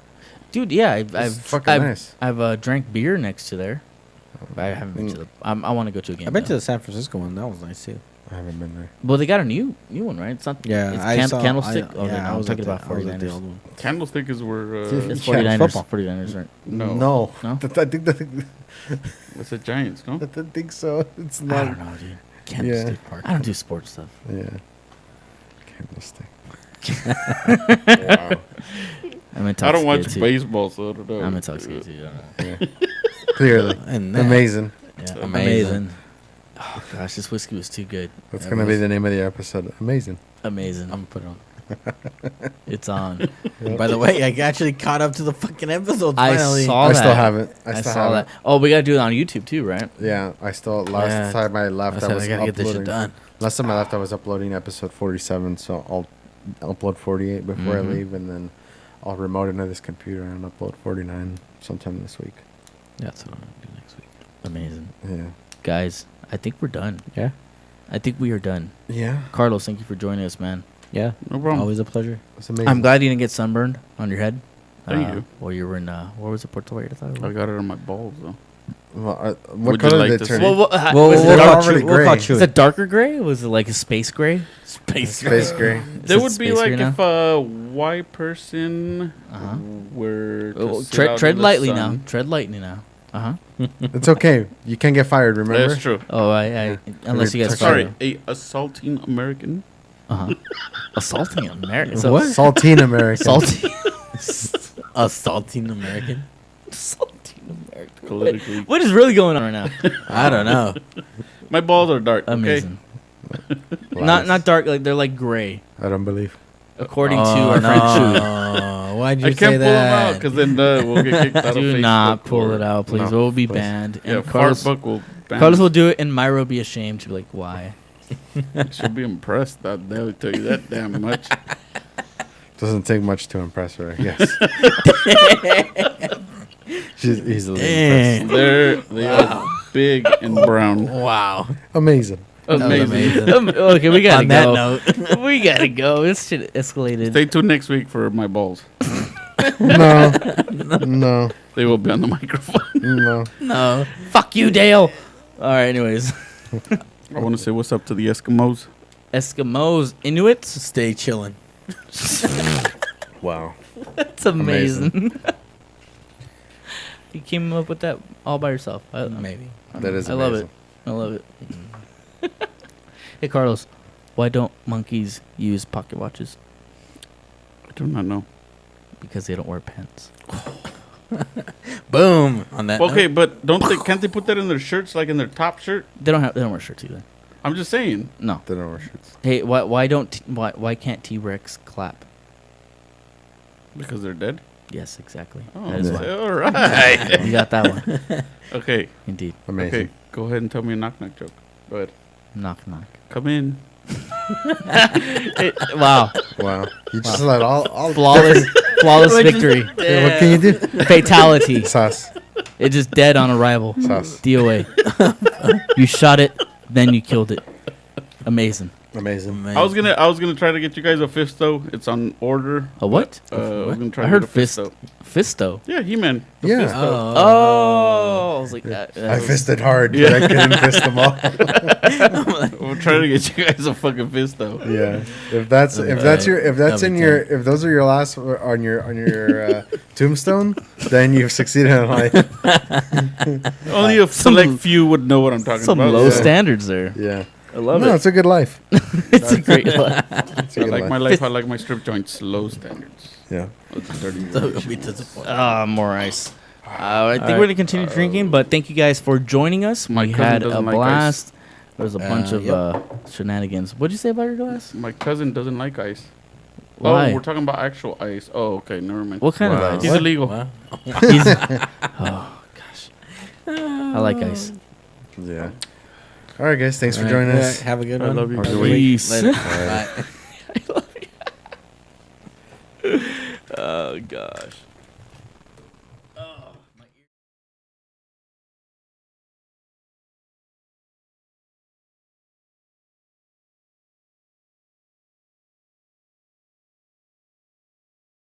Dude, yeah, It's fucking I've, nice. I've drank beer next to there. I haven't been to the. I want to go to a game. I've been to though. the San Francisco one. That was nice too. I haven't been there. Well, they got a new one, right? It's not. Yeah, it's I saw Candlestick. I, Oh, yeah, no, I I'm was talking at the- about I was at the 49ers. old one. Candlestick is where It's Yeah, 49ers. football. 49ers, right? no, No. No? I think that. it's the Giants. No, I don't think so. It's I not. don't know, dude. Candlestick Park. I don't do sports stuff. Yeah. Candlestick. Wow. I'm intoxicated I don't watch too. baseball, so I don't know. I'm intoxicated too. I don't know. Yeah. Clearly. And that- Amazing. Yeah, Amazing. Oh gosh, this whiskey was too good. That's It going to be was the name of the episode. Amazing. amazing. I'm gonna put it on. It's on. By the way, I actually caught up to the fucking episode I finally. saw I that. still haven't. I still saw haven't. that. Oh, we gotta do it on YouTube too, right? Yeah, I still Yeah. last time I left, I I, said was I gotta get this shit uploading. done. Last time I left, I was uploading episode 47, so I'll upload 48 before Mhm. I leave, and then I'll remote into this computer and upload 49 sometime this week. That's what I'm gonna do next week. Amazing, Yeah. guys. I think we're done. Yeah. I think we are done. Yeah. Carlos, thank you for joining us, man. Yeah. No problem. Always a pleasure. It's amazing. I'm glad you didn't get sunburned on your head. Thank you. While you were in where was it, Puerto Vallarta? I got it on my balls though. Well, what Would you color like did to it turn? see? Well, Well, was we'll it call already Chewy- we'll gray. call Is is Chewy. it darker gray? Was it like a space gray? Space Space gray. There it would be space like gray now? if a white person Uh-huh. were to Oh, sit out tread in the lightly sun. now. Tread lightly now. Uh huh. It's okay. You can't get fired, remember? That's true. Oh, I unless you guys Sorry, a assaulting American. Uh huh. Assaulting American. What? Saltine American. Salty. Assaulting American. Salting American. Politically. What is really going on right now? I don't know. My balls are dark. Okay. Amazing. Lies. Not dark. Like they're like gray, I don't believe. according to our friend Chewy. no. Why'd you I say can't pull them out that? because then we'll get kicked out of Facebook. Do not pull or- it out, please. No, We'll be please. banned. Yeah, And Carlos, Fartbuck will ban Carlos us. will do it, and Myra will be ashamed to be like, why? She'll be impressed that they'll tell you that damn much. Doesn't take much to impress her, I guess. She's easily Dang. They are big and brown. Wow. impressed. Amazing. Amazing. Okay, we gotta On that go. note, We gotta go. This shit escalated. Stay tuned next week for my balls. No. No. They will be on the microphone. No. no. Fuck you, Dale. All right. Anyways, I want to say what's up to the Eskimos. Eskimos, Inuits. Stay chilling. Wow. That's amazing. You came up with that all by yourself. Maybe. That is I love amazing. it. I love it. Hey, Carlos. Why don't monkeys use pocket watches? I do not know. Because they don't wear pants. Boom on that. Okay, note. but can't they put that in their shirts, like in their top shirt? They don't wear shirts either. I'm just saying. No. They don't wear shirts. Hey, why can't T-Rex clap? Because they're dead. Yes, exactly. Oh, That is yeah. why. all right. You got that one. Okay. Indeed. Amazing. Okay. Go ahead and tell me a knock-knock joke. Go ahead. Knock knock. Come in. Wow. Wow. You just let all Flawless victory. Yeah, what can you do? Fatality. Sus. It's just dead on arrival. Sus. DOA. You shot it, then you killed it. Amazing. Amazing. I was gonna try to get you guys a fisto. It's on order. A what? I was gonna try I to heard get a fisto. Fisto. Yeah, He-Man. The Yeah. Fisto. Oh, I was like that. I fisted hard, but I couldn't fist them all. We'll try to get you guys a fucking fisto. Yeah. If that's if those are your last on your tombstone, then you've succeeded in life. Only a select few would know what I'm talking Some about. low Yeah. standards there. Yeah. I love No, it. it's a good life. It's a great life. It's a I good like life. my life. I like my strip joints. Low standards. Yeah. It's dirty. So you'll be disappointed. More ice. I think we're going to continue drinking, but thank you guys for joining us. My We cousin had a doesn't like blast. There was a bunch of Yep. shenanigans. What'd you say about your glass? My cousin doesn't like ice. Why? Oh, we're talking about actual ice. Oh, okay. Never mind. What kind Wow. of ice? He's illegal. Wow. He's- oh, gosh. I like ice. Yeah. All right, guys. Thanks for All joining right, us. Have a good I one. love you. Have a good week. Peace. Later. Bye. Bye. Oh, gosh.